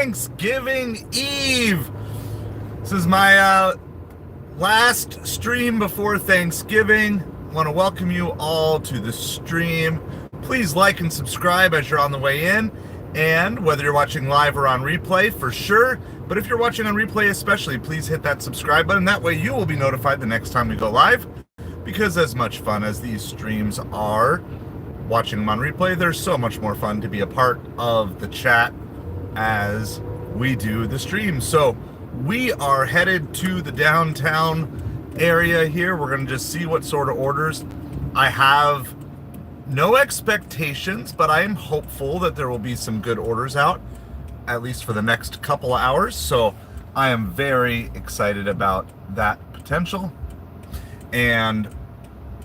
Thanksgiving Eve. This is my last stream before Thanksgiving. I want to welcome you all to the stream. Please like and subscribe as you're on the way in. And whether you're watching live or on replay, for sure. But if you're watching on replay especially, please hit that subscribe button. That way you will be notified the next time we go live. Because as much fun as these streams are, watching them on replay, there's so much more fun to be a part of the chat as we do the stream. So we are headed to the downtown area here. We're going to just see what sort of orders. I have no expectations, but I am hopeful that there will be some good orders out, at least for the next couple of hours. So I am very excited about that potential. And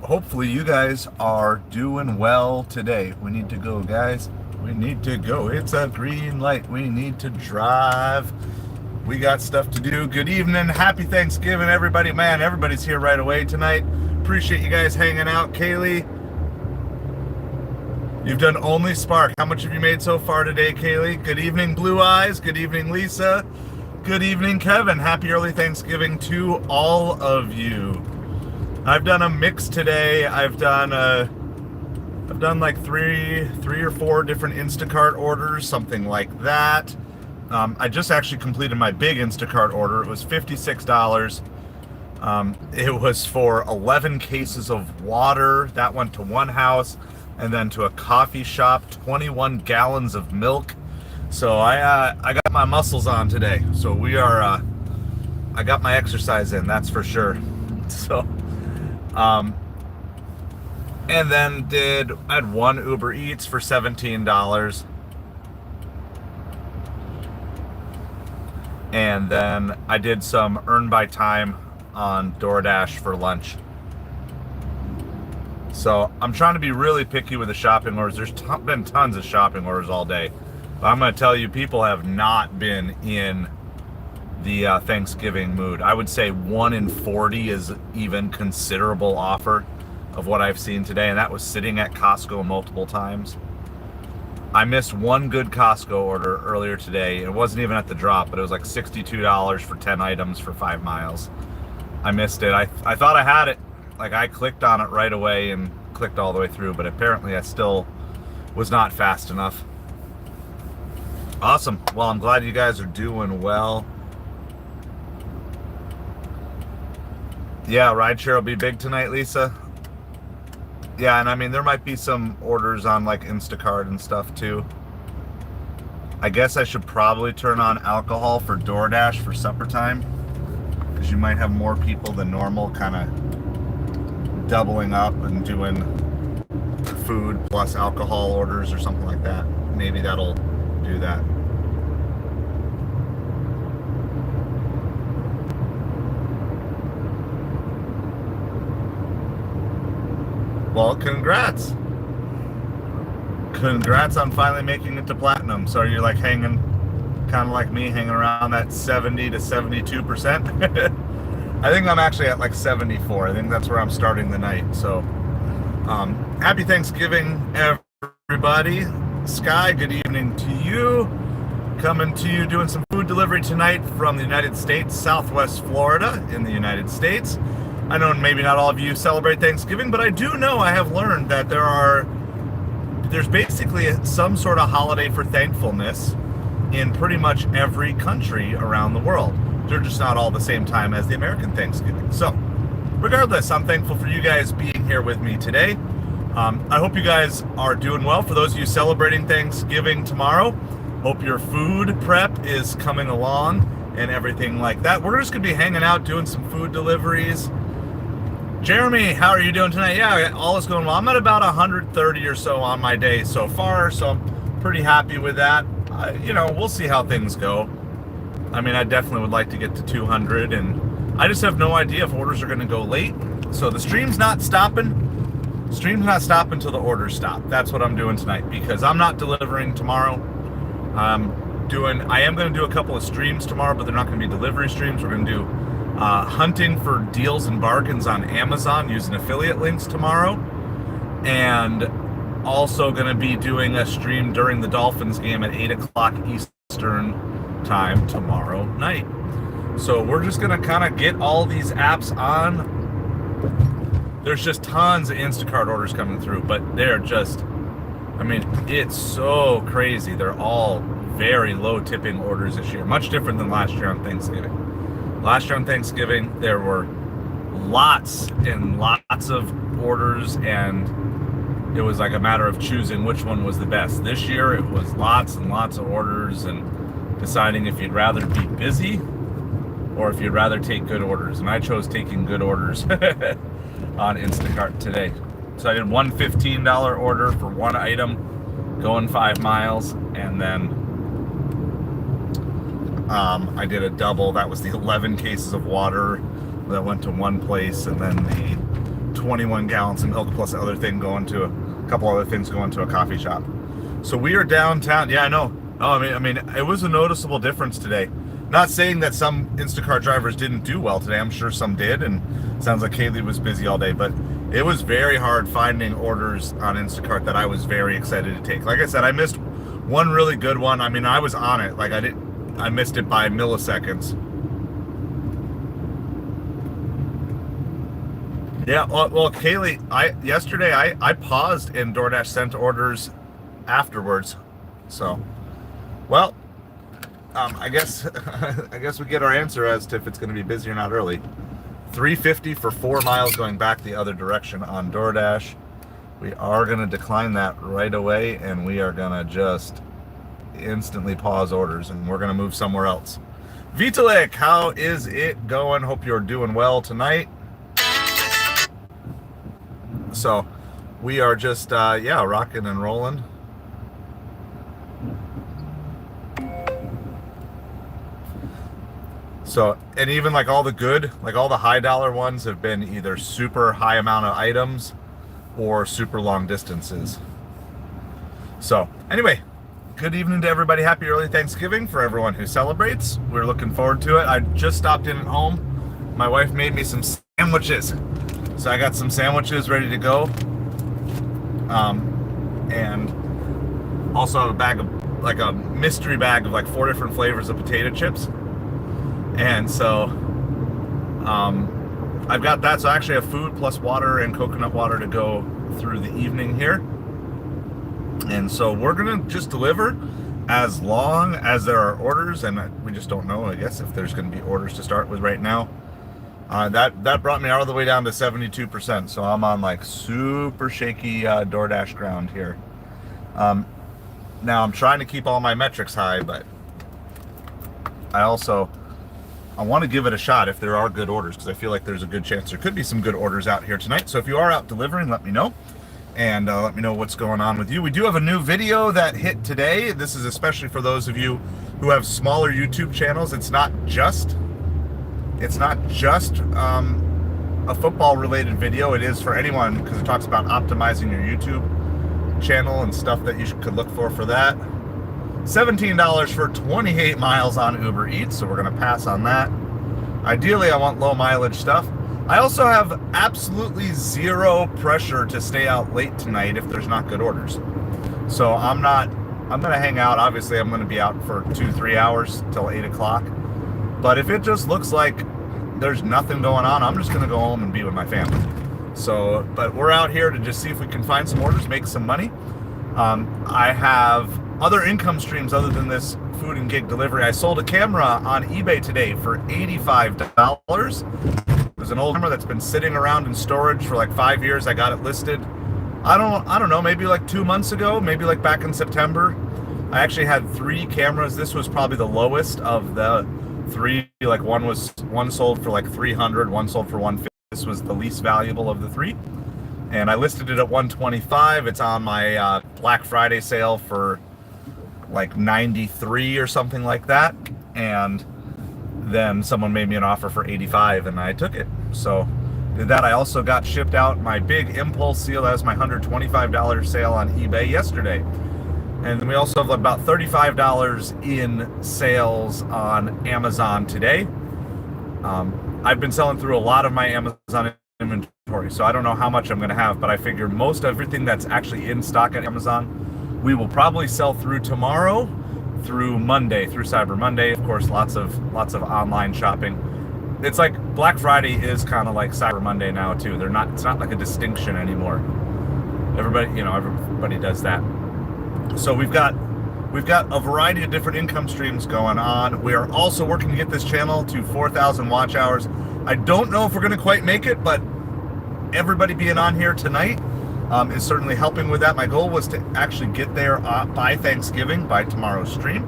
hopefully you guys are doing well today. We need to go, guys. We need to go. It's a green light. We need to drive. We got stuff to do. Good evening. Happy Thanksgiving, everybody. Man, everybody's here right away tonight. Appreciate you guys hanging out. Kaylee, you've done only Spark. How much have you made so far today, Kaylee? Good evening, Blue Eyes. Good evening, Lisa. Good evening, Kevin. Happy early Thanksgiving to all of you. I've done a mix today. I've done like three or four different Instacart orders, something like that. I just actually completed my big Instacart order. It was $56. It was for 11 cases of water. That went to one house, and then to a coffee shop, 21 gallons of milk. So I got my muscles on today. So we are, I got my exercise in, that's for sure. So. And then I had one Uber Eats for $17. And then I did some earn by time on DoorDash for lunch. So I'm trying to be really picky with the shopping orders. There's been tons of shopping orders all day. But I'm going to tell you, people have not been in the Thanksgiving mood. I would say 1 in 40 is even considerable offer of what I've seen today, and that was sitting at Costco multiple times. I missed one good Costco order earlier today. It wasn't even at the drop, but it was like $62 for 10 items for 5 miles. I missed it. I thought I had it. Like, I clicked on it right away and clicked all the way through, but apparently I still was not fast enough. Awesome. Well, I'm glad you guys are doing well. Yeah, rideshare will be big tonight, Lisa. Yeah, and I mean, there might be some orders on like Instacart and stuff too. I guess I should probably turn on alcohol for DoorDash for supper time, because you might have more people than normal kind of doubling up and doing food plus alcohol orders or something like that. Maybe that'll do that. Well, congrats. Congrats on finally making it to platinum. So you're like hanging, kind of like me, hanging around that 70 to 72%. I think I'm actually at like 74. I think that's where I'm starting the night. So happy Thanksgiving, everybody. Sky, good evening to you. Coming to you, doing some food delivery tonight from the United States, Southwest Florida in the United States. I know maybe not all of you celebrate Thanksgiving, but I do know, I have learned that there's basically some sort of holiday for thankfulness in pretty much every country around the world. They're just not all the same time as the American Thanksgiving. So regardless, I'm thankful for you guys being here with me today. I hope you guys are doing well. For those of you celebrating Thanksgiving tomorrow, hope your food prep is coming along and everything like that. We're just going to be hanging out, doing some food deliveries. Jeremy, how are you doing tonight? Yeah, all is going well. I'm at about 130 or so on my day so far, so I'm pretty happy with that. You know, we'll see how things go. I mean, I definitely would like to get to 200, and I just have no idea if orders are going to go late. So the stream's not stopping. Stream's not stopping until the orders stop. That's what I'm doing tonight, because I'm not delivering tomorrow. I am going to do a couple of streams tomorrow, but they're not going to be delivery streams. We're going to do hunting for deals and bargains on Amazon using affiliate links tomorrow, and also going to be doing a stream during the Dolphins game at 8 o'clock Eastern time tomorrow night. So we're just gonna kind of get all these apps on. There's just tons of Instacart orders coming through, but they're just, I mean, it's so crazy. They're all very low tipping orders this year, much different than last year on Thanksgiving. Last year on Thanksgiving, there were lots and lots of orders, and it was like a matter of choosing which one was the best. This year, it was lots and lots of orders and deciding if you'd rather be busy or if you'd rather take good orders. And I chose taking good orders on Instacart today. So I did one $15 order for one item, going 5 miles, and then I did a double. That was the 11 cases of water that went to one place, and then the 21 gallons of milk plus other thing going to a couple other things going to a coffee shop. So we are downtown. Yeah, I know. Oh, I mean, it was a noticeable difference today. Not saying that some Instacart drivers didn't do well today. I'm sure some did, and it sounds like Kaylee was busy all day, but it was very hard finding orders on Instacart that I was very excited to take. Like I said, I missed one really good one. I mean, I was on it. Like I missed it by milliseconds. Yeah, well, Kaylee, yesterday I paused and DoorDash sent orders afterwards. So, well, I guess we get our answer as to if it's going to be busy or not early. $3.50 for 4 miles going back the other direction on DoorDash. We are going to decline that right away, and we are going to just instantly pause orders, and we're going to move somewhere else. Vitalik, how is it going? Hope you're doing well tonight. So we are just rocking and rolling. So, and even like all the good, like all the high dollar ones have been either super high amount of items or super long distances. So anyway, good evening to everybody. Happy early Thanksgiving for everyone who celebrates. We're looking forward to it. I just stopped in at home. My wife made me some sandwiches. So I got some sandwiches ready to go. And also have a bag of, like a mystery bag of like 4 different flavors of potato chips. And so I've got that. So I actually have food plus water and coconut water to go through the evening here. And so we're going to just deliver as long as there are orders. And we just don't know, I guess, if there's going to be orders to start with right now. That brought me all the way down to 72%. So I'm on like super shaky DoorDash ground here. Now I'm trying to keep all my metrics high, but I want to give it a shot if there are good orders, because I feel like there's a good chance there could be some good orders out here tonight. So if you are out delivering, let me know, and let me know what's going on with you. We do have a new video that hit today. This is especially for those of you who have smaller YouTube channels. It's not just a football related video. It is for anyone, because it talks about optimizing your YouTube channel and stuff that you could look for that. $17 for 28 miles on Uber Eats, so we're going to pass on that. Ideally, I want low mileage stuff. I also have absolutely zero pressure to stay out late tonight if there's not good orders. So I'm going to hang out. Obviously, I'm going to be out for 2-3 hours till 8 o'clock. But if it just looks like there's nothing going on, I'm just going to go home and be with my family. So, but we're out here to just see if we can find some orders, make some money. I have other income streams other than this food and gig delivery. I sold a camera on eBay today for $85. It was an old camera that's been sitting around in storage for like 5 years. I got it listed, I don't know, maybe like 2 months ago, maybe like back in September. I actually had 3 cameras. This was probably the lowest of the 3. Like one sold for like $300, one sold for $150. This was the least valuable of the 3. And I listed it at $125. It's on my Black Friday sale for like $93 or something like that. And then someone made me an offer for $85 and I took it. So did that. I also got shipped out my big impulse seal. That was my $125 sale on eBay yesterday. And then we also have about $35 in sales on Amazon today. I've been selling through a lot of my Amazon inventory, so I don't know how much I'm going to have, but I figure most everything that's actually in stock at Amazon we will probably sell through tomorrow, through Monday, through Cyber Monday. Of course, lots of online shopping. It's like Black Friday is kind of like Cyber Monday now too. It's not like a distinction anymore. Everybody does that. So we've got a variety of different income streams going on. We are also working to get this channel to 4,000 watch hours. I don't know if we're going to quite make it, but everybody being on here tonight is certainly helping with that. My goal was to actually get there by Thanksgiving, by tomorrow's stream.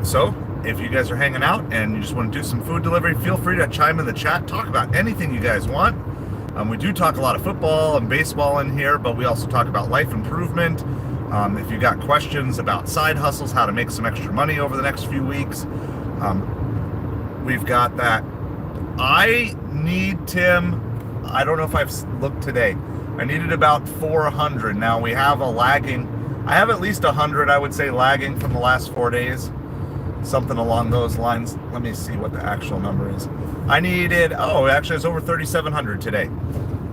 So if you guys are hanging out and you just want to do some food delivery, feel free to chime in the chat, talk about anything you guys want. We do talk a lot of football and baseball in here, but we also talk about life improvement. If you got questions about side hustles, how to make some extra money over the next few weeks, we've got that. I need, Tim, I don't know if I've looked today. I needed about 400. Now we have I have at least 100, I would say, lagging from the last 4 days. Something along those lines. Let me see what the actual number is. Actually it's over 3,700 today.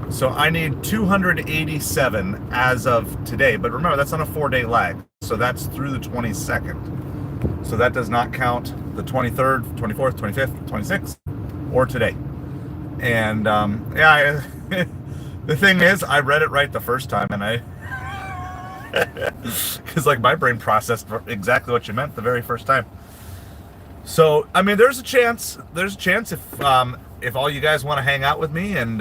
So I need 287 as of today. But remember, that's on a 4-day lag. So that's through the 22nd. So that does not count the 23rd, 24th, 25th, 26th, or today. And the thing is, I read it right the first time, and because like my brain processed exactly what you meant the very first time. So I mean, there's a chance if all you guys want to hang out with me and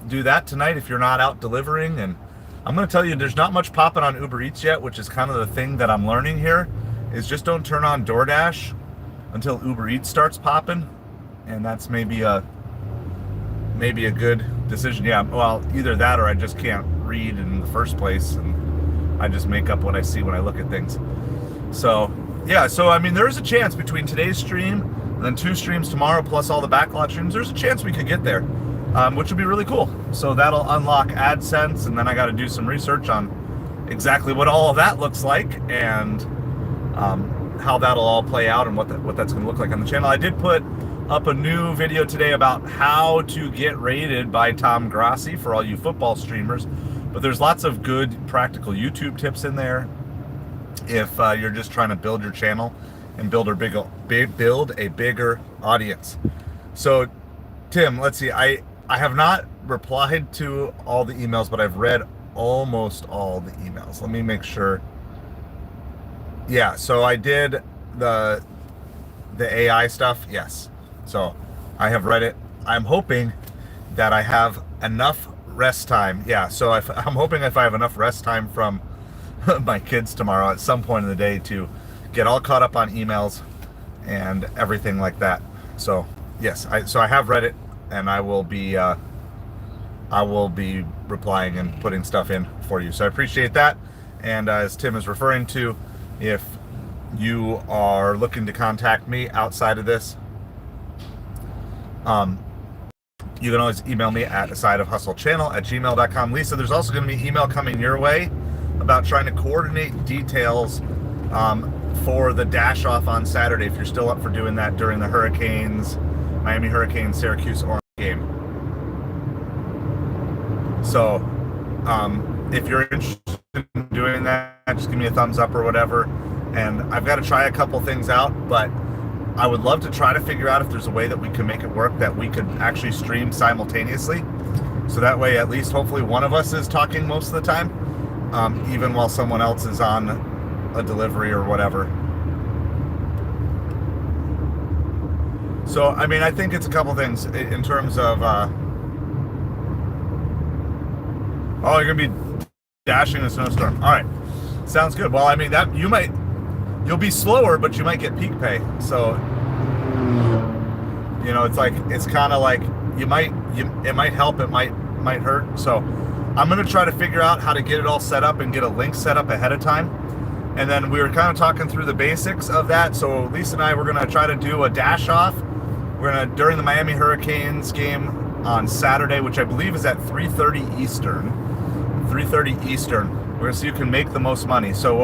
do that tonight, if you're not out delivering. And I'm going to tell you, there's not much popping on Uber Eats yet, which is kind of the thing that I'm learning here, is just don't turn on DoorDash until Uber Eats starts popping. And that's maybe a good decision. Yeah, well, either that or I just can't read in the first place, and I just make up what I see when I look at things. So yeah, so I mean, there's a chance between today's stream and then 2 streams tomorrow plus all the backlot streams, there's a chance we could get there, which would be really cool. So that'll unlock AdSense, and then I got to do some research on exactly what all of that looks like, and how that'll all play out, and what that's going to look like on the channel. I did put up a new video today about how to get rated by Tom Grassi for all you football streamers, but there's lots of good practical YouTube tips in there if you're just trying to build your channel and build a bigger audience. So Tim, let's see, I have not replied to all the emails, but I've read almost all the emails. Let me make sure. Yeah, so I did the AI stuff, yes. So I have read it. I'm hoping that I have enough rest time. Yeah, so I'm hoping if I have enough rest time from my kids tomorrow at some point in the day to get all caught up on emails and everything like that. So yes, I have read it, and I will be replying and putting stuff in for you. So I appreciate that. And as Tim is referring to, if you are looking to contact me outside of this, you can always email me at asideofhustlechannel@gmail.com. Lisa, there's also going to be email coming your way about trying to coordinate details for the dash off on Saturday, if you're still up for doing that during the Miami Hurricanes, Syracuse Orange game. So if you're interested in doing that, just give me a thumbs up or whatever. And I've got to try a couple things out, but I would love to try to figure out if there's a way that we can make it work, that we could actually stream simultaneously. So that way, at least hopefully one of us is talking most of the time, even while someone else is on a delivery or whatever. So, I mean, I think it's a couple things in terms of, oh, you're going to be dashing in a snowstorm. All right. Sounds good. Well, I mean, that you'll be slower, but you might get peak pay. So, you know, it's kind of like it might help, it might hurt. So I'm going to try to figure out how to get it all set up and get a link set up ahead of time. And then we were kind of talking through the basics of that. So Lisa and I were going to try to do a dash off. We're going to, during the Miami Hurricanes game on Saturday, which I believe is at 3:30 Eastern. 3:30 Eastern. We're going to see who can make the most money. So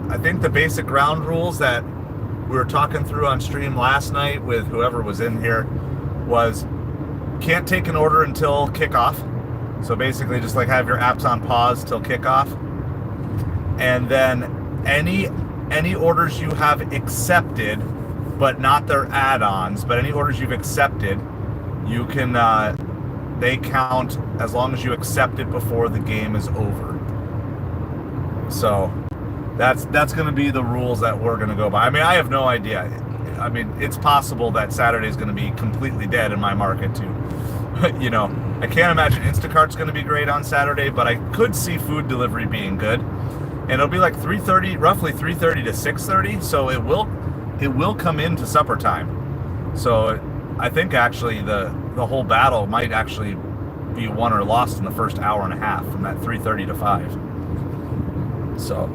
I think the basic ground rules that we were talking through on stream last night with whoever was in here was can't take an order until kickoff. So basically just like have your apps on pause till kickoff. And then any any orders you have accepted, but not their add-ons, but any orders you've accepted, you can, they count as long as you accept it before the game is over. So that's going to be the rules that we're going to go by. I mean, I have no idea. I mean, it's possible that Saturday is going to be completely dead in my market too. You know, I can't imagine Instacart's going to be great on Saturday, but I could see food delivery being good. And it'll be like 3:30, roughly 3:30 to 6:30, so it will come into supper time. So I think actually the whole battle might actually be won or lost in the first hour and a half, from that 3:30 to 5. So,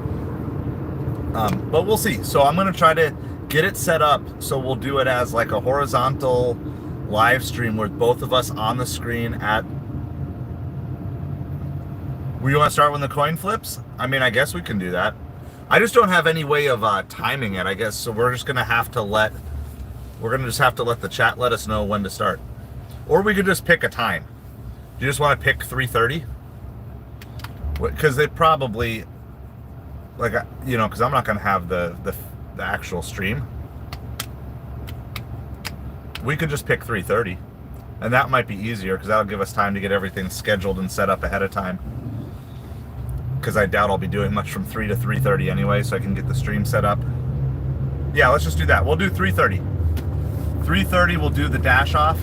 but we'll see. So I'm going to try to get it set up so we'll do it as like a horizontal live stream with both of us on the screen at... We want to start when the coin flips? I mean, I guess we can do that. I just don't have any way of timing it, I guess, so we're just going to have to let... We're going to just have to let the chat let us know when to start. Or we could just pick a time. Do you just want to pick 3:30? Because they probably... Like, you know, because I'm not going to have the actual stream. We could just pick 3:30, and that might be easier because that'll give us time to get everything scheduled and set up ahead of time. Because I doubt I'll be doing much from 3 to 3:30 anyway, so I can get the stream set up. Yeah, let's just do that. We'll do 3:30. 3:30, we'll do the dash off.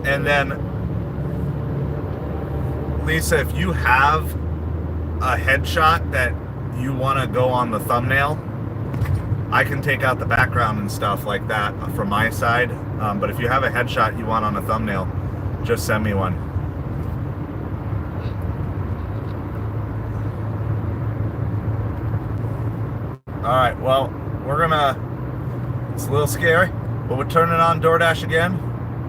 And then, Lisa, if you have a headshot that you want to go on the thumbnail, I can take out the background and stuff like that from my side. But if you have a headshot you want on a thumbnail, just send me one. All right, well, it's a little scary, but we're turning on DoorDash again,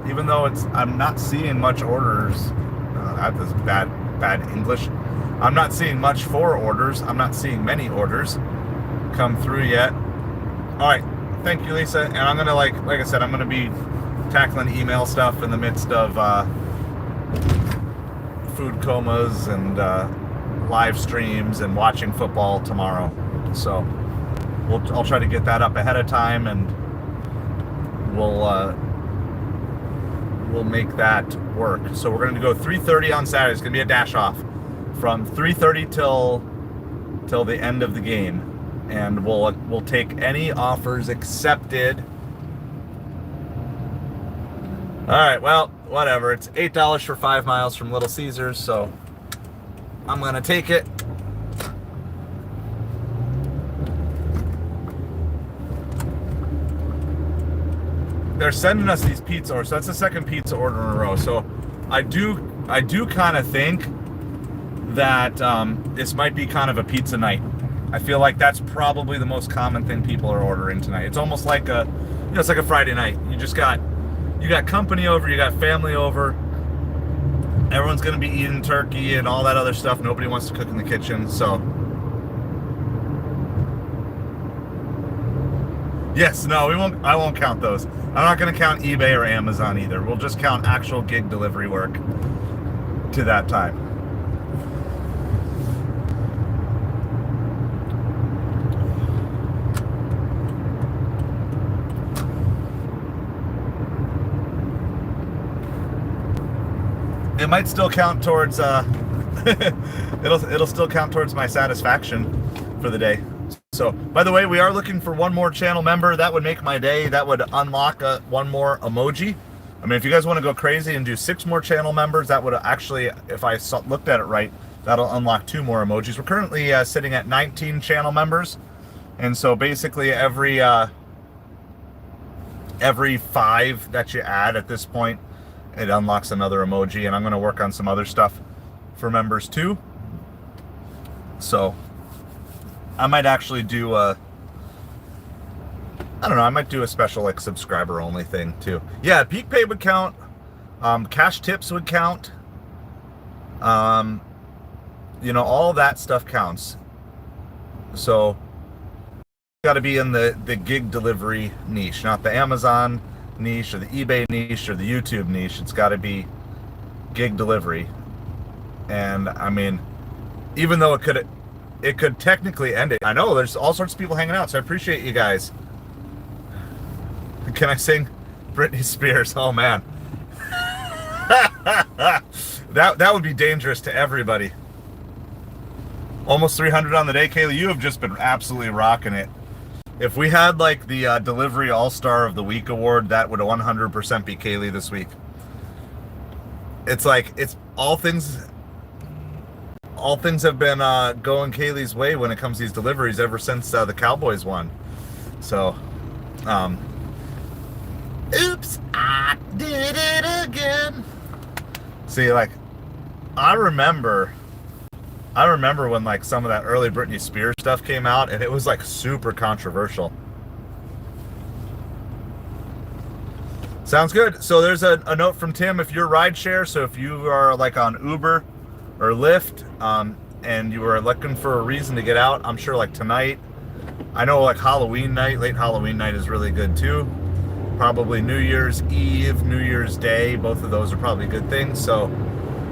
even though I'm not seeing much orders. I have this bad English. I'm not seeing much for orders. I'm not seeing many orders come through yet. All right, thank you, Lisa. And I'm gonna, like I said, I'm gonna be tackling email stuff in the midst of food comas and live streams and watching football tomorrow. So I'll try to get that up ahead of time, and we'll make that work. So we're gonna go 3:30 on Saturday. It's gonna be a dash off from 3:30 till the end of the game. And we'll take any offers accepted. All right, well, whatever. It's $8 for 5 miles from Little Caesars, so I'm gonna take it. They're sending us these pizza orders, so that's the second pizza order in a row. So I do kind of think that this might be kind of a pizza night. I feel like that's probably the most common thing people are ordering tonight. It's almost like it's like a Friday night. You got company over, you got family over. Everyone's gonna be eating turkey and all that other stuff. Nobody wants to cook in the kitchen, so. Yes, no, I won't count those. I'm not gonna count eBay or Amazon either. We'll just count actual gig delivery work to that time. It might still count towards it'll still count towards my satisfaction for the day. So, by the way, we are looking for one more channel member. That would make my day. That would unlock one more emoji. I mean, if you guys want to go crazy and do 6 more channel members, that would actually, if I looked at it right, that'll unlock 2 more emojis. We're currently sitting at 19 channel members, and so basically every 5 that you add at this point, it unlocks another emoji. And I'm going to work on some other stuff for members too. So I might actually do I might do a special like subscriber only thing too. Yeah, Peak Pay would count. Cash tips would count. All that stuff counts. So got to be in the gig delivery niche, not the Amazon niche or the eBay niche or the YouTube niche. It's got to be gig delivery. And I mean, even though it could it could technically end it. I know there's all sorts of people hanging out, so I appreciate you guys. Can I sing Britney Spears? Oh man. that would be dangerous to everybody. Almost 300 on the day, Kaylee. You have just been absolutely rocking it. If we had like the Delivery All-Star of the Week award, that would 100% be Kaylee this week. It's like, it's all things have been going Kaylee's way when it comes to these deliveries ever since the Cowboys won. So, oops, I did it again. See, like, I remember when like some of that early Britney Spears stuff came out, and it was like super controversial. Sounds good. So there's a note from Tim. If you're rideshare, so if you are like on Uber or Lyft, and you are looking for a reason to get out, I'm sure like tonight, I know like Halloween night, late Halloween night is really good too. Probably New Year's Eve, New Year's Day, both of those are probably good things. So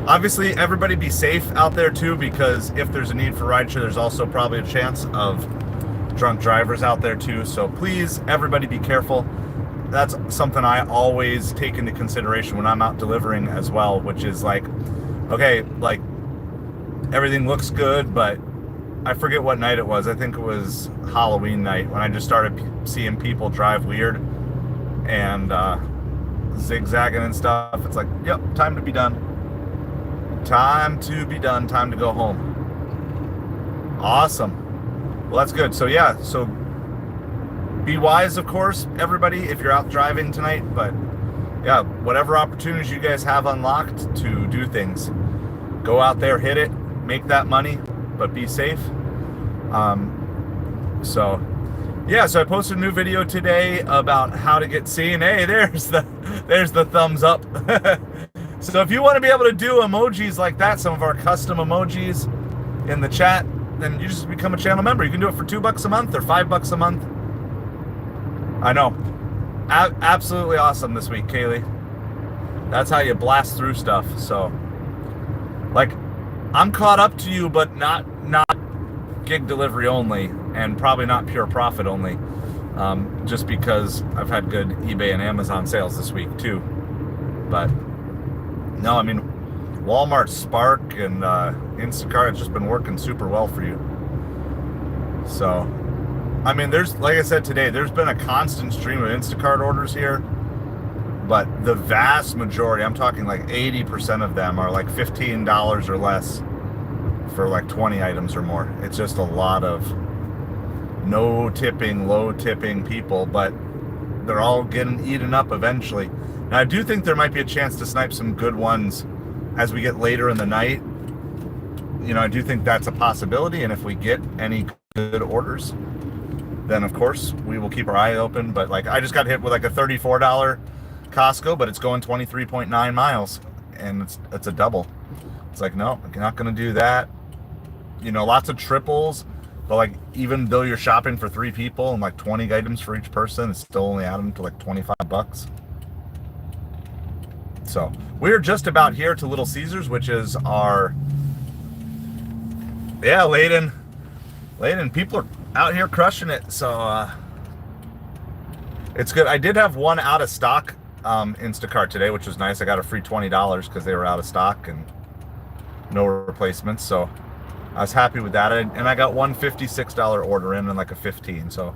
obviously everybody be safe out there too, because if there's a need for rideshare, there's also probably a chance of drunk drivers out there too. So please, everybody be careful. That's something I always take into consideration when I'm out delivering as well, which is like, okay, like everything looks good, but I forget what night it was. I think it was Halloween night when I just started seeing people drive weird and zigzagging and stuff. It's like, yep, time to be done. Time to be done. Time to go home. Awesome. Well, that's good. So yeah, so be wise, of course, everybody, if you're out driving tonight. But yeah, whatever opportunities you guys have unlocked to do things, go out there, hit it, make that money, but be safe. So yeah, so I posted a new video today about how to get seen. Hey, there's the thumbs up. So if you want to be able to do emojis like that, some of our custom emojis in the chat, then you just become a channel member. You can do it for $2 a month or $5 a month. I know. Absolutely awesome this week, Kaylee. That's how you blast through stuff. So, like, I'm caught up to you, but not gig delivery only, and probably not pure profit only. Just because I've had good eBay and Amazon sales this week too. But no, I mean, Walmart, Spark, and Instacart has just been working super well for you. So, I mean, there's, like I said today, there's been a constant stream of Instacart orders here, but the vast majority, I'm talking like 80% of them are like $15 or less for like 20 items or more. It's just a lot of no tipping, low tipping people, but they're all getting eaten up eventually. Now, I do think there might be a chance to snipe some good ones as we get later in the night. You know, I do think that's a possibility, and if we get any good orders, then of course we will keep our eye open. But like, I just got hit with like a $34 Costco, but it's going 23.9 miles, and it's a double. It's like, no, I'm not going to do that. You know, lots of triples, but like, even though you're shopping for 3 people and like 20 items for each person, it's still only adding to like $25. So we're just about here to Little Caesars, which is our, yeah, Layden, people are out here crushing it. So it's good. I did have one out of stock Instacart today, which was nice. I got a free $20 because they were out of stock and no replacements. So I was happy with that. And I got one $56 order in and like a 15. So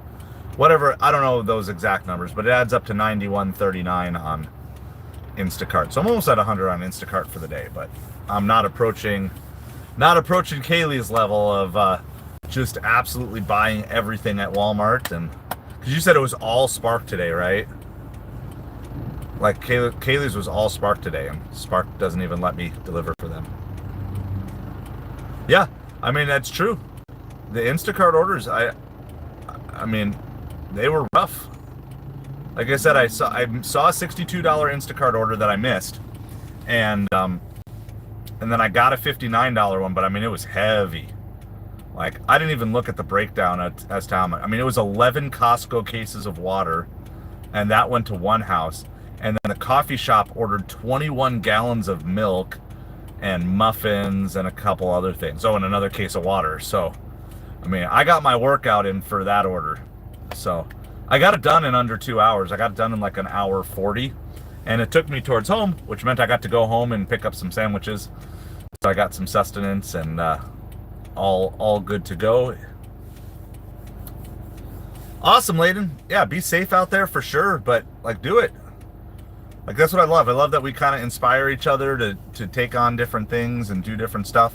whatever, I don't know those exact numbers, but it adds up to $91.39 on Instacart. So I'm almost at 100 on Instacart for the day, but I'm not approaching Kaylee's level of just absolutely buying everything at Walmart. And because you said it was all Spark today, right? Like Kaylee's was all Spark today, and Spark doesn't even let me deliver for them. Yeah, I mean, that's true. The Instacart orders, I mean, they were rough. Like I said, I saw a $62 Instacart order that I missed, and then I got a $59 one, but I mean, it was heavy. Like, I didn't even look at the breakdown as to how much. I mean, it was 11 Costco cases of water, and that went to one house. And then the coffee shop ordered 21 gallons of milk and muffins and a couple other things. Oh, and another case of water. So I mean, I got my workout in for that order. So I got it done in under 2 hours. I got it done in like an hour 40. And it took me towards home, which meant I got to go home and pick up some sandwiches. So I got some sustenance and all good to go. Awesome, Layden. Yeah, be safe out there for sure, but like do it. Like that's what I love. I love that we kind of inspire each other to take on different things and do different stuff.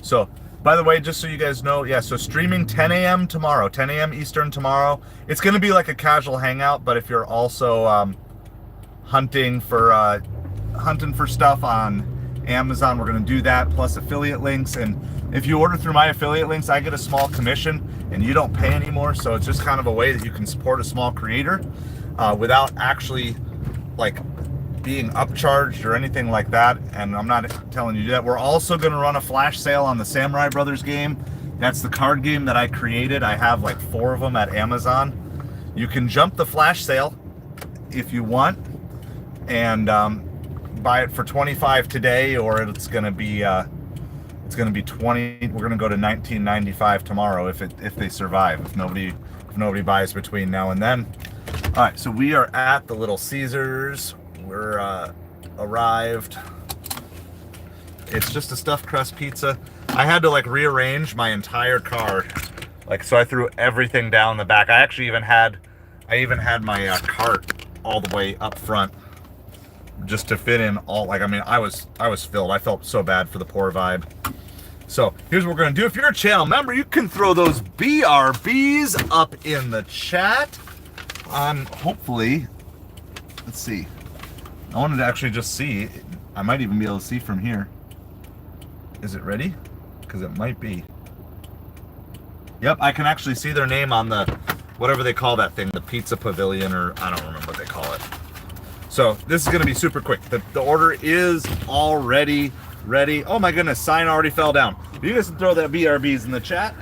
So, by the way, just so you guys know, yeah, so streaming 10 a.m. tomorrow, 10 a.m. Eastern tomorrow. It's going to be like a casual hangout, but if you're also hunting for stuff on Amazon, we're going to do that, plus affiliate links. And if you order through my affiliate links, I get a small commission and you don't pay anymore. So it's just kind of a way that you can support a small creator without actually like being upcharged or anything like that. And I'm not telling you that. We're also going to run a flash sale on the Samurai Brothers game. That's the card game that I created. I have like 4 of them at Amazon. You can jump the flash sale if you want and buy it for $25 today, or it's going to be 20. We're going to go to $19.95 tomorrow if they survive, if nobody buys between now and then. All right, so we are at the Little Caesars. We're arrived. It's just a stuffed crust pizza. I had to like rearrange my entire car, like, so I threw everything down the back. I even had my cart all the way up front just to fit in all, like, I mean, I was filled. I felt so bad for the poor vibe. So here's what we're gonna do. If you're a channel member, you can throw those BRBs up in the chat. Hopefully, let's see. I wanted to actually just see. I might even be able to see from here. Is it ready? Because it might be. Yep, I can actually see their name on the, whatever they call that thing, the pizza pavilion, or I don't remember what they call it. So this is gonna be super quick. The order is already ready. Oh my goodness, sign already fell down. You guys can throw that BRBs in the chat.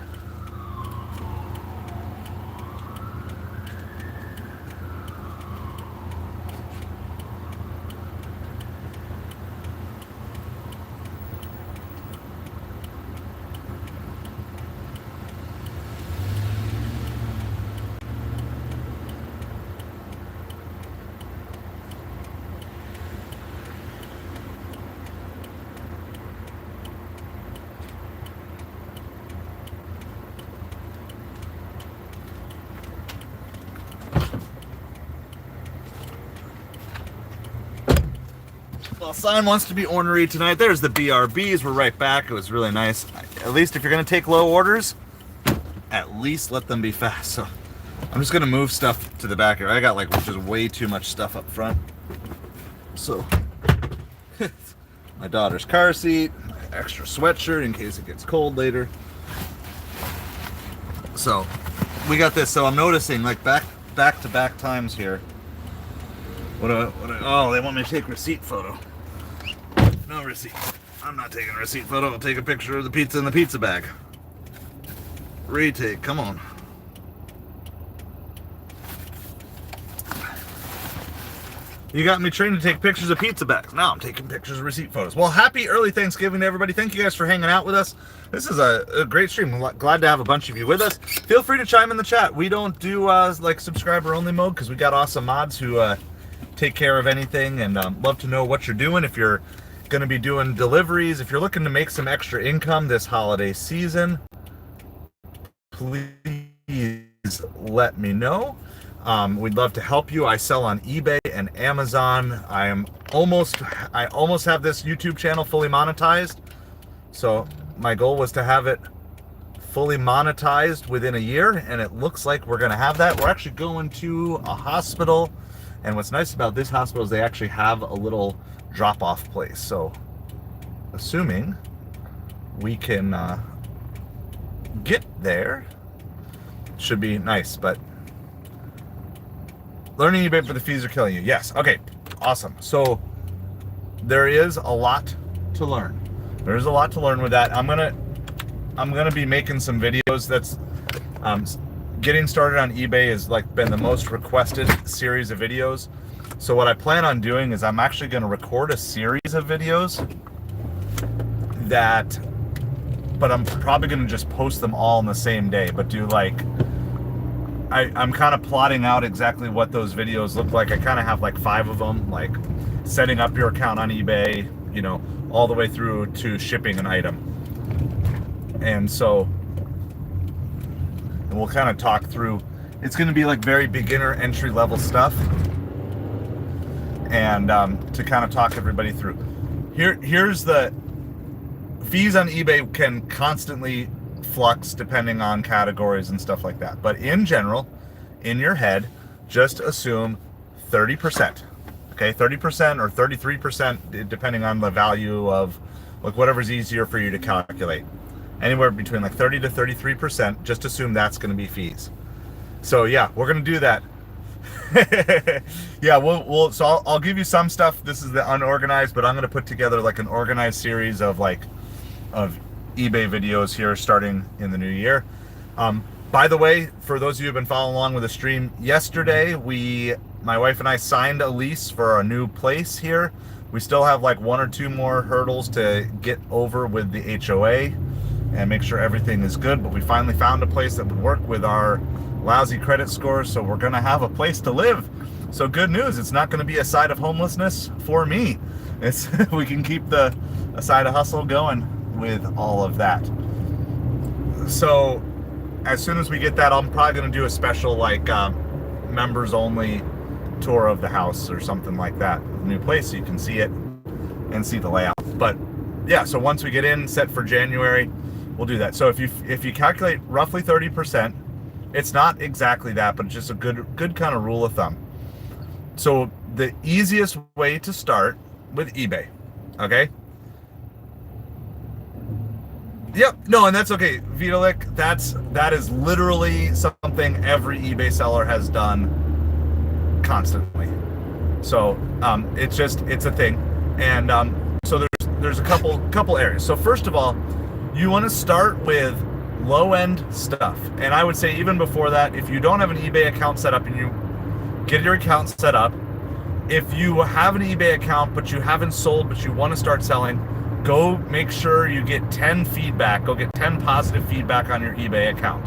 Well, Sign wants to be ornery tonight. There's the BRBs. We're right back. It was really nice. At least if you're going to take low orders, at least let them be fast. So I'm just going to move stuff to the back here. I got like just way too much stuff up front. So my daughter's car seat, my extra sweatshirt in case it gets cold later. So we got this. So I'm noticing like back to back times here. Oh, they want me to take receipt photo. No receipt. I'm not taking a receipt photo. I'll take a picture of the pizza in the pizza bag. Retake, come on. You got me trained to take pictures of pizza bags. Now I'm taking pictures of receipt photos. Well, happy early Thanksgiving to everybody. Thank you guys for hanging out with us. This is a great stream. I'm glad to have a bunch of you with us. Feel free to chime in the chat. We don't do like subscriber only mode because we got awesome mods who take care of anything, and love to know what you're doing. If you're going to be doing deliveries, if you're looking to make some extra income this holiday season, please let me know. We'd love to help you. I sell on eBay and Amazon. I almost have this YouTube channel fully monetized. So my goal was to have it fully monetized within a year, and it looks like we're going to have that. We're actually going to a hospital, and what's nice about this hospital is they actually have a little drop-off place. So assuming we can get there, should be nice. But learning eBay for the fees are killing you. Yes. Okay. Awesome. So there is a lot to learn. There's a lot to learn with that. I'm gonna be making some videos. That's getting started on eBay has like been the most requested series of videos. So what I plan on doing is I'm actually going to record a series of videos that but I'm probably going to just post them all in the same day, but do like, I'm kind of plotting out exactly what those videos look like. I kind of have like 5 of them, like setting up your account on eBay, you know, all the way through to shipping an item. And so, and we'll kind of talk through, it's going to be like very beginner entry level stuff, and to kind of talk everybody through. Here's the fees on eBay can constantly flux depending on categories and stuff like that. But in general, in your head, just assume 30%. Okay, 30% or 33%, depending on the value of like whatever's easier for you to calculate. Anywhere between like 30 to 33%, just assume that's going to be fees. So yeah, we're going to do that. Yeah, so I'll give you some stuff. This is the unorganized, but I'm going to put together like an organized series of eBay videos here starting in the new year. By the way, for those of you who have been following along with the stream, yesterday my wife and I signed a lease for a new place here. We still have like 1 or 2 more hurdles to get over with the HOA and make sure everything is good, but we finally found a place that would work with our lousy credit scores, so we're gonna have a place to live. So good news, it's not gonna be a side of homelessness for me. It's we can keep the side of hustle going with all of that. So as soon as we get that, I'm probably going to do a special like members only tour of the house or something like that, new place, so you can see it and see the layout. But yeah, so once we get in set for January, we'll do that. So if you calculate roughly 30%, it's not exactly that, but it's just a good kind of rule of thumb. So the easiest way to start with eBay, okay? Yep, no, and that's okay, Vitalik. That is literally something every eBay seller has done constantly. So it's a thing, and so there's a couple areas. So first of all, you want to start with low end stuff, and I would say even before that, if you don't have an eBay account set up and you get your account set up, if you have an eBay account but you haven't sold but you want to start selling, go make sure you get 10 feedback. Go get 10 positive feedback on your eBay account.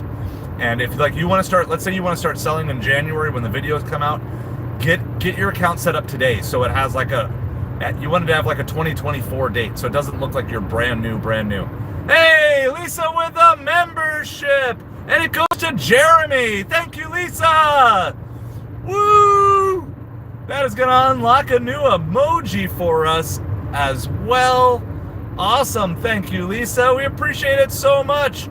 And if like you want to start, let's say you want to start selling in January when the videos come out, get your account set up today so it has like you wanted to have like a 2024 date so it doesn't look like you're brand new. Hey, Lisa with a membership, and it goes to Jeremy. Thank you, Lisa. Woo! That is gonna unlock a new emoji for us as well. Awesome, thank you, Lisa. We appreciate it so much.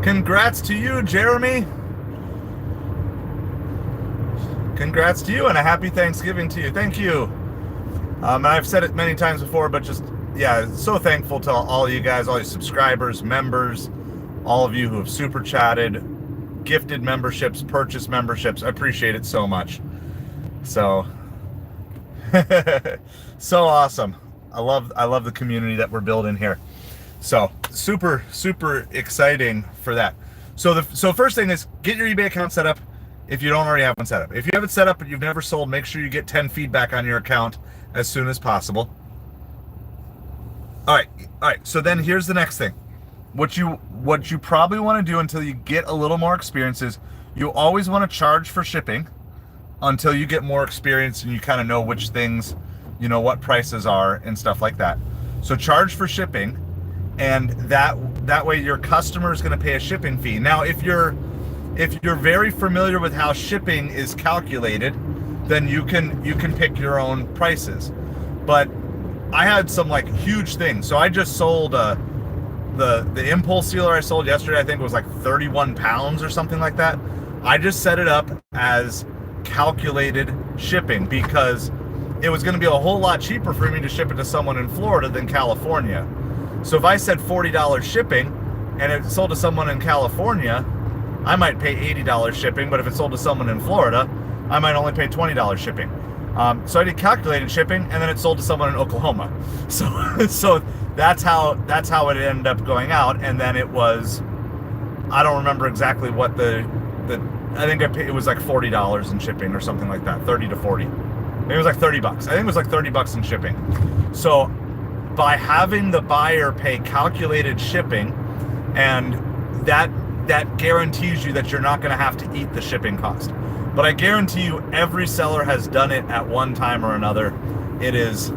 Congrats to you, Jeremy. Congrats to you, and a happy Thanksgiving to you. Thank you. And I've said it many times before, but just, yeah, so thankful to all you guys, all your subscribers, members, all of you who have super chatted, gifted memberships, purchased memberships. I appreciate it so much. So, so awesome. I love the community that we're building here. So super exciting for that. So first thing is get your eBay account set up if you don't already have one set up. If you have it set up but you've never sold, make sure you get 10 feedback on your account as soon as possible. All right. So then here's the next thing. What you probably want to do until you get a little more experience is you always want to charge for shipping until you get more experience and you kind of know which things, you know, what prices are and stuff like that. So charge for shipping, and that way your customer is going to pay a shipping fee. Now, if you're very familiar with how shipping is calculated, then you can pick your own prices. But I had some like huge things. So I just sold the impulse sealer I sold yesterday, I think it was like 31 pounds or something like that. I just set it up as calculated shipping because it was going to be a whole lot cheaper for me to ship it to someone in Florida than California. So if I said $40 shipping and it sold to someone in California, I might pay $80 shipping, but if it sold to someone in Florida, I might only pay $20 shipping. So I did calculated shipping, and then it sold to someone in Oklahoma. So that's how it ended up going out. And then it was, I don't remember exactly what I think it was like $40 in shipping or something like that, 30 to 40. Maybe it was like $30. I think it was like $30 in shipping. So by having the buyer pay calculated shipping, and that guarantees you that you're not going to have to eat the shipping cost. But I guarantee you every seller has done it at one time or another. It is,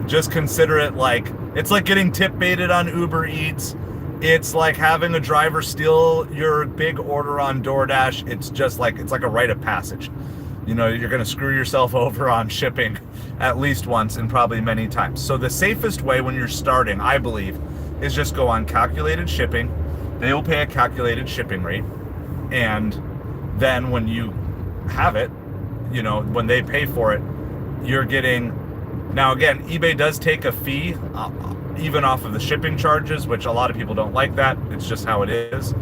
just consider it like, it's like getting tip baited on Uber Eats. It's like having a driver steal your big order on DoorDash. It's just like, it's like a rite of passage. You know, you're going to screw yourself over on shipping at least once and probably many times. So the safest way when you're starting, I believe, is just go on calculated shipping. They will pay a calculated shipping rate. And then when you have it, you know, when they pay for it, you're getting, now again, eBay does take a fee even off of the shipping charges, which a lot of people don't like that. It's just how it is.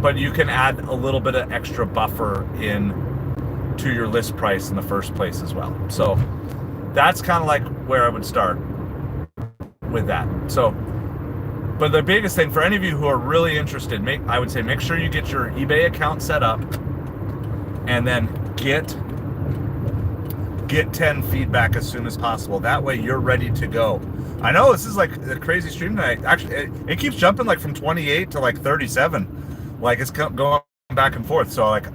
But you can add a little bit of extra buffer in to your list price in the first place as well. So that's kind of like where I would start with that. So, but the biggest thing for any of you who are really interested, I would say make sure you get your eBay account set up, and then get 10 feedback as soon as possible. That way you're ready to go. I know this is like a crazy stream tonight. Actually, it keeps jumping like from 28 to like 37. Like it's going back and forth. So like,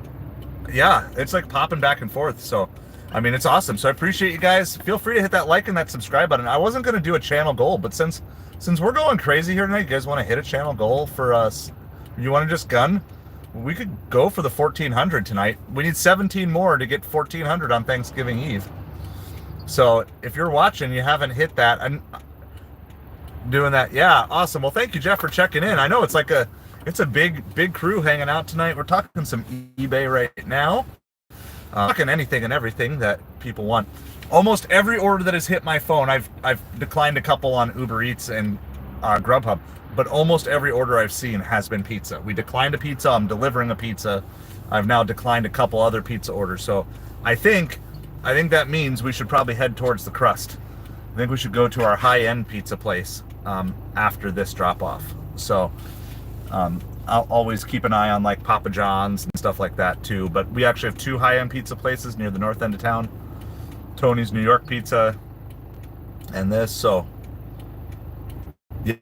yeah, it's like popping back and forth. So, I mean, it's awesome. So I appreciate you guys. Feel free to hit that like and that subscribe button. I wasn't going to do a channel goal, but since we're going crazy here tonight, you guys want to hit a channel goal for us? You want to just gun? We could go for the 1,400 tonight. We need 17 more to get 1,400 on Thanksgiving Eve. So if you're watching, you haven't hit that, I'm doing that. Yeah, awesome. Well, thank you, Jeff, for checking in. I know it's like it's a big crew hanging out tonight. We're talking some eBay right now. Talking anything and everything that people want. Almost every order that has hit my phone, I've declined a couple on Uber Eats and Grubhub. But almost every order I've seen has been pizza. We declined a pizza. I'm delivering a pizza. I've now declined a couple other pizza orders. So I think that means we should probably head towards the crust. I think we should go to our high-end pizza place after this drop-off. So I'll always keep an eye on like Papa John's and stuff like that too. But we actually have 2 high-end pizza places near the north end of town. Tony's New York Pizza and this. So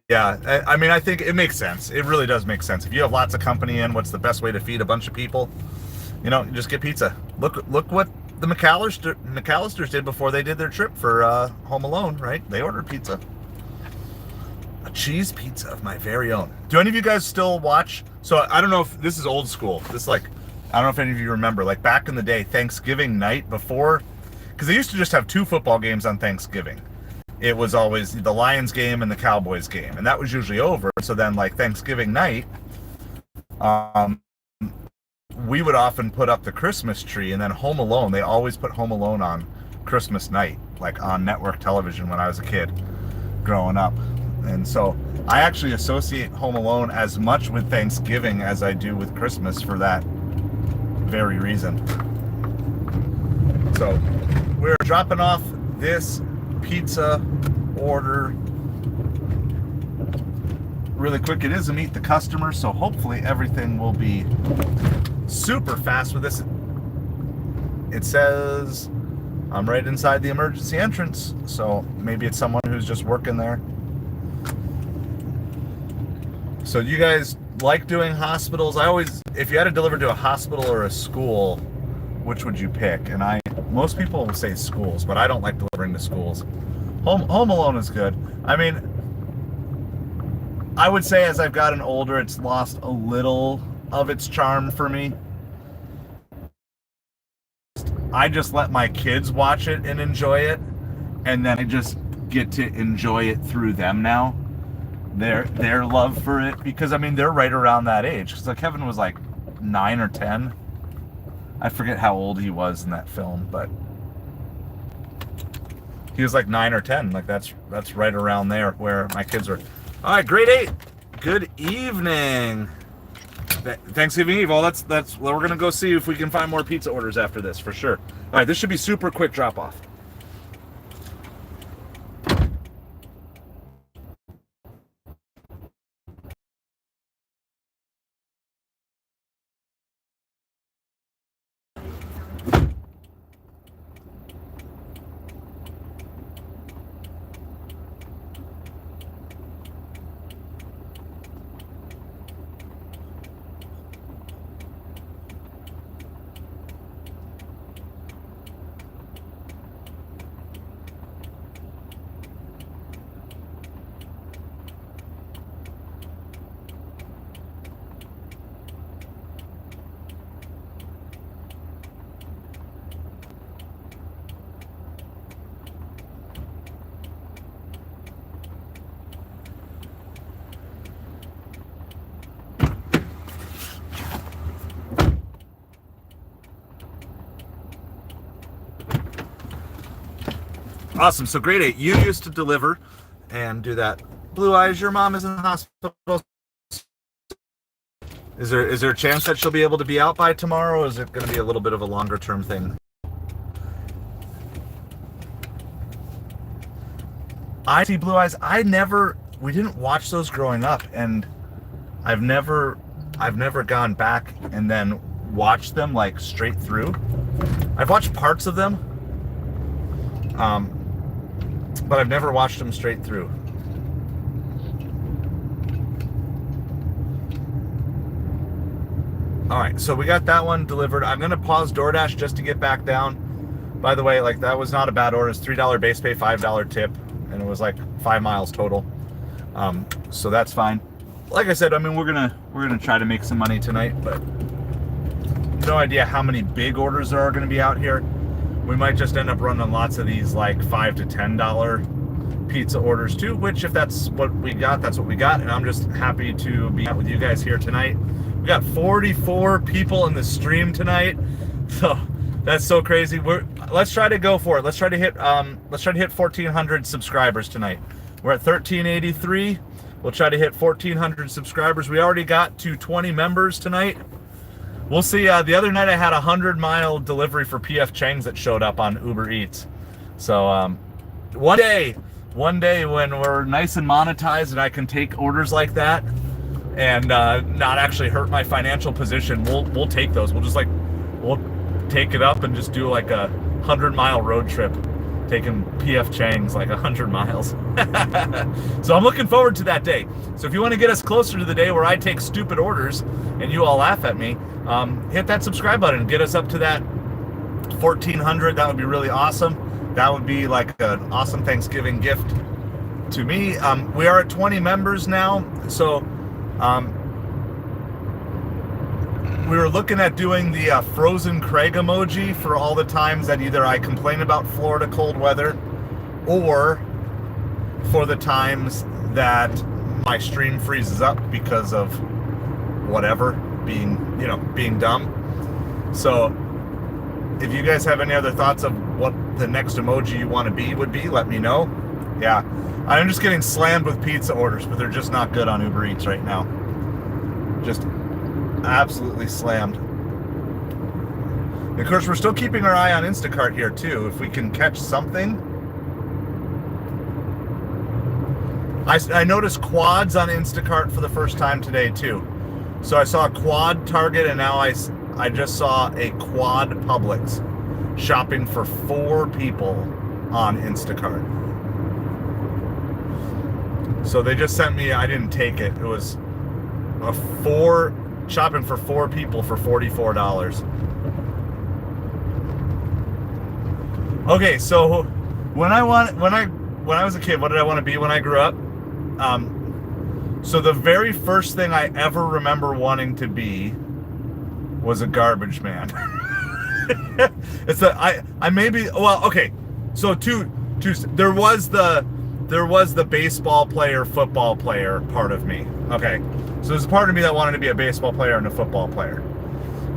yeah, I mean, I think it makes sense. It really does make sense. If you have lots of company in, what's the best way to feed a bunch of people? You know, just get pizza. Look what the McAllisters did before they did their trip for Home Alone, right? They ordered pizza. A cheese pizza of my very own. Do any of you guys still watch? So I don't know if this is old school. This like, I don't know if any of you remember, like back in the day, Thanksgiving night before, because they used to just have 2 football games on Thanksgiving. It was always the Lions game and the Cowboys game, and that was usually over. So then, like Thanksgiving night, we would often put up the Christmas tree, and then Home Alone. They always put Home Alone on Christmas night, like on network television when I was a kid growing up. And so I actually associate Home Alone as much with Thanksgiving as I do with Christmas for that very reason. So we're dropping off this pizza order really quick. It is a meet the customer, so hopefully everything will be super fast with this. It says I'm right inside the emergency entrance, so maybe it's someone who's just working there. So you guys like doing hospitals? If you had to deliver to a hospital or a school, which would you pick? And most people will say schools, but I don't like delivering to schools. Home Alone is good. I mean, I would say as I've gotten older, it's lost a little of its charm for me. I just let my kids watch it and enjoy it, and then I just get to enjoy it through them now. Their love for it, because I mean they're right around that age. Because like Kevin was like 9 or 10. I forget how old he was in that film, but he was like 9 or 10. Like that's right around there where my kids were. All right, grade 8. Good evening. Thanksgiving Eve. Well, that's we're gonna go see if we can find more pizza orders after this for sure. All right, this should be super quick drop off. Awesome. So grade 8, you used to deliver and do that. Blue Eyes, your mom is in the hospital. Is there a chance that she'll be able to be out by tomorrow, or is it going to be a little bit of a longer term thing? I see Blue Eyes. We didn't watch those growing up, and I've never gone back and then watched them like straight through. I've watched parts of them, but I've never watched them straight through. All right, so we got that one delivered. I'm gonna pause DoorDash just to get back down. By the way, like, that was not a bad order. It's $3 base pay, $5 tip, and it was like 5 miles total. So that's fine. Like I said, I mean, we're gonna try to make some money tonight, but no idea how many big orders there are gonna be out here. We might just end up running lots of these like $5 to $10 pizza orders too, which if that's what we got, that's what we got. And I'm just happy to be out with you guys here tonight. We got 44 people in the stream tonight. So that's so crazy. Let's try to go for it. Let's try to hit 1,400 subscribers tonight. We're at 1,383. We'll try to hit 1,400 subscribers. We already got to 20 members tonight. We'll see. The other night I had a 100-mile delivery for PF Chang's that showed up on Uber Eats. So one day when we're nice and monetized and I can take orders like that and not actually hurt my financial position, we'll take those. We'll take it up and just do like a 100-mile road trip, taking PF Chang's like 100 miles. So I'm looking forward to that day. So if you want to get us closer to the day where I take stupid orders and you all laugh at me, hit that subscribe button and get us up to that 1,400. That would be really awesome. That would be like an awesome Thanksgiving gift to me. We are at 20 members now. So we were looking at doing the frozen Craig emoji for all the times that either I complain about Florida cold weather or for the times that my stream freezes up because of whatever, being dumb. So if you guys have any other thoughts of what the next emoji you want to be would be, let me know. Yeah, I'm just getting slammed with pizza orders, but they're just not good on Uber Eats right now. Just absolutely slammed. And of course, we're still keeping our eye on Instacart here too. If we can catch something. I noticed quads on Instacart for the first time today too. So I saw a quad Target, and now I just saw a quad Publix shopping for 4 people on Instacart. So they just sent me, I didn't take it. It was a 4 shopping for 4 people for $44. Okay, so when I was a kid, what did I want to be when I grew up? So the very first thing I ever remember wanting to be was a garbage man. I maybe, well, okay. So there was the baseball player, football player part of me. Okay. So there's a part of me that wanted to be a baseball player and a football player.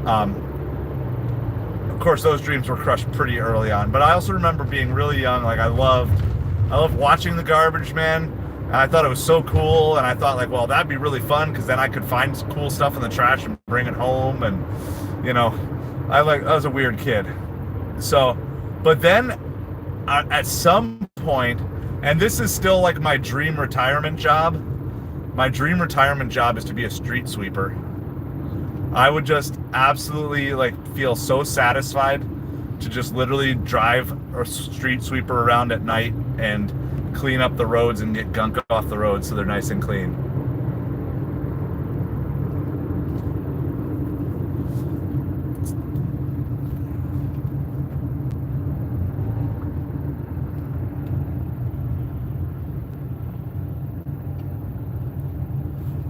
Of course, those dreams were crushed pretty early on, but I also remember being really young. Like I loved watching the garbage man. And I thought it was so cool, and I thought like, well, that'd be really fun because then I could find some cool stuff in the trash and bring it home, and I was a weird kid. So, but then at some point, and this is still like my dream retirement job. My dream retirement job is to be a street sweeper. I would just absolutely like feel so satisfied to just literally drive a street sweeper around at night and clean up the roads and get gunk off the roads so they're nice and clean.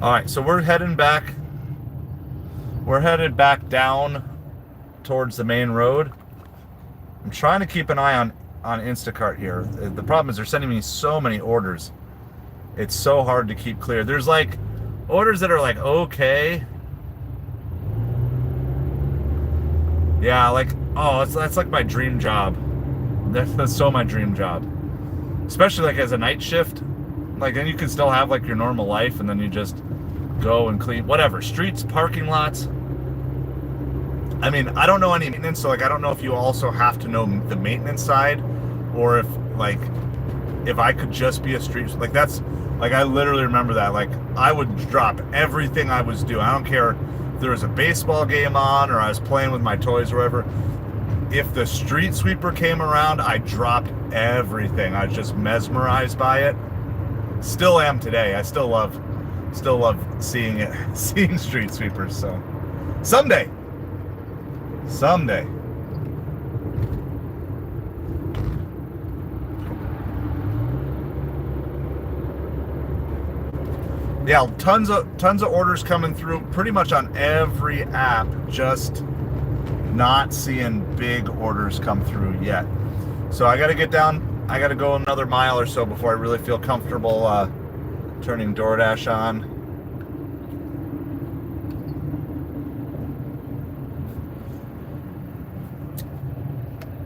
All right, so we're headed back down towards the main road. I'm trying to keep an eye on Instacart here. The problem is they're sending me so many orders. It's so hard to keep clear. There's like orders that are like, okay. Yeah, like, oh, that's like my dream job. That's so my dream job. especially like as a night shift, like then you can still have like your normal life, and then you just go and clean whatever streets, parking lots. I mean, I don't know any maintenance, so like I don't know if you also have to know the maintenance side, or if I could just be a street, like that's like I literally remember that, like I would drop everything I was doing. I don't care if there was a baseball game on or I was playing with my toys or whatever. If the street sweeper came around, I dropped everything. I was just mesmerized by it. Still am today. I still love seeing it, seeing street sweepers. So someday. Yeah, tons of orders coming through pretty much on every app, just not seeing big orders come through yet. So I got to get down, I got to go another mile or so before I really feel comfortable turning DoorDash on.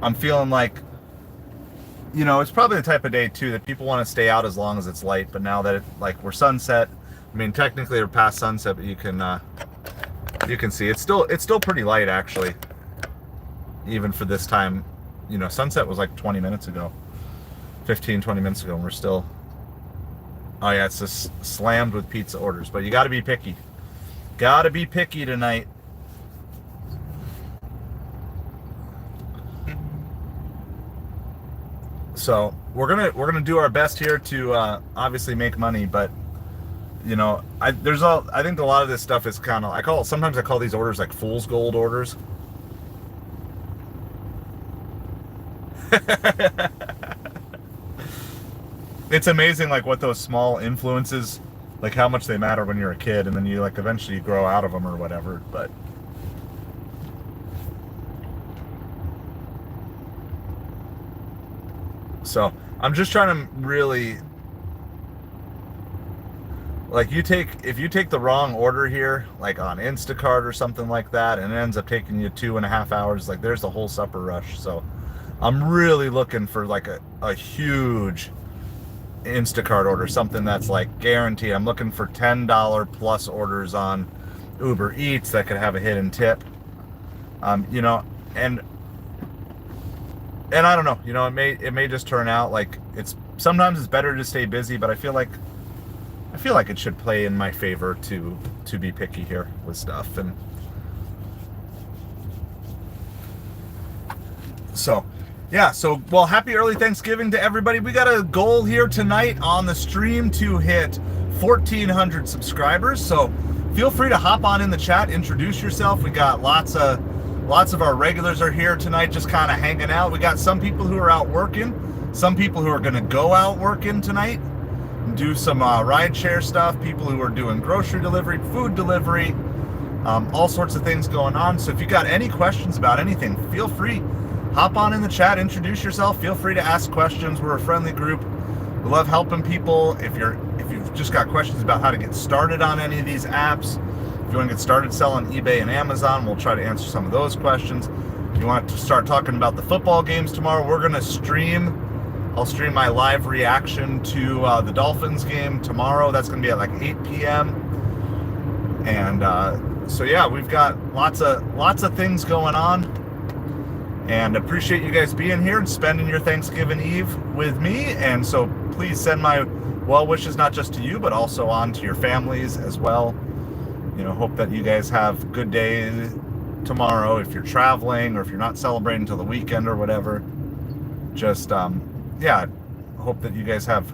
I'm feeling like, you know, it's probably the type of day too that people want to stay out as long as it's light, but now that it, like we're sunset, I mean technically we're past sunset, but you can see it's still pretty light actually, even for this time. You know, sunset was like 20 minutes ago, 20 minutes ago, and we're still, oh yeah, it's just slammed with pizza orders. But you got to be picky tonight. So we're gonna do our best here to obviously make money, but you know, I think a lot of this stuff is kind of, sometimes I call these orders like fool's gold orders. It's amazing like what those small influences, like how much they matter when you're a kid, and then you like eventually you grow out of them or whatever. But so I'm just trying to really, like, if you take the wrong order here, like on Instacart or something like that, and it ends up taking you 2.5 hours, like there's the whole supper rush. So I'm really looking for like a huge Instacart order, something that's like guaranteed. I'm looking for $10 plus orders on Uber Eats that could have a hidden tip. You know, and I don't know, you know, it may just turn out like sometimes it's better to stay busy, but I feel like it should play in my favor to be picky here with stuff. And so yeah, so well, happy early Thanksgiving to everybody. We got a goal here tonight on the stream to hit 1,400 subscribers. So feel free to hop on in the chat, introduce yourself. We got lots of our regulars are here tonight, just kind of hanging out. We got some people who are out working, some people who are going to go out working tonight, do some ride share stuff, people who are doing grocery delivery, food delivery, all sorts of things going on. So if you got any questions about anything, feel free, hop on in the chat, introduce yourself, feel free to ask questions. We're a friendly group. We love helping people. If you've just got questions about how to get started on any of these apps, if you want to get started selling eBay and Amazon, we'll try to answer some of those questions. If you want to start talking about the football games tomorrow, we're going to I'll stream my live reaction to the Dolphins game tomorrow. That's going to be at like 8 p.m. And so yeah, we've got lots of things going on, and appreciate you guys being here and spending your Thanksgiving Eve with me. And so please send my well wishes not just to you, but also on to your families as well. You know, hope that you guys have good days tomorrow if you're traveling, or if you're not celebrating until the weekend or whatever. Just yeah, hope that you guys have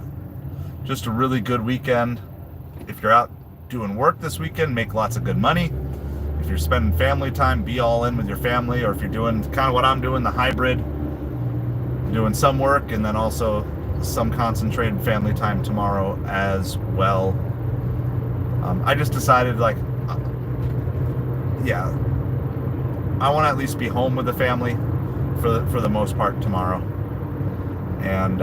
just a really good weekend. If you're out doing work this weekend, make lots of good money. If you're spending family time, be all in with your family. Or if you're doing kind of what I'm doing, the hybrid, doing some work and then also some concentrated family time tomorrow as well. I just decided, like, yeah, I want to at least be home with the family for the most part tomorrow. And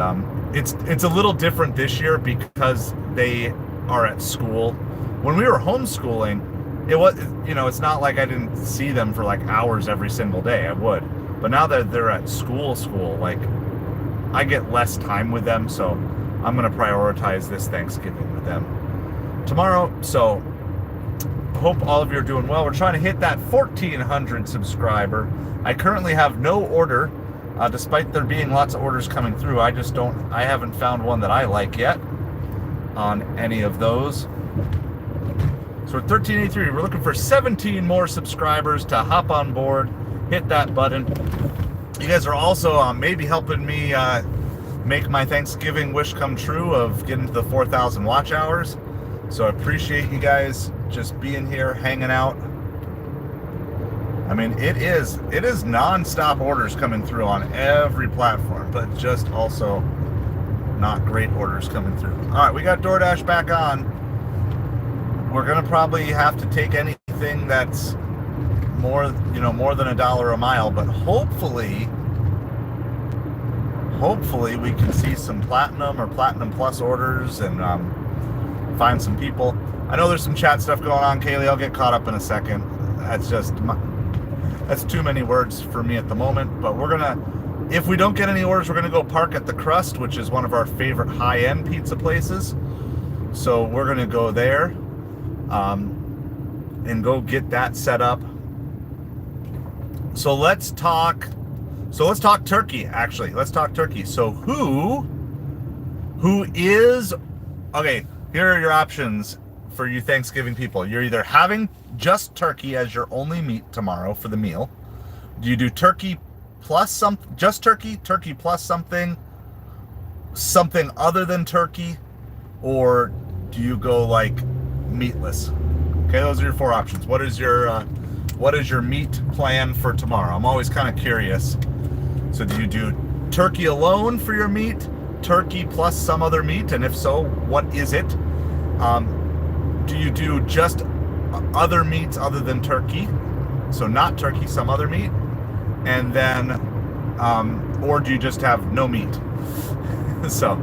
it's a little different this year because they are at school. When we were homeschooling, it was, you know, it's not like I didn't see them for like hours every single day. I would, but now that they're at school, like I get less time with them, so I'm going to prioritize this Thanksgiving with them tomorrow. So hope all of you are doing well. We're trying to hit that 1,400 subscriber. I currently have no order, despite there being lots of orders coming through. I haven't found one that I like yet on any of those. So we're 1383. We're looking for 17 more subscribers to hop on board, hit that button. You guys are also maybe helping me make my Thanksgiving wish come true of getting to the 4,000 watch hours. So I appreciate you guys just being here, hanging out. I mean, it is non-stop orders coming through on every platform, but just also not great orders coming through. All right, we got DoorDash back on. We're gonna probably have to take anything that's more than $1 a mile, but hopefully we can see some platinum or platinum plus orders and find some people. I know there's some chat stuff going on, Kaylee. I'll get caught up in a second. That's too many words for me at the moment, but if we don't get any orders, we're gonna go park at the Crust, which is one of our favorite high-end pizza places. So we're gonna go there and go get that set up. So let's talk turkey, actually. Let's talk turkey. So who is, okay, here are your options for you Thanksgiving people. You're either having just turkey as your only meat tomorrow for the meal. Do you do turkey plus just turkey plus something other than turkey, or do you go like meatless? Okay, those are your four options. What is your meat plan for tomorrow? I'm always kind of curious. So do you do turkey alone for your meat, turkey plus some other meat, and if so, what is it? Do you do just other meats other than turkey? So not turkey, some other meat, and then, or do you just have no meat? So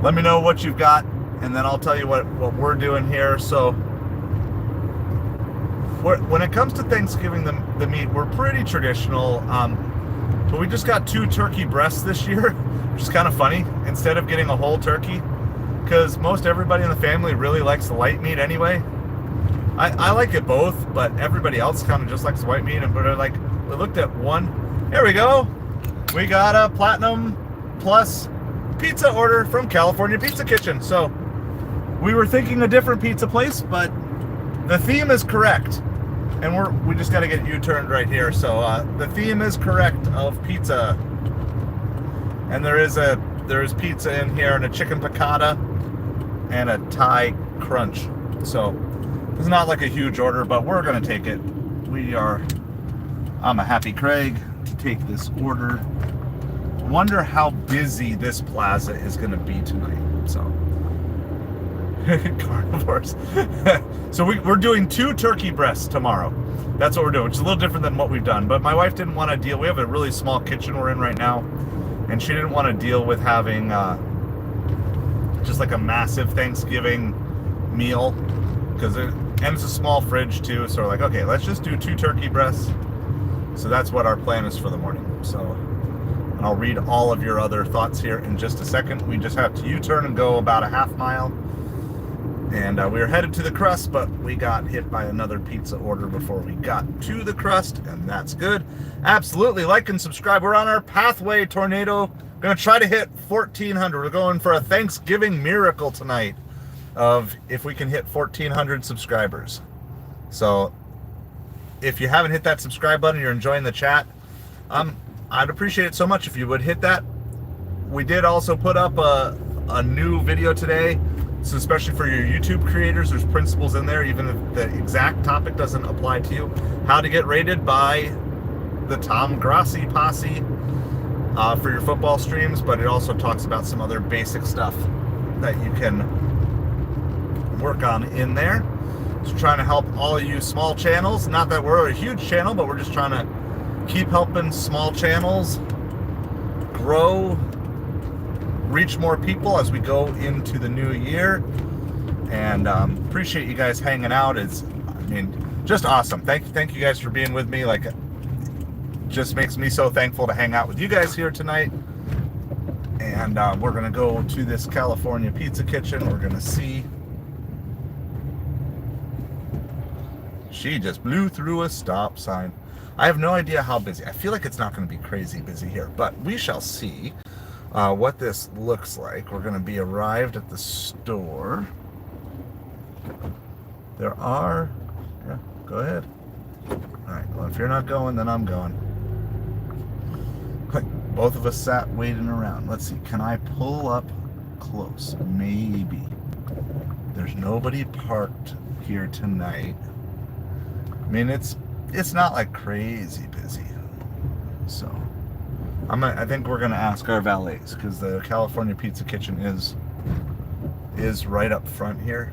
let me know what you've got, and then I'll tell you what we're doing here. So when it comes to Thanksgiving, the meat, we're pretty traditional, but we just got 2 turkey breasts this year, which is kind of funny, instead of getting a whole turkey, because most everybody in the family really likes the white meat anyway. I like it both, but everybody else kind of just likes the white meat. And we looked at one. There we go. We got a Platinum Plus pizza order from California Pizza Kitchen. So we were thinking a different pizza place, but the theme is correct. And we just got to get U-turned right here. So the theme is correct of pizza. And there is pizza in here, and a chicken piccata and a Thai crunch. So it's not like a huge order, but we're gonna take it. I'm a happy Craig to take this order. Wonder how busy this plaza is gonna be tonight. So carnivores. So we're doing 2 turkey breasts tomorrow. That's what we're doing, which is a little different than what we've done. But my wife didn't want to deal. We have a really small kitchen we're in right now, and she didn't want to deal with having just like a massive Thanksgiving meal, and it's a small fridge too. So we're like, okay, let's just do 2 turkey breasts. So that's what our plan is for the morning. So, and I'll read all of your other thoughts here in just a second. We just have to U-turn and go about a half mile. And we were headed to the Crust, but we got hit by another pizza order before we got to the Crust, and that's good. Absolutely, like and subscribe. We're on our pathway, Tornado. Gonna try to hit 1,400. We're going for a Thanksgiving miracle tonight of if we can hit 1,400 subscribers. So if you haven't hit that subscribe button, you're enjoying the chat, I'd appreciate it so much if you would hit that. We did also put up a new video today. So especially for your YouTube creators, there's principles in there, even if the exact topic doesn't apply to you. How to get rated by the Tom Grassi posse for your football streams, but it also talks about some other basic stuff that you can work on in there. So trying to help all of you small channels. Not that we're a huge channel, but we're just trying to keep helping small channels grow, reach more people as we go into the new year. And appreciate you guys hanging out. Just awesome. Thank you guys for being with me. Just makes me so thankful to hang out with you guys here tonight. And we're going to go to this California pizza kitchen. We're going to see. She just blew through a stop sign. I have no idea how busy. I feel like it's not going to be crazy busy here, but we shall see what this looks like. We're going to be arrived at the store. There are... Yeah, go ahead. All right, well, if you're not going, then I'm going. Both of us sat waiting around. Let's see, can I pull up close? Maybe. There's nobody parked here tonight. I mean, it's not like crazy busy. So, I think we're gonna ask our valets, because the California Pizza Kitchen is right up front here.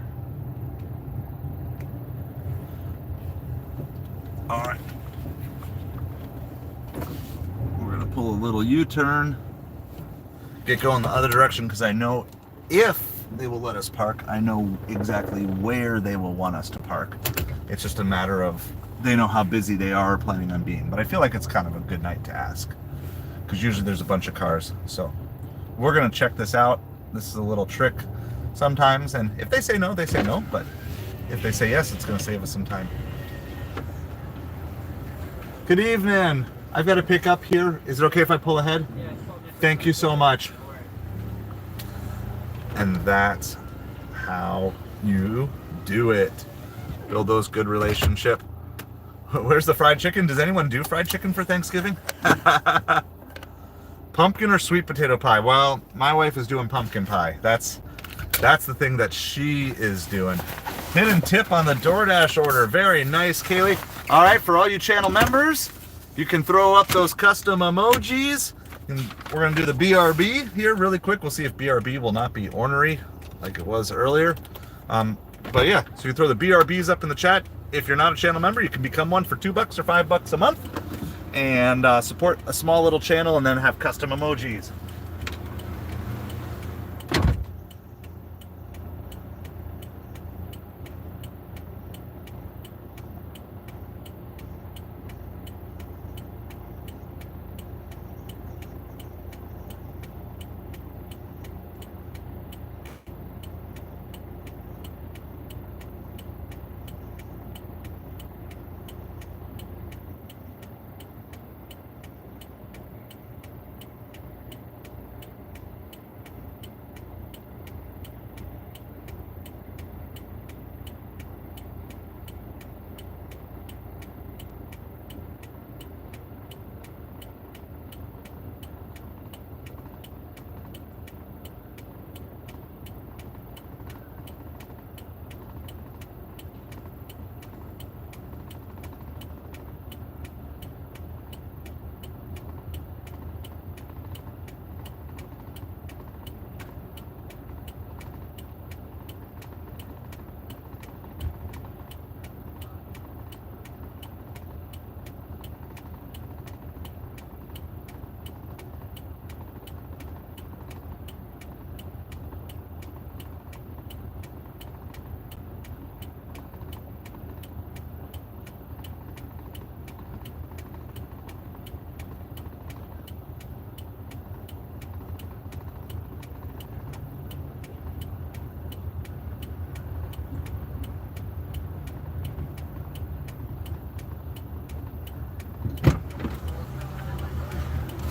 All right. We're gonna pull a little U-turn, get going the other direction, because I know if they will let us park, I know exactly where they will want us to park. It's just a matter of they know how busy they are planning on being. But I feel like it's kind of a good night to ask, because usually there's a bunch of cars. So we're gonna check this out. This is a little trick sometimes, and if they say no, they say no. But if they say yes, it's gonna save us some time. Good evening. I've got to pick up here. Is it okay if I pull ahead? Yeah. Thank you so much. And that's how you do it. Build those good relationship. Where's the fried chicken? Does anyone do fried chicken for Thanksgiving? Pumpkin or sweet potato pie? Well, my wife is doing pumpkin pie. That's the thing that she is doing. Hidden tip on the DoorDash order. Very nice, Kaylee. All right, for all you channel members, you can throw up those custom emojis. And we're going to do the BRB here really quick. We'll see if BRB will not be ornery like it was earlier. But yeah, so you throw the BRBs up in the chat. If you're not a channel member, you can become one for $2 or $5 a month and support a small little channel and then have custom emojis.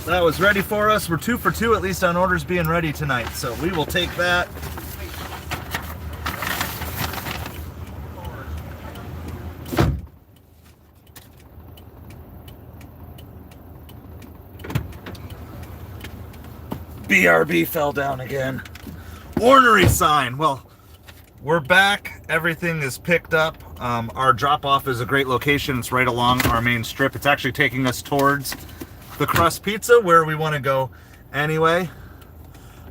That was ready for us. We're 2 for 2, at least on orders being ready tonight. So we will take that. BRB fell down again. Ornery sign. Well, we're back. Everything is picked up. Our drop-off is a great location. It's right along our main strip. It's actually taking us towards the crust pizza where we want to go anyway.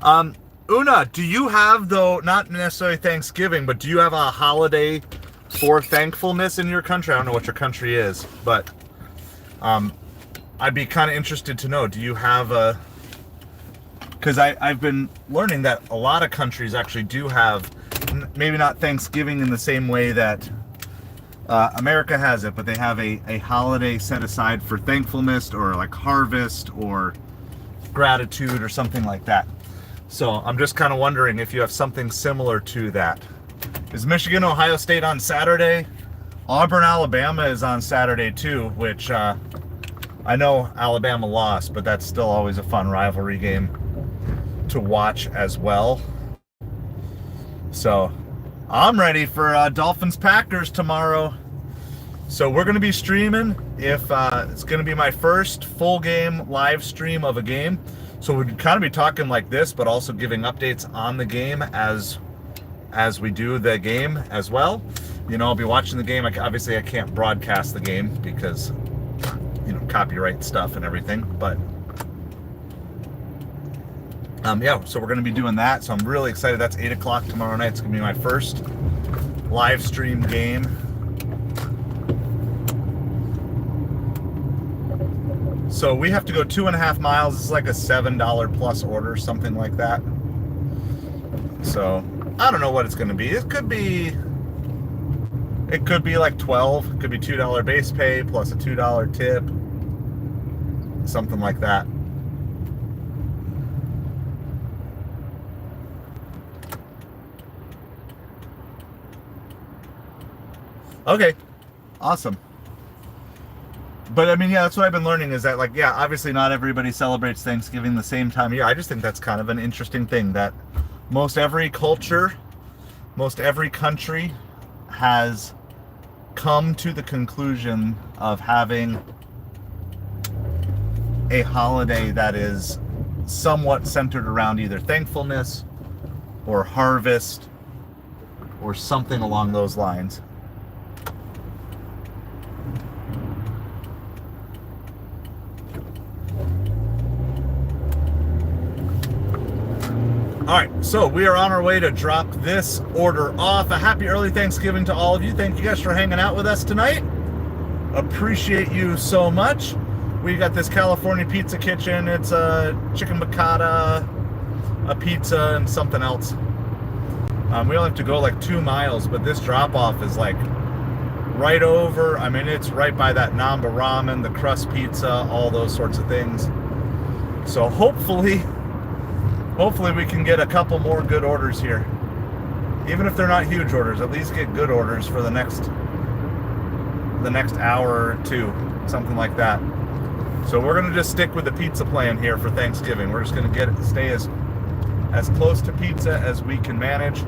Una, do you have, though, not necessarily Thanksgiving, but do you have a holiday for thankfulness in your country? I don't know what your country is, but I'd be kind of interested to know, do you have a... Because I've been learning that a lot of countries actually do have, maybe not Thanksgiving in the same way that America has it, but they have a holiday set aside for thankfulness or like harvest or gratitude or something like that. So I'm just kind of wondering if you have something similar to that. Is Michigan, Ohio State on Saturday? Auburn, Alabama is on Saturday too, which I know Alabama lost, but that's still always a fun rivalry game to watch as well. So I'm ready for Dolphins Packers tomorrow. So we're going to be streaming. If it's going to be my first full game live stream of a game. So we'd kind of be talking like this, but also giving updates on the game as we do the game as well. You know, I'll be watching the game. Obviously, I can't broadcast the game because, you know, copyright stuff and everything. But yeah, so we're going to be doing that. So I'm really excited. That's 8 o'clock tomorrow night. It's going to be my first live stream game. So we have to go 2.5 miles. It's like a $7 plus order, something like that. So I don't know what it's going to be. It could be like 12. It could be $2 base pay plus a $2 tip, something like that. Okay, awesome. But I mean, yeah, that's what I've been learning is that, like, yeah, obviously not everybody celebrates Thanksgiving the same time of year. I just think that's kind of an interesting thing that most every culture, most every country has come to the conclusion of having a holiday that is somewhat centered around either thankfulness or harvest or something along those lines. All right, so we are on our way to drop this order off. A happy early Thanksgiving to all of you. Thank you guys for hanging out with us tonight. Appreciate you so much. We got this California pizza kitchen. It's a chicken piccata, a pizza, and something else. We only have to go like 2 miles, but this drop-off is like right over. I mean, it's right by that Namba Ramen, the crust pizza, all those sorts of things. So hopefully we can get a couple more good orders here. Even if they're not huge orders, at least get good orders for the next hour or two, something like that. So we're gonna just stick with the pizza plan here for Thanksgiving. We're just gonna stay as close to pizza as we can manage.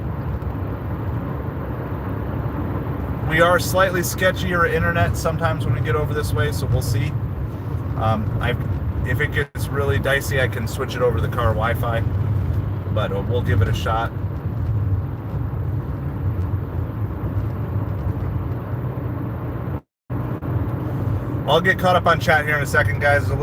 We are slightly sketchier internet sometimes when we get over this way, so we'll see. If it gets really dicey, I can switch it over to the car Wi-Fi, but we'll give it a shot. I'll get caught up on chat here in a second, guys. There's a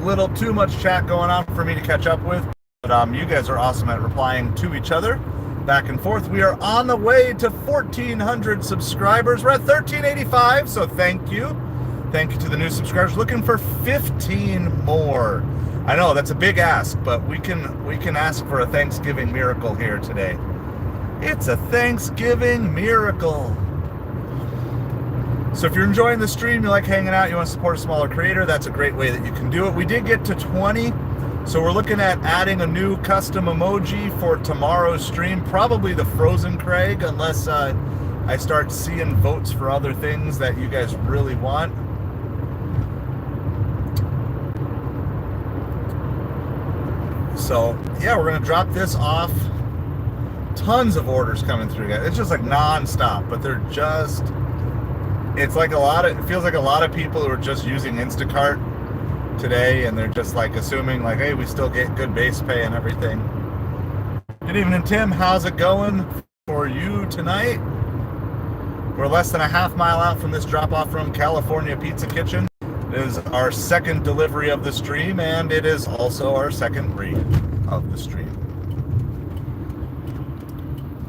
little too much chat going on for me to catch up with, but you guys are awesome at replying to each other back and forth. We are on the way to 1,400 subscribers. We're at 1,385, so thank you. Thank you to the new subscribers. Looking for 15 more. I know that's a big ask, but we can ask for a Thanksgiving miracle here today. It's a Thanksgiving miracle. So if you're enjoying the stream, you like hanging out, you want to support a smaller creator, that's a great way that you can do it. We did get to 20, so we're looking at adding a new custom emoji for tomorrow's stream. Probably the Frozen Craig, unless I start seeing votes for other things that you guys really want. So yeah, we're gonna drop this off. Tons of orders coming through, guys. It's just like non-stop, but they're just, it feels like a lot of people who are just using Instacart today, and they're just like assuming like, hey, we still get good base pay and everything. Good evening, Tim. How's it going for you tonight? We're less than a half mile out from this drop-off from California Pizza Kitchen. It is our second delivery of the stream, and it is also our second read of the stream.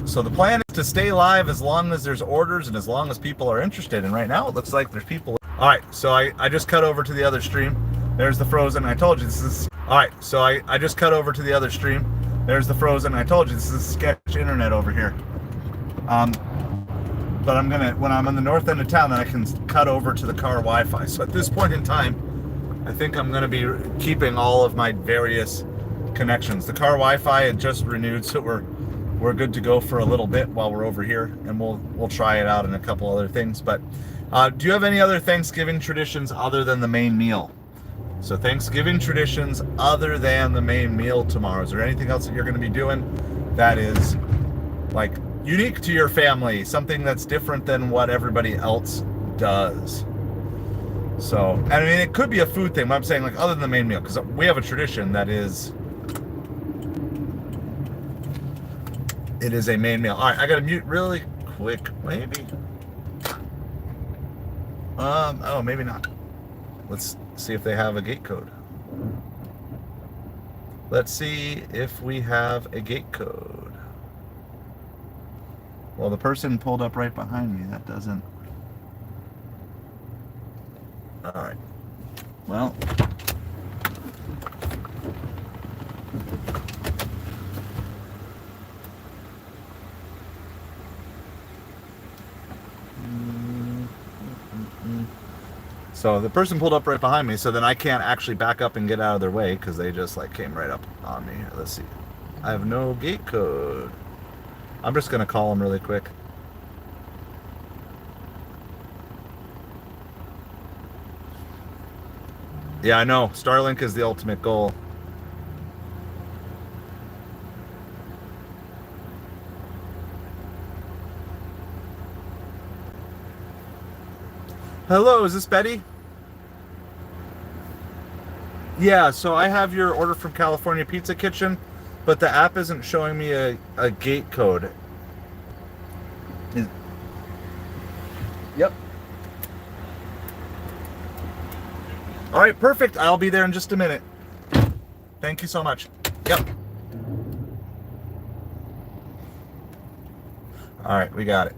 So the plan is to stay live as long as there's orders and as long as people are interested. And right now it looks like there's people. All right, so I just cut over to the other stream. There's the Frozen. I told you this is. All right, so I just cut over to the other stream. There's the Frozen. I told you this is sketch internet over here. But when I'm on the north end of town, then I can cut over to the car Wi-Fi. So at this point in time, I think I'm gonna be keeping all of my various connections. The car Wi-Fi had just renewed, so we're good to go for a little bit while we're over here, and we'll try it out in a couple other things. But do you have any other Thanksgiving traditions other than the main meal? So Thanksgiving traditions other than the main meal tomorrow. Is there anything else that you're going to be doing that is like unique to your family, something that's different than what everybody else does? So, and I mean, it could be a food thing, but I'm saying like other than the main meal, because we have a tradition that is, it is a main meal. All right, I got to mute really quick, maybe. Oh, maybe not. Let's see if they have a gate code. Let's see if we have a gate code. Well, the person pulled up right behind me. That doesn't. All right. Well. So the person pulled up right behind me, so then I can't actually back up and get out of their way because they just like came right up on me. Let's see. I have no gate code. I'm just going to call them really quick. Yeah, I know. Starlink is the ultimate goal. Hello, is this Betty? Yeah, so I have your order from California Pizza Kitchen, but the app isn't showing me a gate code. Yep. All right, perfect. I'll be there in just a minute. Thank you so much. Yep. All right, we got it.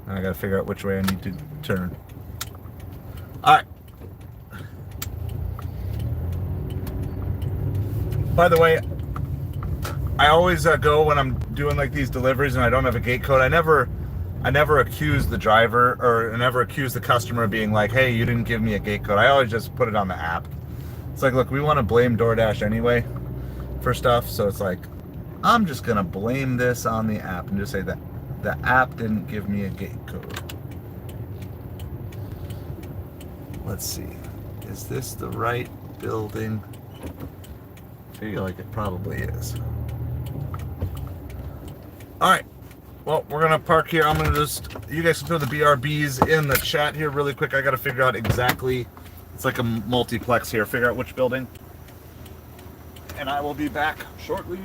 I gotta figure out which way I need to turn. All right. By the way, I always go when I'm doing like these deliveries and I don't have a gate code. I never accuse the driver, or I never accuse the customer of being like, hey, you didn't give me a gate code. I always just put it on the app. It's like, look, we want to blame DoorDash anyway for stuff, so it's like, I'm just gonna blame this on the app and just say that the app didn't give me a gate code. Let's see. Is this the right building? I feel like it probably is. All right. Well, we're going to park here. I'm going to just, you guys can throw the BRBs in the chat here really quick. I got to figure out exactly, it's like a multiplex here, figure out which building. And I will be back shortly.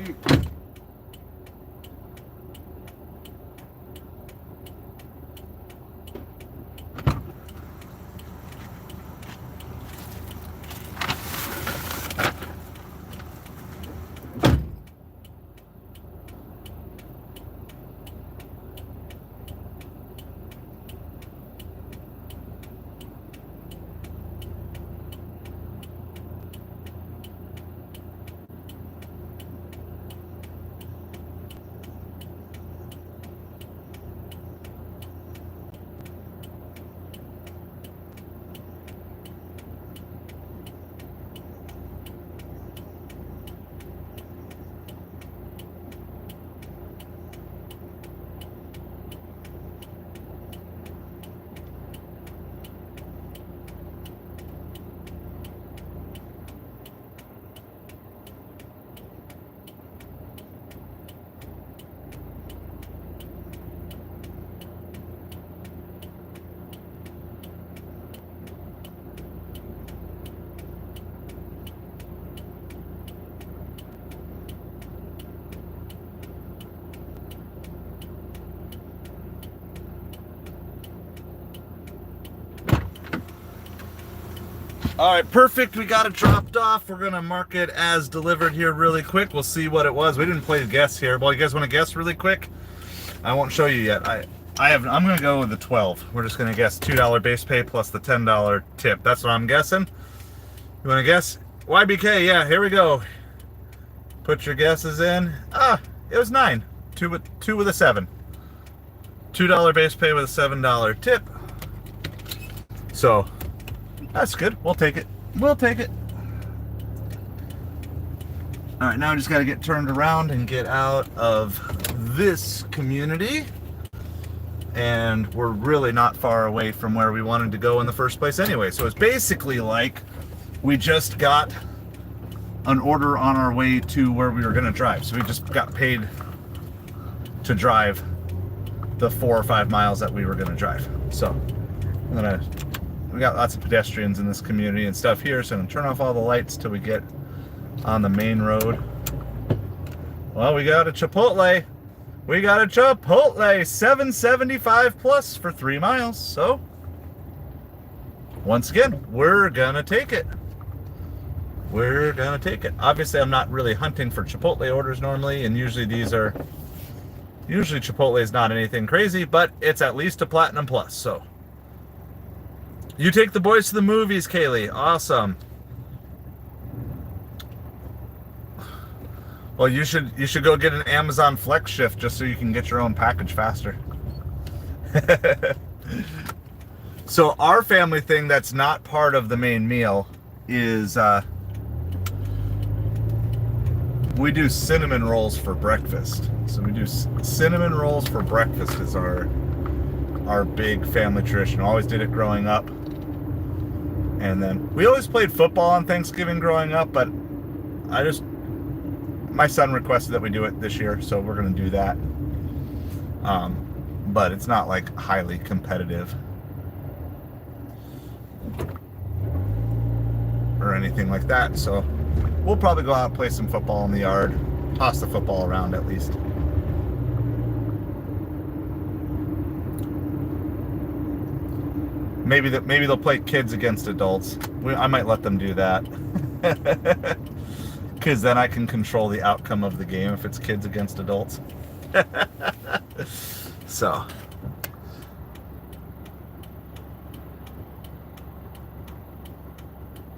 All right, perfect. We got it dropped off. We're going to mark it as delivered here really quick. We'll see what it was. We didn't play the guess here. Well, you guys want to guess really quick? I won't show you yet. I'm going to go with the 12. We're just going to guess $2 base pay plus the $10 tip. That's what I'm guessing. You want to guess? YBK, yeah, here we go. Put your guesses in. It was 9. Two with a 7. $2 base pay with a $7 tip. So that's good. We'll take it. We'll take it. All right, now I just got to get turned around and get out of this community. And we're really not far away from where we wanted to go in the first place anyway. So it's basically like we just got an order on our way to where we were going to drive. So we just got paid to drive the 4 or 5 miles that we were going to drive. So we got lots of pedestrians in this community and stuff here, so I'm going to turn off all the lights till we get on the main road. Well, we got a Chipotle. We got a Chipotle, $7.75 plus for 3 miles. So once again, we're going to take it. We're going to take it. Obviously, I'm not really hunting for Chipotle orders normally, and usually Chipotle is not anything crazy, but it's at least a platinum plus. So you take the boys to the movies, Kaylee. Awesome. Well, you should go get an Amazon Flex shift just so you can get your own package faster. So our family thing that's not part of the main meal is we do cinnamon rolls for breakfast. So we do cinnamon rolls for breakfast is our big family tradition. Always did it growing up. And then we always played football on Thanksgiving growing up, but my son requested that we do it this year, so we're going to do that. But it's not like highly competitive or anything like that. So we'll probably go out and play some football in the yard, toss the football around at least. Maybe they'll play kids against adults. I might let them do that. Because then I can control the outcome of the game if it's kids against adults. So.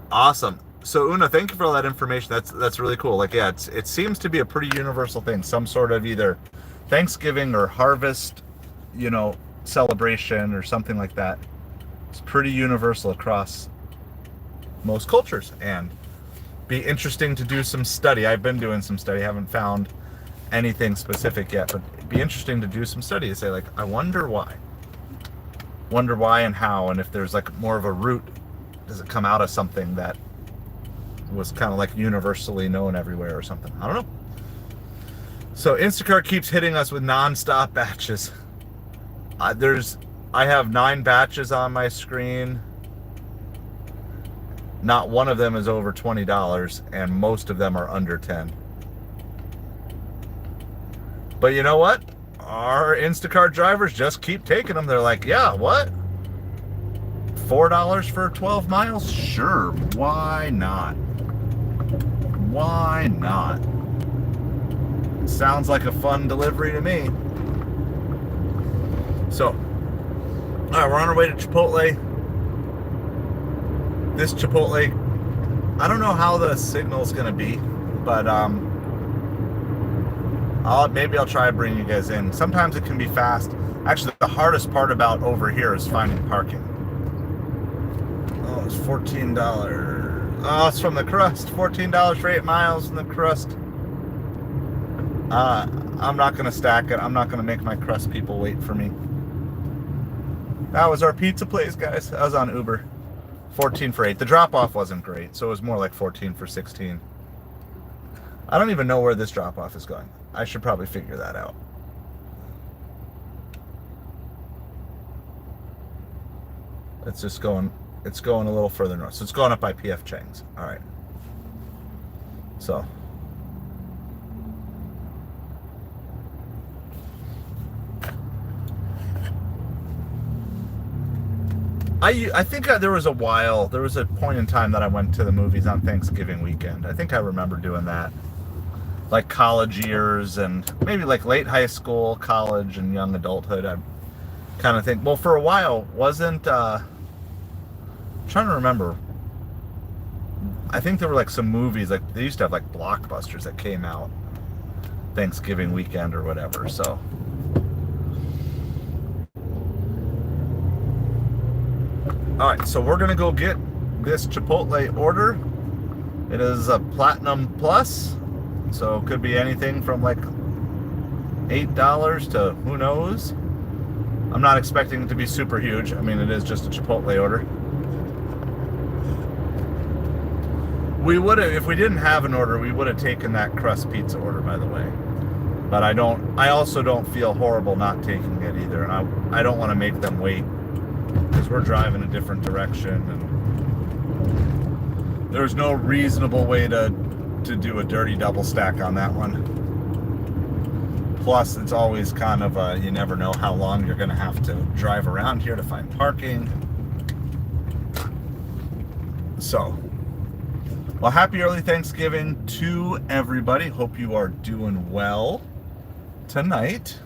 Awesome. So Una, thank you for all that information. That's really cool. Like, yeah, it seems to be a pretty universal thing. Some sort of either Thanksgiving or harvest, celebration or something like that. It's pretty universal across most cultures, and be interesting to do some study. I've been doing some study, haven't found anything specific yet, but it'd be interesting to do some study to say, like, I wonder why and how, and if there's like more of a root. Does it come out of something that was kind of like universally known everywhere or something? I don't know. So Instacart keeps hitting us with non-stop batches. I have 9 batches on my screen. Not one of them is over $20, and most of them are under 10. But you know what? Our Instacart drivers just keep taking them. They're like, yeah, what? $4 for 12 miles? Sure, why not? Why not? Sounds like a fun delivery to me. So, all right, we're on our way to Chipotle. This Chipotle, I don't know how the signal's going to be, but maybe I'll try to bring you guys in. Sometimes it can be fast. Actually, the hardest part about over here is finding parking. Oh, it's $14. Oh, it's from the crust. $14 for 8 miles from the crust. I'm not going to stack it. I'm not going to make my crust people wait for me. That was our pizza place, guys. That was on Uber. 14 for 8. The drop-off wasn't great, so it was more like 14 for 16. I don't even know where this drop-off is going. I should probably figure that out. It's going a little further north. So it's going up by P.F. Chang's. All right. So. I think there was a point in time that I went to the movies on Thanksgiving weekend. I think I remember doing that. Like college years and maybe like late high school, college, and young adulthood. I kind of think, well, for a while, wasn't, I'm trying to remember. I think there were like some movies, like they used to have like blockbusters that came out Thanksgiving weekend or whatever, so. Alright, so we're gonna go get this Chipotle order. It is a Platinum Plus. So it could be anything from like $8 to who knows. I'm not expecting it to be super huge. I mean, it is just a Chipotle order. We would have, if we didn't have an order, we would have taken that crust pizza order, by the way. But I also don't feel horrible not taking it either. And I don't want to make them wait because we're driving a different direction and there's no reasonable way to do a dirty double stack on that one. Plus, it's always kind of, you never know how long you're going to have to drive around here to find parking. So, well, happy early Thanksgiving to everybody. Hope you are doing well tonight.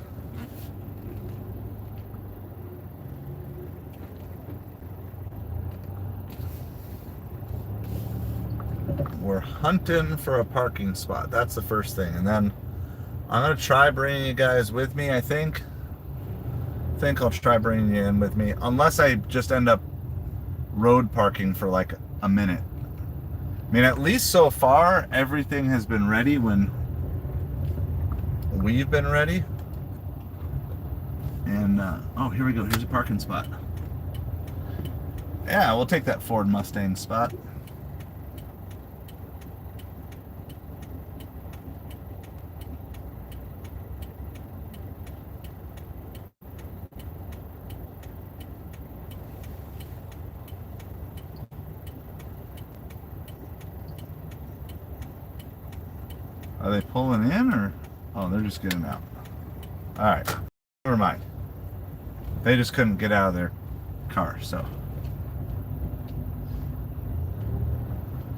We're hunting for a parking spot. That's the first thing. And then I'm going to try bringing you guys with me, I think. I'll try bringing you in with me. Unless I just end up road parking for like a minute. I mean, at least so far, everything has been ready when we've been ready. And, oh, here we go. Here's a parking spot. Yeah, we'll take that Ford Mustang spot. Are they pulling in or? Oh, they're just getting out. All right. Never mind. They just couldn't get out of their car, so.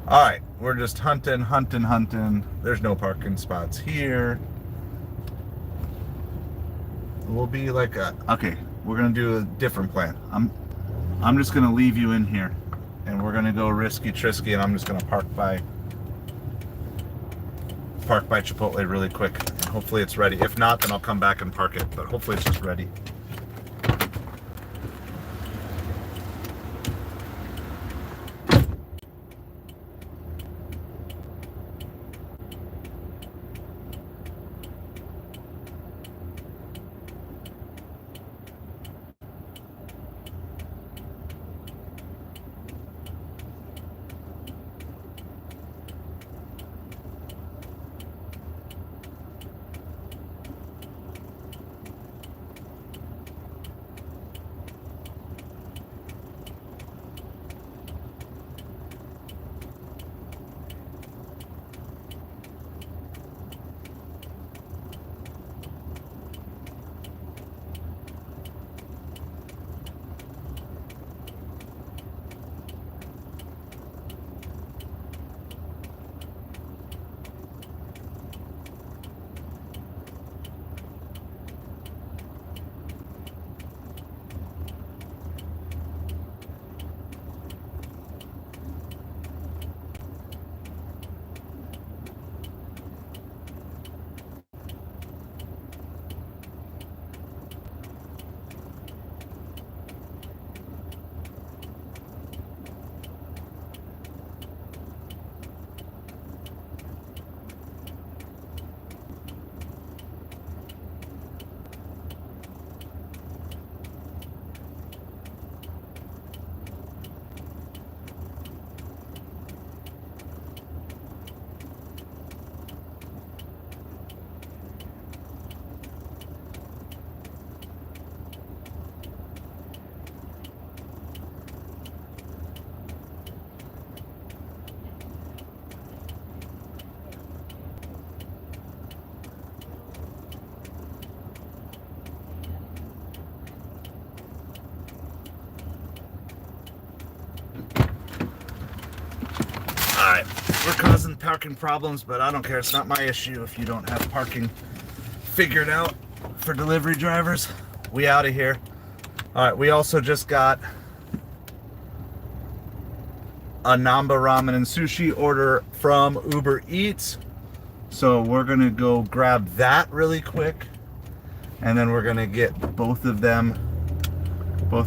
All right. We're just hunting. There's no parking spots here. We'll be like okay, we're going to do a different plan. I'm just going to leave you in here and we're going to go risky trisky and I'm just going to park by Chipotle really quick. And hopefully it's ready. If not, then I'll come back and park it, but hopefully it's just ready. Alright, we're causing parking problems, but I don't care. It's not my issue if you don't have parking figured out for delivery drivers. We out of here. Alright, we also just got a Namba ramen and sushi order from Uber Eats. So we're going to go grab that really quick. And then we're going to get both of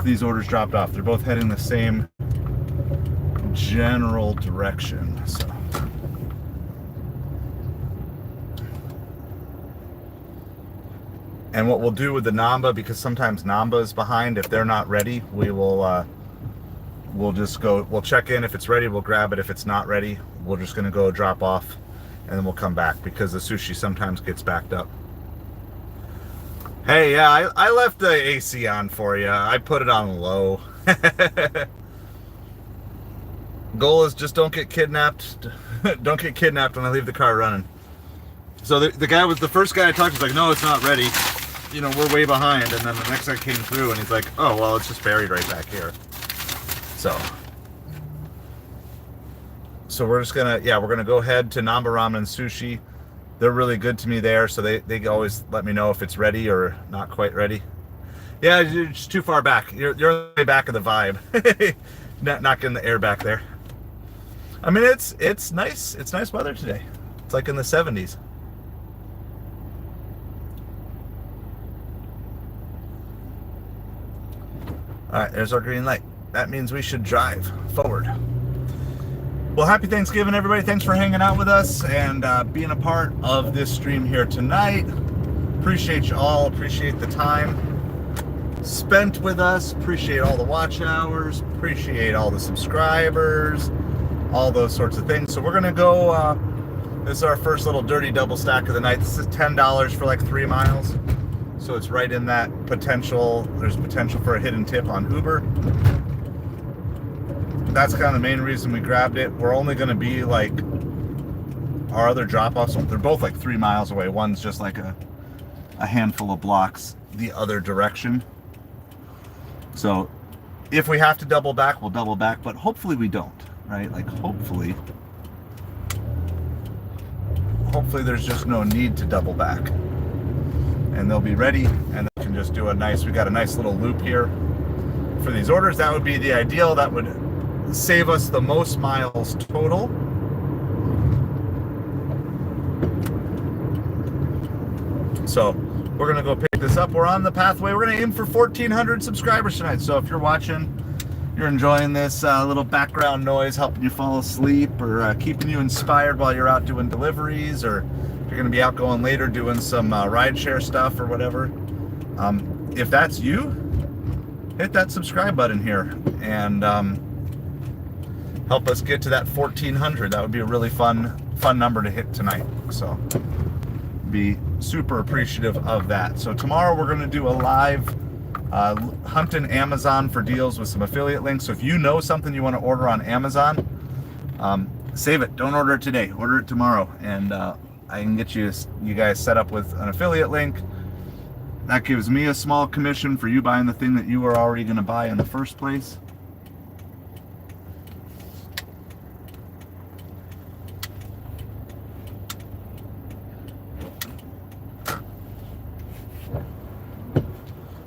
these orders dropped off. They're both heading the same general direction. So And what we'll do with the Namba, because sometimes Namba is behind, if they're not ready, we'll just go, we'll check in. If it's ready, we'll grab it. If it's not ready, we're just going to go drop off, and then we'll come back, because the sushi sometimes gets backed up. Hey, yeah, I left the AC on for you. I put it on low. Goal is just don't get kidnapped. Don't get kidnapped when I leave the car running. So the guy was, the first guy I talked to was like, no, it's not ready. You know, we're way behind. And then the next guy came through and he's like, oh, well, it's just buried right back here. So we're just gonna, yeah, we're gonna go ahead to Namba Ramen Sushi. They're really good to me there, so they always let me know if it's ready or not quite ready. Yeah, you're just too far back. You're on the back of the vibe. not getting the air back there. I mean, it's nice. It's nice weather today. It's like in the 70s. All right, there's our green light. That means we should drive forward. Well, happy Thanksgiving, everybody. Thanks for hanging out with us and being a part of this stream here tonight. Appreciate you all. Appreciate the time spent with us. Appreciate all the watch hours. Appreciate all the subscribers. All those sorts of things. So we're going to go, this is our first little dirty double stack of the night. This is $10 for like 3 miles. So it's right in that potential, there's potential for a hidden tip on Uber. That's kind of the main reason we grabbed it. We're only going to be like, our other drop-offs, they're both like 3 miles away. One's just like a handful of blocks the other direction. So if we have to double back, we'll double back, but hopefully we don't, right? Like hopefully there's just no need to double back. And they'll be ready, and they can just do a nice, we got a nice little loop here for these orders. That would be the ideal. That would save us the most miles total. So we're gonna go pick this up. We're on the pathway. We're gonna aim for 1,400 subscribers tonight. So if you're watching, you're enjoying this little background noise, helping you fall asleep, or keeping you inspired while you're out doing deliveries, or you're going to be out going later doing some rideshare stuff or whatever. If that's you, hit that subscribe button here and help us get to that 1,400. That would be a really fun number to hit tonight. So be super appreciative of that. So tomorrow we're going to do a live hunting Amazon for deals with some affiliate links. So if you know something you want to order on Amazon, save it. Don't order it today. Order it tomorrow, and I can get you guys set up with an affiliate link. That gives me a small commission for you buying the thing that you were already going to buy in the first place.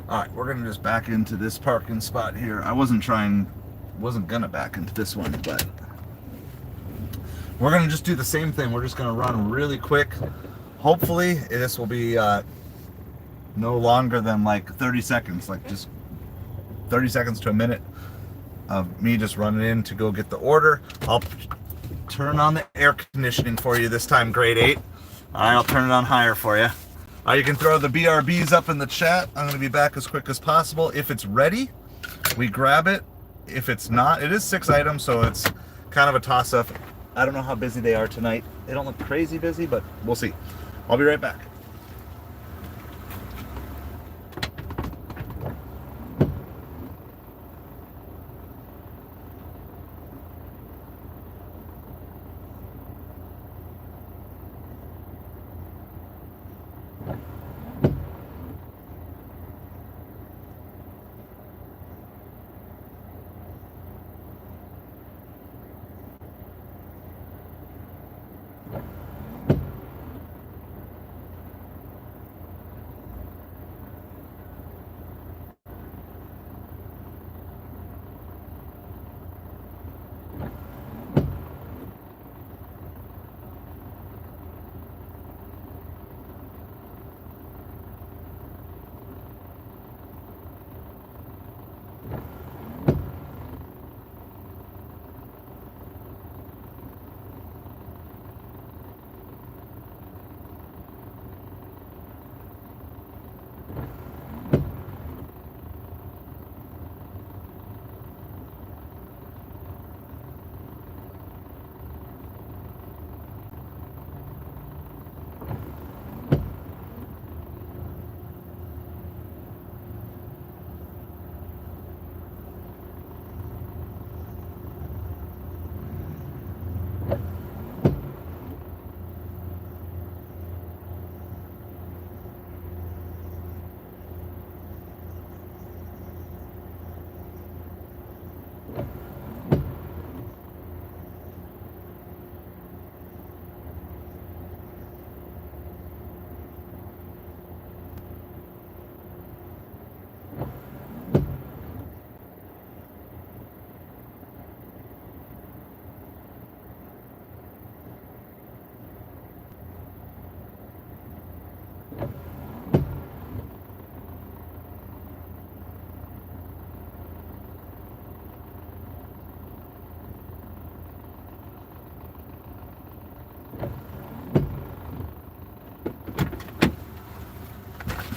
All right, we're going to just back into this parking spot here. I wasn't going to back into this one, but we're going to just do the same thing. We're just going to run really quick. Hopefully, this will be no longer than like 30 seconds, like just 30 seconds to a minute of me just running in to go get the order. I'll turn on the air conditioning for you this time, grade 8. All right, I'll turn it on higher for you. You can throw the BRBs up in the chat. I'm going to be back as quick as possible. If it's ready, we grab it. If it's not, it is 6 items, so it's kind of a toss-up. I don't know how busy they are tonight. They don't look crazy busy, but we'll see. I'll be right back.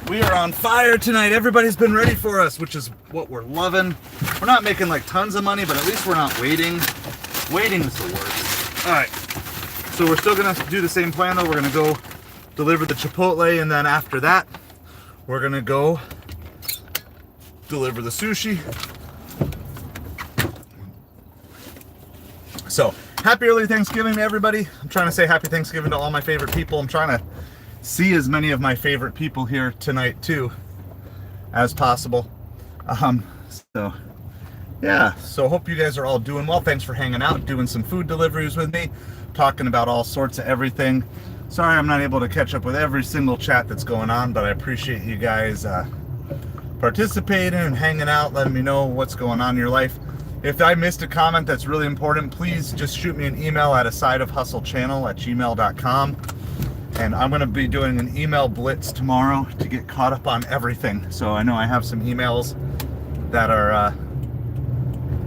We are on fire tonight. Everybody's been ready for us, which is what we're loving. We're not making like tons of money, but at least we're not waiting. Waiting is the worst. All right. So we're still gonna do the same plan though. We're gonna go deliver the Chipotle, and then after that, we're gonna go deliver the sushi. So happy early Thanksgiving to everybody. I'm trying to say happy Thanksgiving to all my favorite people. I'm trying to see as many of my favorite people here tonight too as possible. So yeah, so hope you guys are all doing well. Thanks for hanging out, doing some food deliveries with me, talking about all sorts of everything. Sorry I'm not able to catch up with every single chat that's going on, but I appreciate you guys participating and hanging out, letting me know what's going on in your life. If I missed a comment that's really important, please just shoot me an email at asideofhustlechannel@gmail.com. And I'm going to be doing an email blitz tomorrow to get caught up on everything. So I know I have some emails that are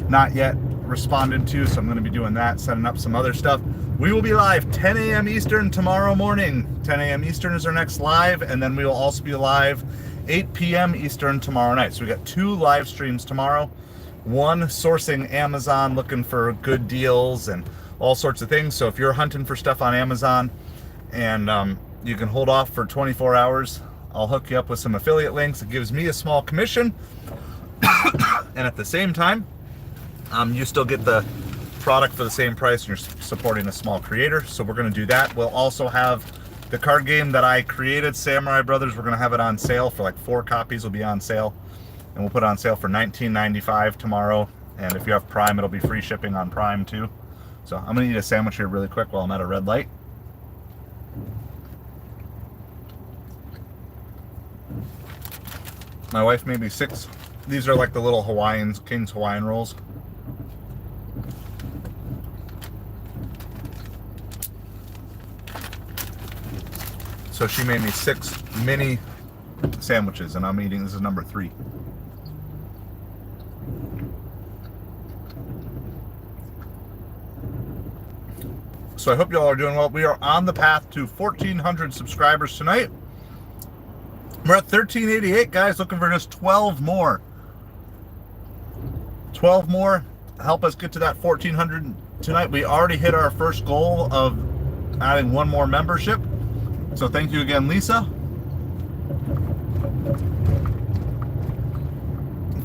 not yet responded to, so I'm going to be doing that, setting up some other stuff. We will be live 10 a.m. Eastern tomorrow morning. 10 a.m. Eastern is our next live, and then we will also be live 8 p.m. Eastern tomorrow night. So we got 2 live streams tomorrow. One sourcing Amazon, looking for good deals and all sorts of things. So if you're hunting for stuff on Amazon, and you can hold off for 24 hours. I'll hook you up with some affiliate links. It gives me a small commission. And at the same time, you still get the product for the same price and you're supporting a small creator. So we're going to do that. We'll also have the card game that I created, Samurai Brothers. We're going to have it on sale for like 4 copies will be on sale. And we'll put it on sale for $19.95 tomorrow. And if you have Prime, it'll be free shipping on Prime too. So I'm going to eat a sandwich here really quick while I'm at a red light. My wife made me 6. These are like the little King's Hawaiian rolls. So she made me 6 mini sandwiches, and I'm eating, this is number 3. So I hope you all are doing well. We are on the path to 1,400 subscribers tonight. We're at 1388, guys, looking for just 12 more. 12 more, help us get to that 1,400 tonight. We already hit our first goal of adding 1 more membership. So thank you again, Lisa,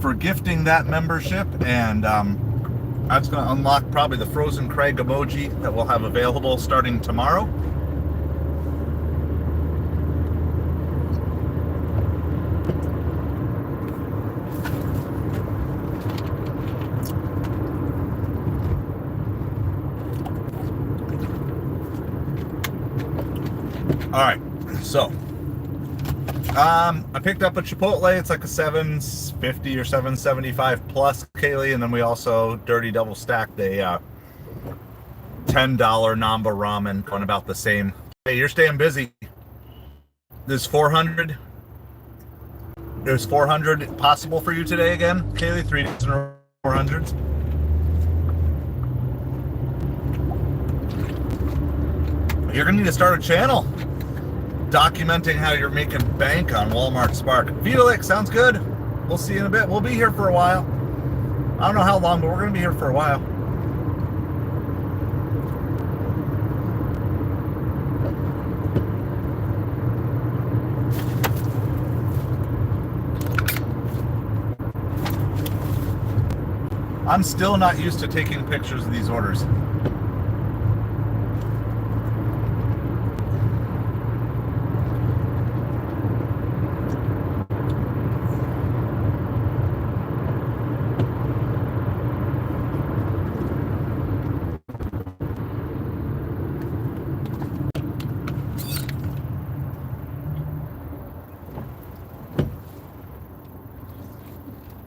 for gifting that membership. And that's going to unlock probably the Frozen Craig emoji that we'll have available starting tomorrow. All right, so I picked up a Chipotle. It's like a $7.50 or $7.75 plus, Kaylee, and then we also dirty double stacked a $10 Namba ramen, going about the same. Hey, you're staying busy. There's 400. There's 400 possible for you today again, Kaylee. 3 days in a row, 400s. You're gonna need to start a channel documenting how you're making bank on Walmart Spark. Felix, sounds good. We'll see you in a bit. We'll be here for a while. I don't know how long, but we're going to be here for a while. I'm still not used to taking pictures of these orders.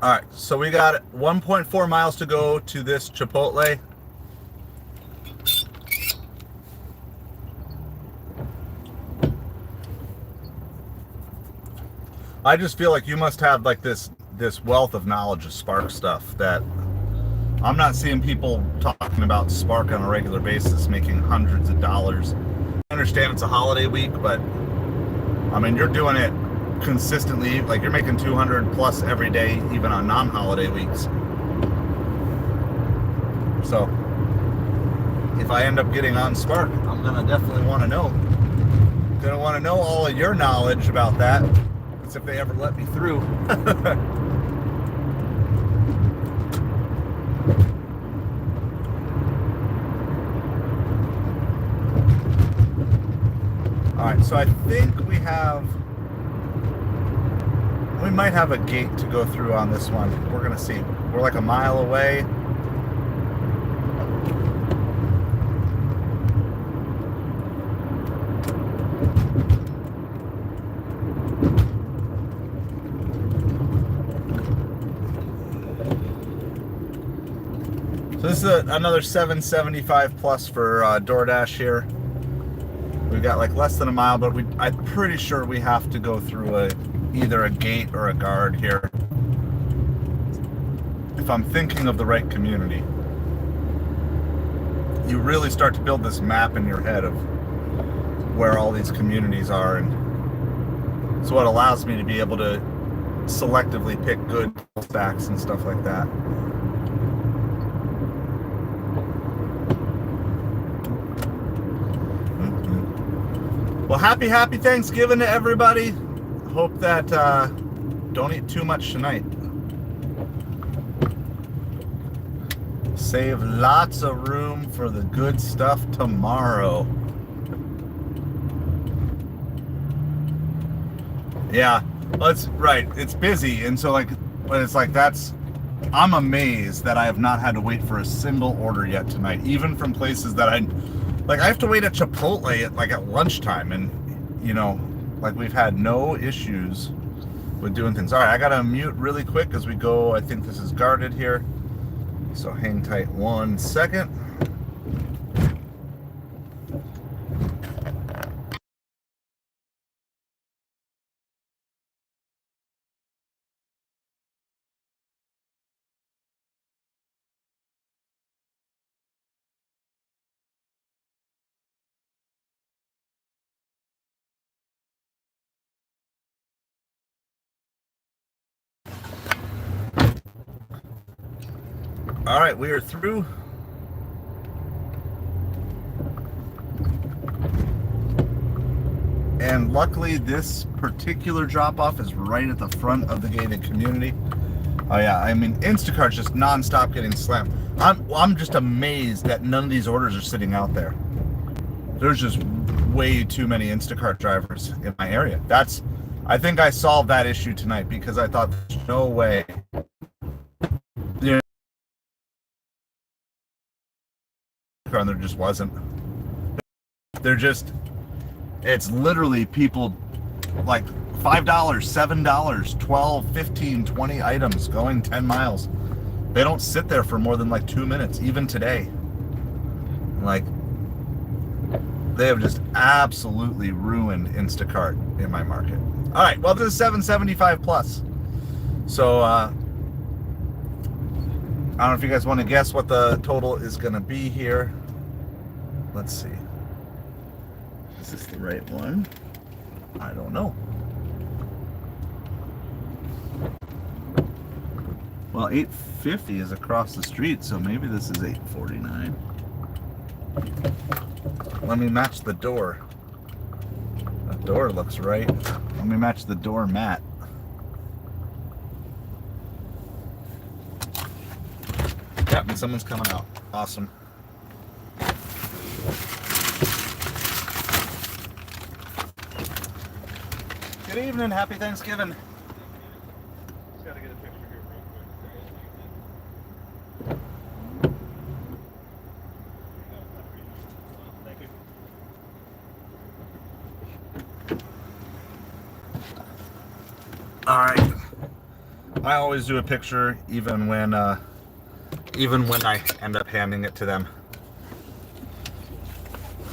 All right, so we got 1.4 miles to go to this Chipotle. I just feel like you must have like this wealth of knowledge of Spark stuff that I'm not seeing people talking about Spark on a regular basis, making hundreds of dollars. I understand it's a holiday week, but I mean, you're doing it consistently. Like you're making 200 plus every day, even on non-holiday weeks. So if I end up getting on Spark, I'm gonna definitely want to know. Gonna want to know all of your knowledge about that. As if they ever let me through. All right, so I think we might have a gate to go through on this one. We're gonna see. We're like a mile away. So this is another $7.75 plus for DoorDash here. We've got like less than a mile, but I'm pretty sure we have to go through either a gate or a guard here. If I'm thinking of the right community. You really start to build this map in your head of where all these communities are, and so it allows me to be able to selectively pick good stacks and stuff like that. Well, happy Thanksgiving to everybody. Hope that don't eat too much tonight. Save lots of room for the good stuff tomorrow. Yeah, well, it's right. It's busy, and so but it's like I'm amazed that I have not had to wait for a single order yet tonight, even from places that I have to wait at Chipotle at lunchtime, and we've had no issues with doing things. All right, I gotta mute really quick as we go. I think this is guarded here, so hang tight 1 second. All right, we are through. And luckily, this particular drop-off is right at the front of the gated community. Oh yeah, I mean, Instacart's just non-stop getting slammed. I'm just amazed that none of these orders are sitting out there. There's just way too many Instacart drivers in my area. I think I solved that issue tonight because I thought there's no way. And there just wasn't. It's literally people like $5, $7, 12, 15, 20 items going 10 miles. They don't sit there for more than 2 minutes, even today. They have just absolutely ruined Instacart in my market. All right, well, this is $7.75 plus. So, I don't know if you guys want to guess what the total is going to be here. Let's see. Is this the right one? I don't know. Well, $8.50 is across the street, so maybe this is $8.49. Let me match the door. The door looks right. Let me match the door mat. Yep, and someone's coming out. Awesome. Good evening. Happy Thanksgiving. Just gotta get a picture here real quick. Thank you. All right. I always do a picture, even when I end up handing it to them.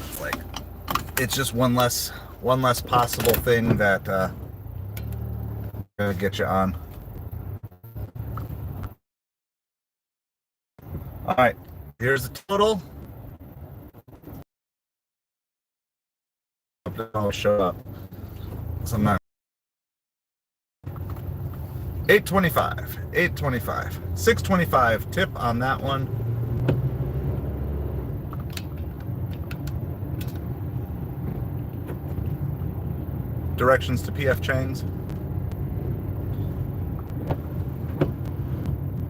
It's like, it's just one less possible thing that gonna get you on. All right, here's the total. I'll show up. Sometimes 825, 825, 625 tip on that one. Directions to PF Chang's.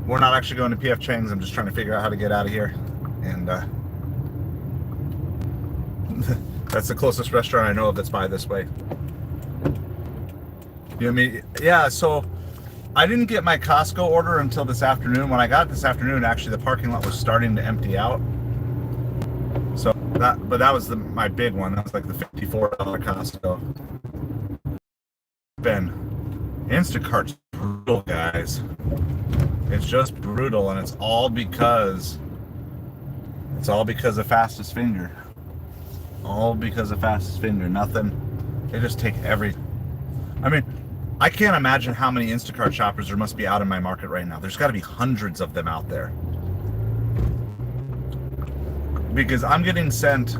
We're not actually going to PF Chang's. I'm just trying to figure out how to get out of here. And that's the closest restaurant I know of that's by this way. You know what I mean? Yeah, so I didn't get my Costco order until this afternoon. When I got it this afternoon, actually the parking lot was starting to empty out. So that was my big one. That was like the $54 Costco. Instacart's brutal, guys. It's just brutal, and it's all because of fastest finger. All because of fastest finger. Nothing. They just take every. I mean, I can't imagine how many Instacart shoppers there must be out in my market right now. There's got to be hundreds of them out there. Because I'm getting sent,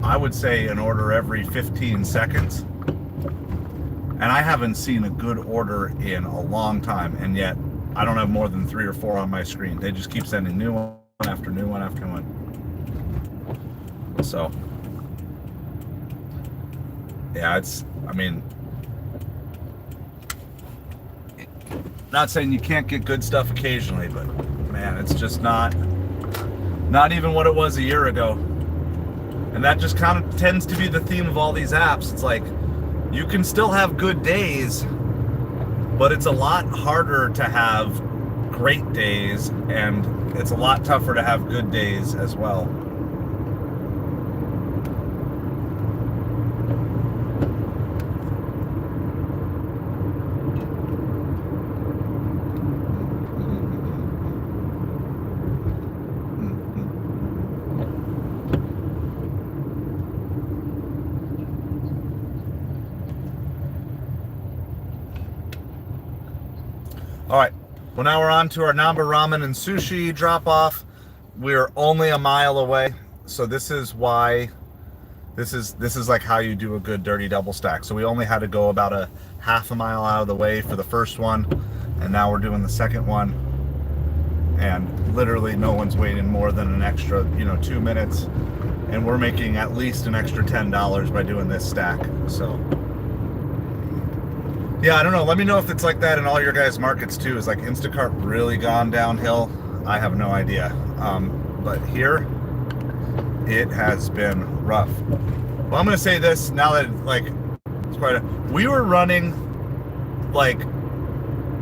I would say, an order every 15 seconds. And I haven't seen a good order in a long time. And yet, I don't have more than 3 or 4 on my screen. They just keep sending new one after new one after one. So, yeah, I mean, not saying you can't get good stuff occasionally, but man, it's just not even what it was a year ago. And that just kind of tends to be the theme of all these apps. It's like, you can still have good days, but it's a lot harder to have great days, and it's a lot tougher to have good days as well. All right, well, now we're on to our Namba Ramen and Sushi drop-off. We're only a mile away, so this is why this is like how you do a good dirty double stack. So we only had to go about a half a mile out of the way for the first one, and now we're doing the second one, and literally no one's waiting more than an extra 2 minutes, and we're making at least an extra $10 by doing this stack. So yeah, I don't know. Let me know if it's like that in all your guys' markets too. Is like Instacart really gone downhill? I have no idea. But here, it has been rough. Well, I'm gonna say this now that we were running like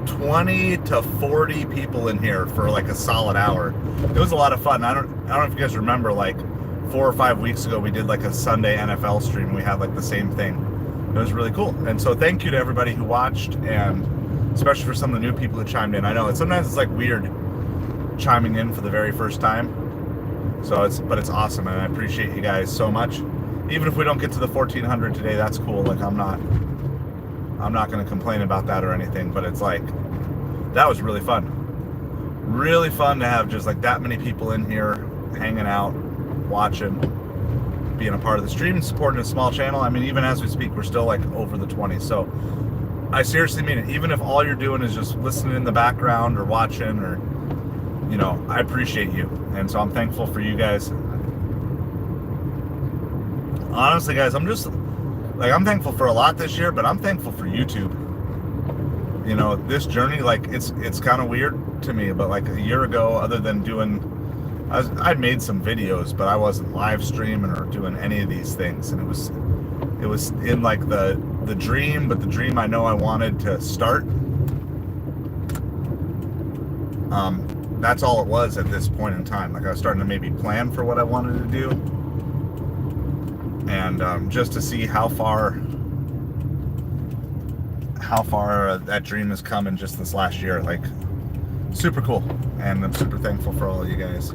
20 to 40 people in here for like a solid hour. It was a lot of fun. I don't know if you guys remember, like 4 or 5 weeks ago, we did like a Sunday NFL stream. And we had like the same thing. It was really cool. And so thank you to everybody who watched, and especially for some of the new people who chimed in. I know sometimes it's like weird chiming in for the very first time. But it's awesome, and I appreciate you guys so much. Even if we don't get to the 1,400 today, that's cool. Like I'm not going to complain about that or anything, but it's like, that was really fun. Really fun to have just like that many people in here hanging out, watching, being a part of the stream and supporting a small channel. I mean, even as we speak, we're still like over the 20. So I seriously mean it. Even if all you're doing is just listening in the background or watching, or I appreciate you. And so I'm thankful for you guys. Honestly, guys, I'm thankful for a lot this year, but I'm thankful for YouTube. This journey, like it's kind of weird to me, but like a year ago, other than I'd made some videos, but I wasn't live streaming or doing any of these things. And it was in like the dream, but the dream I know I wanted to start. That's all it was at this point in time. Like I was starting to maybe plan for what I wanted to do. And just to see how far how far that dream has come in just this last year. Like, super cool. And I'm super thankful for all of you guys.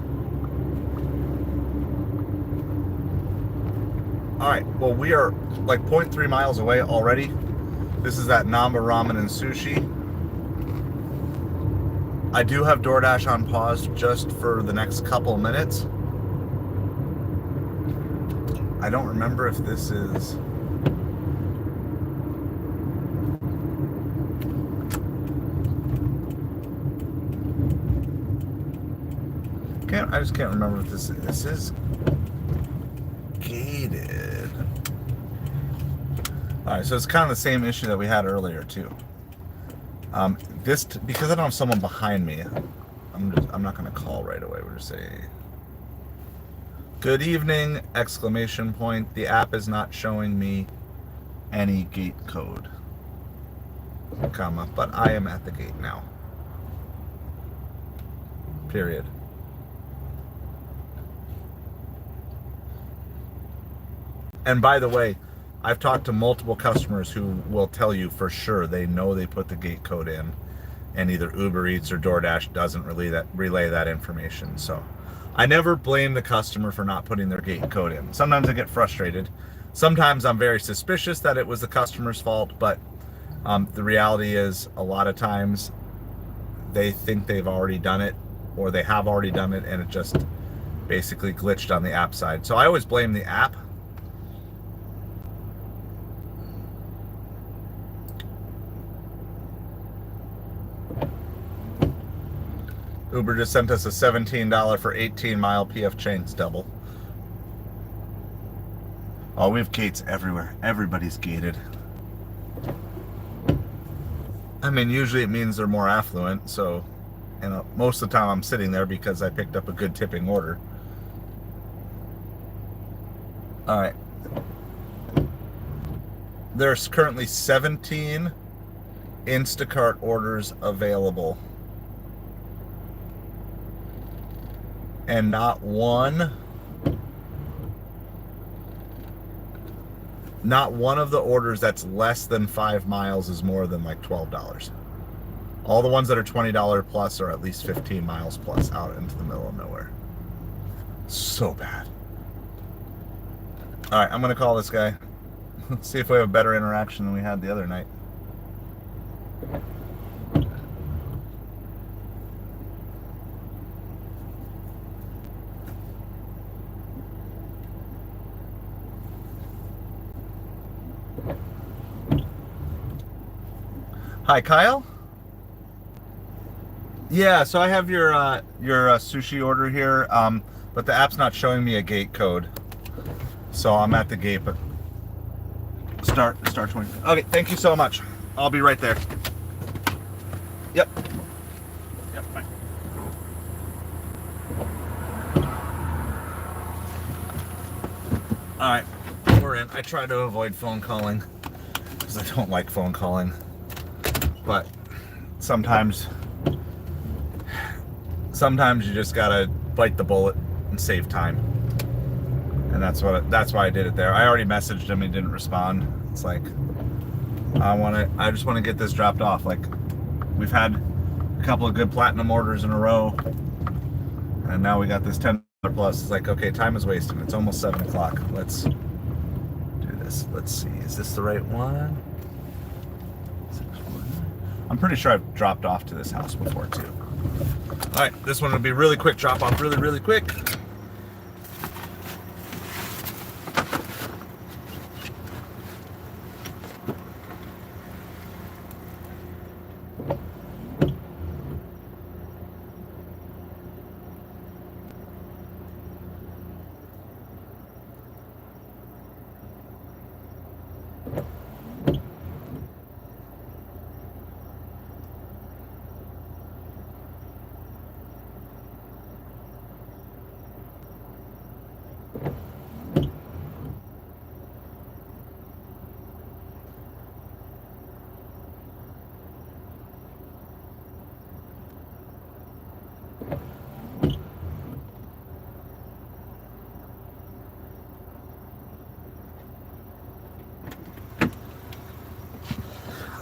All right, well, we are like 0.3 miles away already. This is at Namba Ramen and Sushi. I do have DoorDash on pause just for the next couple minutes. I don't remember if this is... I just can't remember if this is gated. All right, so it's kind of the same issue that we had earlier too. Because I don't have someone behind me, I'm not going to call right away. We're just saying, "Good evening!" Exclamation point. The app is not showing me any gate code, comma, but I am at the gate now. Period. And by the way, I've talked to multiple customers who will tell you for sure they know they put the gate code in, and either Uber Eats or DoorDash doesn't relay that information. So I never blame the customer for not putting their gate code in. Sometimes I get frustrated. Sometimes I'm very suspicious that it was the customer's fault, but the reality is a lot of times they think they've already done it, or they have already done it, and it just basically glitched on the app side. So I always blame the app. Uber just sent us a $17 for 18-mile PF Chang's double. Oh, we have gates everywhere. Everybody's gated. I mean, usually it means they're more affluent, so, and most of the time I'm sitting there because I picked up a good tipping order. All right. There's currently 17 Instacart orders available. And not one of the orders that's less than 5 miles is more than like $12. All the ones that are $20 plus are at least 15 miles plus out into the middle of nowhere. So bad. All right, I'm gonna call this guy. See if we have a better interaction than we had the other night. Hi, Kyle. Yeah, so I have your sushi order here, but the app's not showing me a gate code. So I'm at the gate, but start 20. Okay, thank you so much. I'll be right there. Yep. Yep, bye. All right, we're in. I try to avoid phone calling because I don't like phone calling. But sometimes you just gotta bite the bullet and save time, and that's why I did it there. I already messaged him, he didn't respond. It's like I just want to get this dropped off. Like, we've had a couple of good platinum orders in a row, and now we got this $10 plus. It's like, okay, time is wasting. It's almost 7 o'clock. Let's do this. Let's see, is this the right one? I'm pretty sure I've dropped off to this house before too. All right, this one will be really quick drop off, really quick.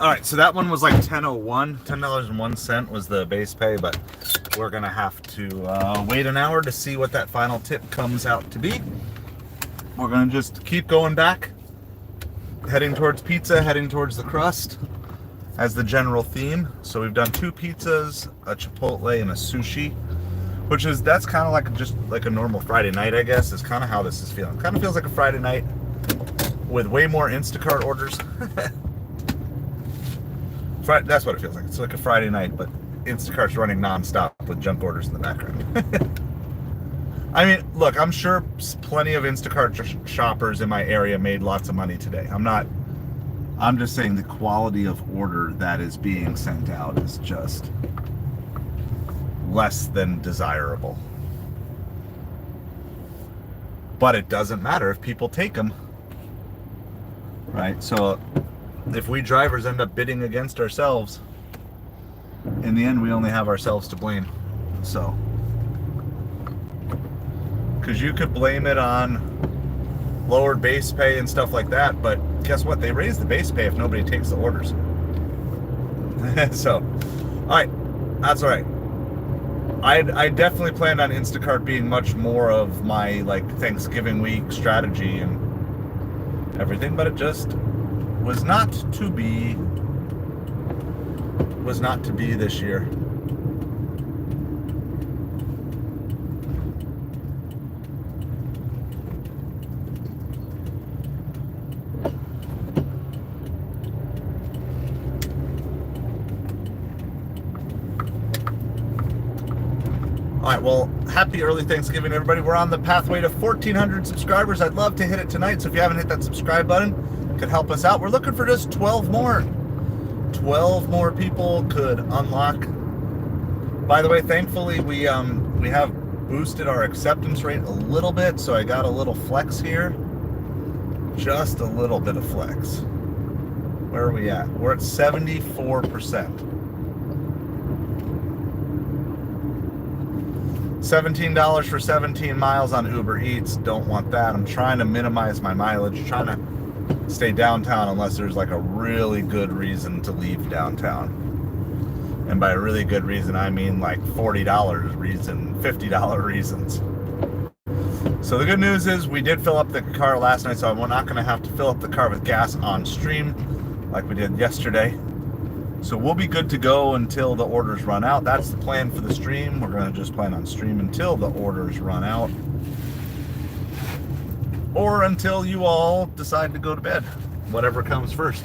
All right, so that one was like $10.01 was the base pay, but we're gonna have to wait an hour to see what that final tip comes out to be. We're gonna just keep going back, heading towards pizza, heading towards the crust as the general theme. So we've done 2 pizzas, a Chipotle, and a sushi, that's kind of like just like a normal Friday night, I guess, is kind of how this is feeling. Kind of feels like a Friday night with way more Instacart orders. That's what it feels like. It's like a Friday night, but Instacart's running nonstop with junk orders in the background. I mean, look, I'm sure plenty of Instacart shoppers in my area made lots of money today. I'm just saying the quality of order that is being sent out is just less than desirable. But it doesn't matter if people take them, right? So if we drivers end up bidding against ourselves, in the end, we only have ourselves to blame. So, because you could blame it on lowered base pay and stuff like that, but guess what? They raise the base pay if nobody takes the orders. So, all right, that's all right. I definitely planned on Instacart being much more of my like Thanksgiving week strategy and everything, but it just was not to be this year. All right, well, happy early Thanksgiving, everybody. We're on the pathway to 1,400 subscribers. I'd love to hit it tonight, so if you haven't hit that subscribe button, it could help us out. We're looking for just 12 more. 12 more people could unlock. By the way, thankfully, we have boosted our acceptance rate a little bit, so I got a little flex here. Just a little bit of flex. Where are we at? We're at 74%. $17 for 17 miles on Uber Eats. Don't want that. I'm trying to minimize my mileage, trying to stay downtown unless there's like a really good reason to leave downtown. And by a really good reason, I mean like $40 reason, $50 reasons. So the good news is we did fill up the car last night, so we're not going to have to fill up the car with gas on stream like we did yesterday. So we'll be good to go until the orders run out. That's the plan for the stream. We're going to just plan on stream until the orders run out. Or until you all decide to go to bed. Whatever comes first.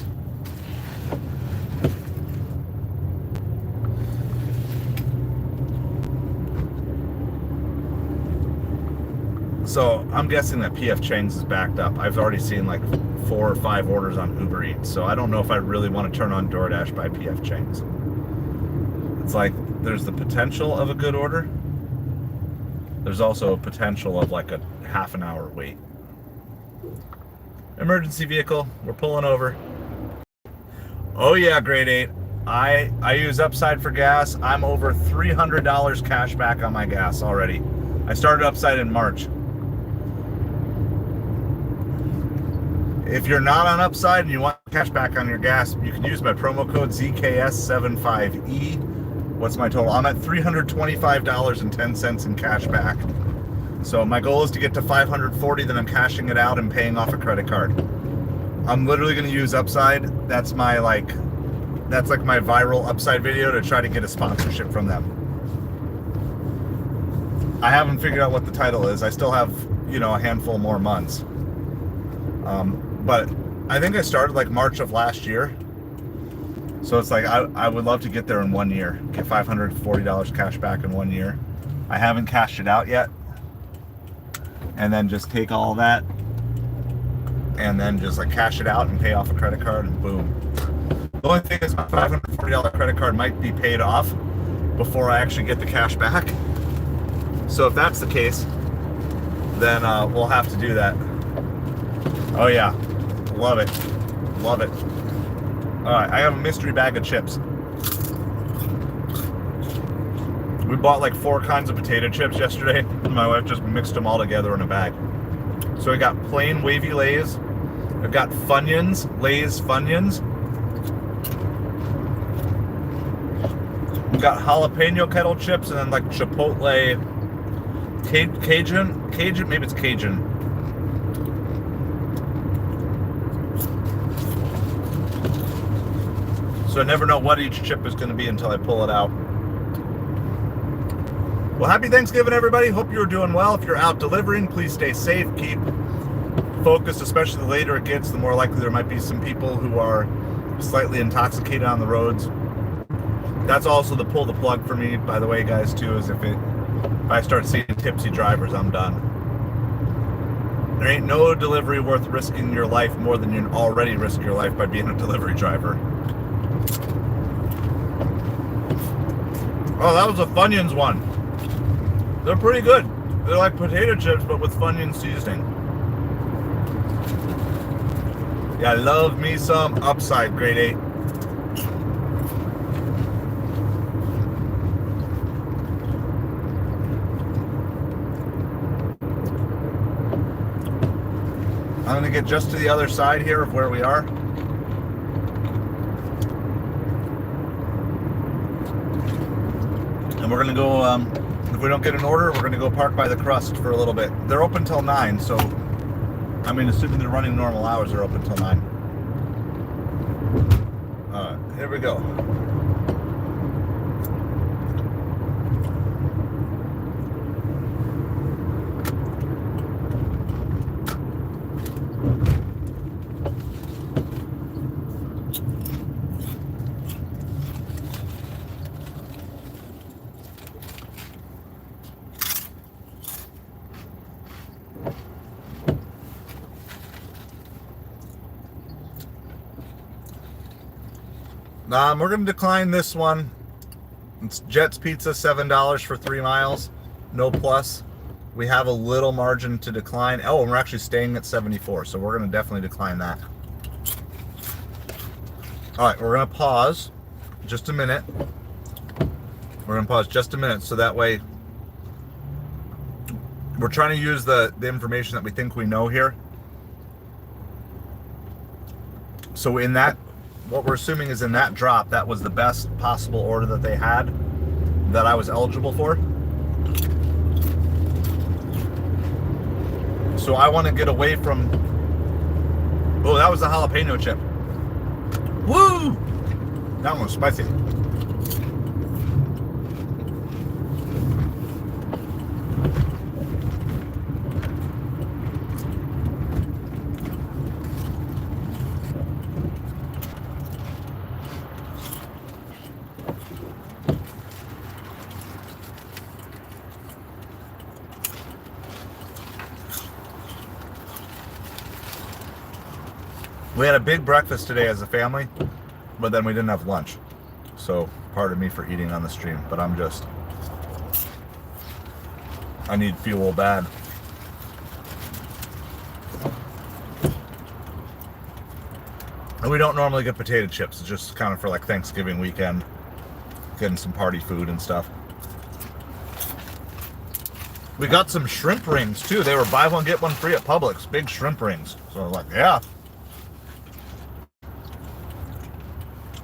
So I'm guessing that PF Chang's is backed up. I've already seen like 4 or 5 orders on Uber Eats, so I don't know if I really want to turn on DoorDash by PF Chang's. It's like there's the potential of a good order. There's also a potential of like a half an hour wait. Emergency vehicle, we're pulling over. Oh yeah, grade 8. I use Upside for gas. I'm over $300 cash back on my gas already. I started Upside in March. If you're not on Upside and you want cash back on your gas, you can use my promo code ZKS75E. What's my total? I'm at $325.10 in cash back. So my goal is to get to $540, then I'm cashing it out and paying off a credit card. I'm literally going to use Upside. That's my my viral Upside video to try to get a sponsorship from them. I haven't figured out what the title is. I still have, a handful more months. But I think I started like March of last year. So it's like I would love to get there in 1 year. Get $540 cash back in 1 year. I haven't cashed it out yet. And then just take all that and then just like cash it out and pay off a credit card and boom. The only thing is my $540 credit card might be paid off before I actually get the cash back. So if that's the case, then we'll have to do that. Oh yeah, love it, love it. All right, I have a mystery bag of chips. We bought like 4 kinds of potato chips yesterday. My wife just mixed them all together in a bag. So we got plain wavy Lay's. I've got Funyuns, Lay's Funyuns. We got jalapeno kettle chips and then like Chipotle Cajun, maybe it's Cajun. So I never know what each chip is going to be until I pull it out. Well, happy Thanksgiving, everybody. Hope you're doing well. If you're out delivering, please stay safe. Keep focused, especially the later it gets, the more likely there might be some people who are slightly intoxicated on the roads. That's also the pull the plug for me, by the way, guys, too, is if I start seeing tipsy drivers, I'm done. There ain't no delivery worth risking your life more than you already risk your life by being a delivery driver. Oh, that was a Funyuns one. They're pretty good. They're like potato chips, but with Funyuns seasoning. Yeah, I love me some Upside Grade 8. I'm going to get just to the other side here of where we are. And we're going to go, if we don't get an order, we're going to go park by the Crust for a little bit. They're open till 9, so, I mean, assuming they're running normal hours, they're open till 9. Here we go. We're going to decline this one. It's Jet's Pizza, $7 for 3 miles. No plus. We have a little margin to decline. Oh, and we're actually staying at 74, so we're going to definitely decline that. All right, we're going to pause just a minute. We're going to pause just a minute so that way we're trying to use the information that we think we know here. So in that, what we're assuming is in that drop, that was the best possible order that they had that I was eligible for. So I want to get away from, oh, that was the jalapeno chip. Woo! That one was spicy. We had a big breakfast today as a family, but then we didn't have lunch. So, pardon me for eating on the stream, but I need fuel bad. And we don't normally get potato chips. It's just kind of for like Thanksgiving weekend, getting some party food and stuff. We got some shrimp rings too. They were buy one, get one free at Publix. Big shrimp rings. So I was like, yeah.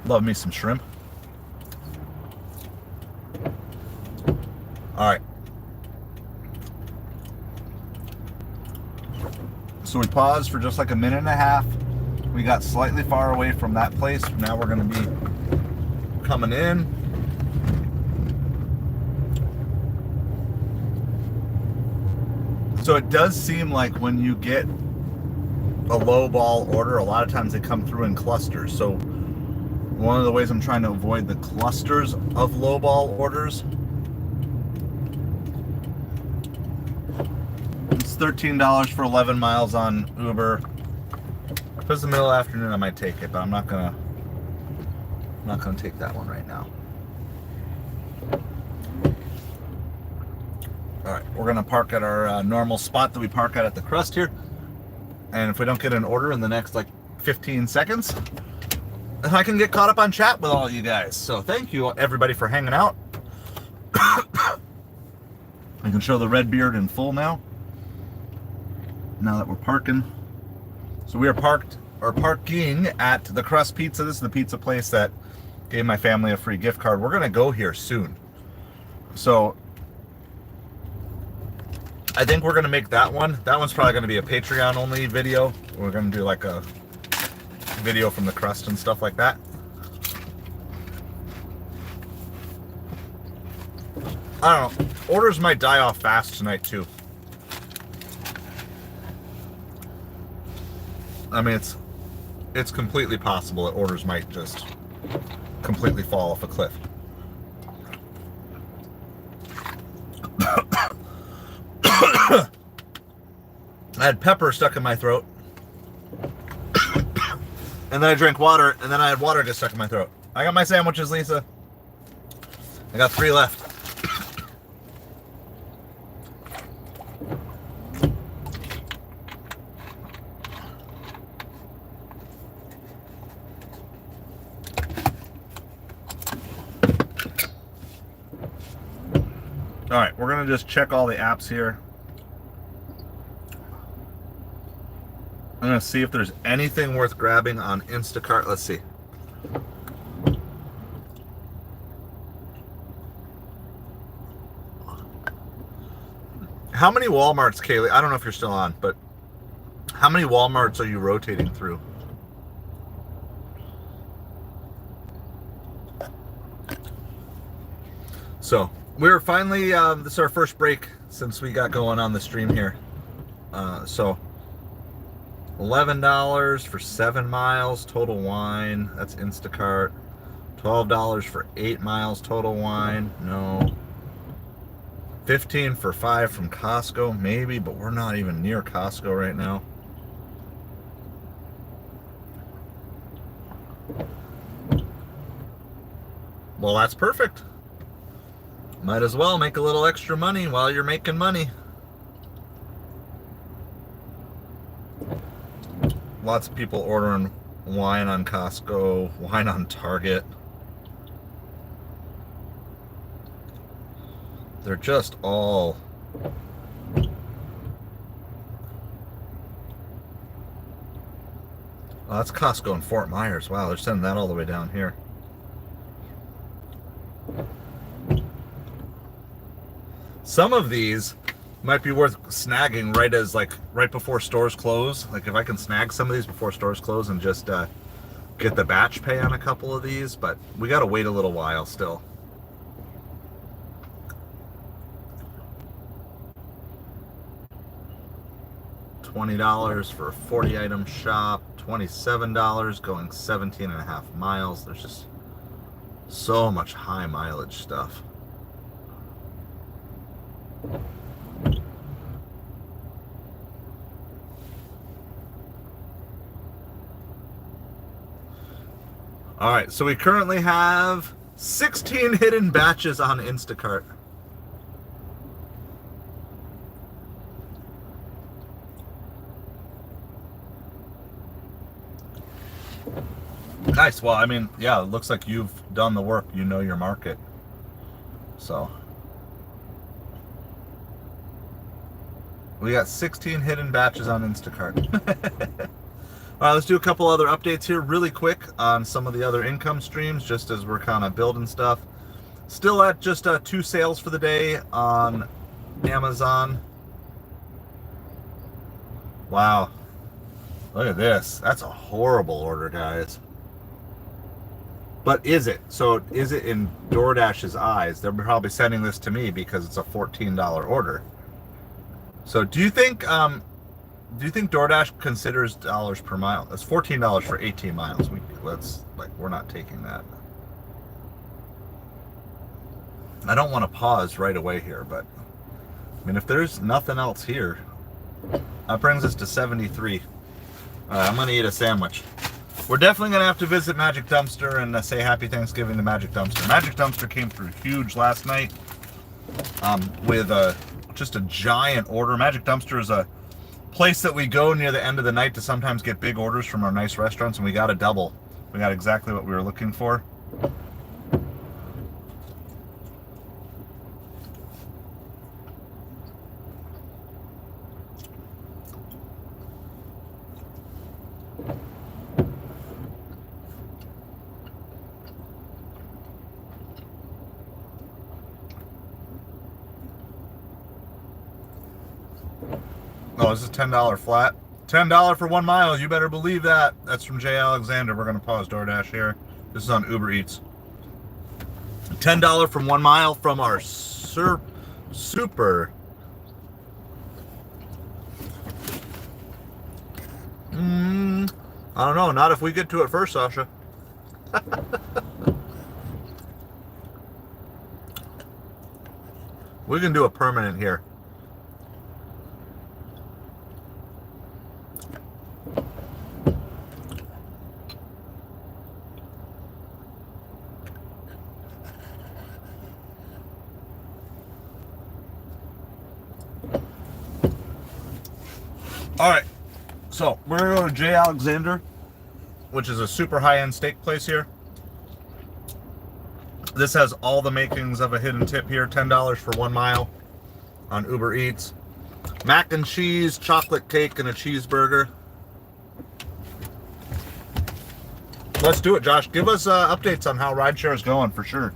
Love me some shrimp. All right. So we paused for just like a minute and a half. We got slightly far away from that place. Now we're going to be coming in. So it does seem like when you get a low ball order, a lot of times they come through in clusters. So one of the ways I'm trying to avoid the clusters of low ball orders, it's $13 for 11 miles on Uber. If it's the middle of the afternoon, I might take it, but I'm not gonna take that one right now. All right, we're gonna park at our normal spot that we park at the Crust here, and if we don't get an order in the next like 15 seconds, I can get caught up on chat with all you guys. So thank you everybody for hanging out. I can show the red beard in full now that we're parking. So we are parking at the Crust Pizza. This is the pizza place that Gave my family a free gift card. We're going to go here soon. So I think we're going to make that one. That one's probably going to be a Patreon only video. We're going to do like a video from the crust and stuff like that. I don't know. Orders might die off fast tonight too. I mean, it's completely possible that orders might just completely fall off a cliff. I had pepper stuck in my throat. And then I drank water, and then I had water get stuck in my throat. I got my sandwiches, Lisa. I got 3 left. All right, we're gonna just check all the apps here. I'm gonna see if there's anything worth grabbing on Instacart. Let's see. How many Walmarts, Kaylee? I don't know if you're still on, but how many Walmarts are you rotating through? So we're finally, this is our first break since we got going on the stream here. So $11 for 7 miles total wine. That's Instacart. $12 for 8 miles total wine. No. 15 for 5 from Costco, maybe, but we're not even near Costco right now. Well, that's perfect. Might as well make a little extra money while you're making money. Lots of people ordering wine on Costco, wine on Target. They're just all... Oh, that's Costco in Fort Myers. Wow, they're sending that all the way down here. Some of these might be worth snagging right before stores close. Like if I can snag some of these before stores close and just get the batch pay on a couple of these, but we got to wait a little while still. $20 for a 40 item shop, $27 going 17.5 miles. There's just so much high mileage stuff. All right, so we currently have 16 hidden batches on Instacart. Nice. Well, I mean, yeah, it looks like you've done the work. You know your market. So we got 16 hidden batches on Instacart. All right, let's do a couple other updates here really quick on some of the other income streams, just as we're kind of building stuff. Still at just 2 sales for the day on Amazon. Wow. Look at this. That's a horrible order, guys. But is it? So is it in DoorDash's eyes? They're probably sending this to me because it's a $14 order. So do you think DoorDash considers dollars per mile? That's $14 for 18 miles. We're not taking that. I don't want to pause right away here, but I mean, if there's nothing else here, that brings us to 73. I'm gonna eat a sandwich. We're definitely gonna have to visit Magic Dumpster and say Happy Thanksgiving to Magic Dumpster. Magic Dumpster came through huge last night with just a giant order. Magic Dumpster is a place that we go near the end of the night to sometimes get big orders from our nice restaurants, and we got a double. We got exactly what we were looking for. Oh, this is $10 flat. $10 for 1 mile. You better believe that. That's from Jay Alexander. We're going to pause DoorDash here. This is on Uber Eats. $10 from 1 mile from our super. I don't know. Not if we get to it first, Sasha. We can do a permanent here. All right, so we're gonna go to J. Alexander, which is a super high-end steak place here. This has all the makings of a hidden tip here. $10 for 1 mile on Uber Eats. Mac and cheese, chocolate cake, and a cheeseburger. Let's do it, Josh. Give us updates on how rideshare is going for sure.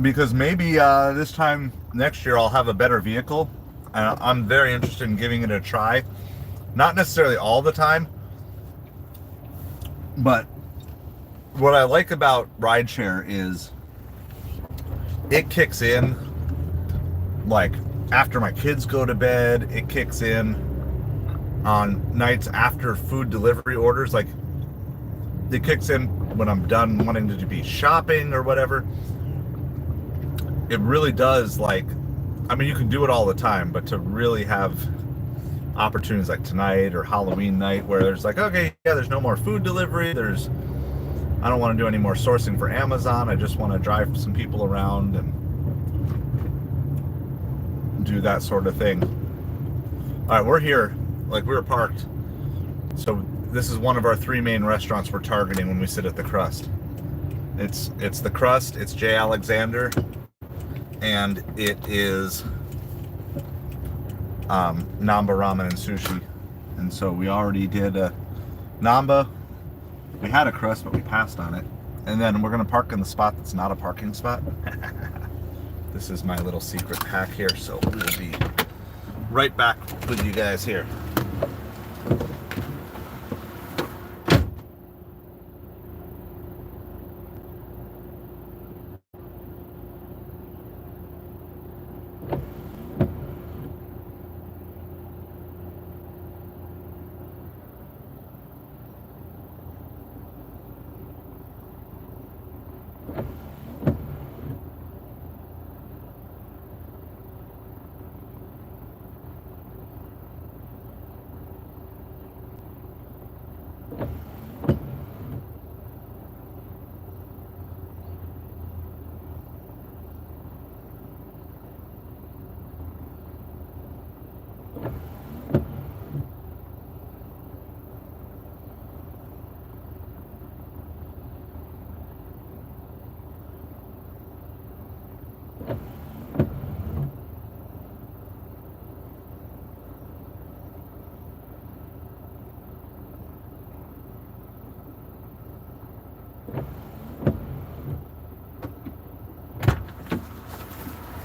Because maybe this time next year I'll have a better vehicle. And I'm very interested in giving it a try. Not necessarily all the time, but what I like about rideshare is it kicks in like after my kids go to bed. It kicks in on nights after food delivery orders. Like it kicks in when I'm done wanting to be shopping or whatever. It really does, like, I mean, you can do it all the time, but to really have opportunities like tonight or Halloween night where there's like, okay, yeah, there's no more food delivery. I don't want to do any more sourcing for Amazon. I just want to drive some people around and do that sort of thing. All right, we're here. Like, we were parked. So this is one of our 3 main restaurants we're targeting when we sit at the Crust. It's the Crust. It's J. Alexander. And it is Namba Ramen and Sushi. And so we already did a Namba. We had a Crust, but we passed on it. And then we're going to park in the spot that's not a parking spot. This is my little secret hack here, so we'll be right back with you guys here.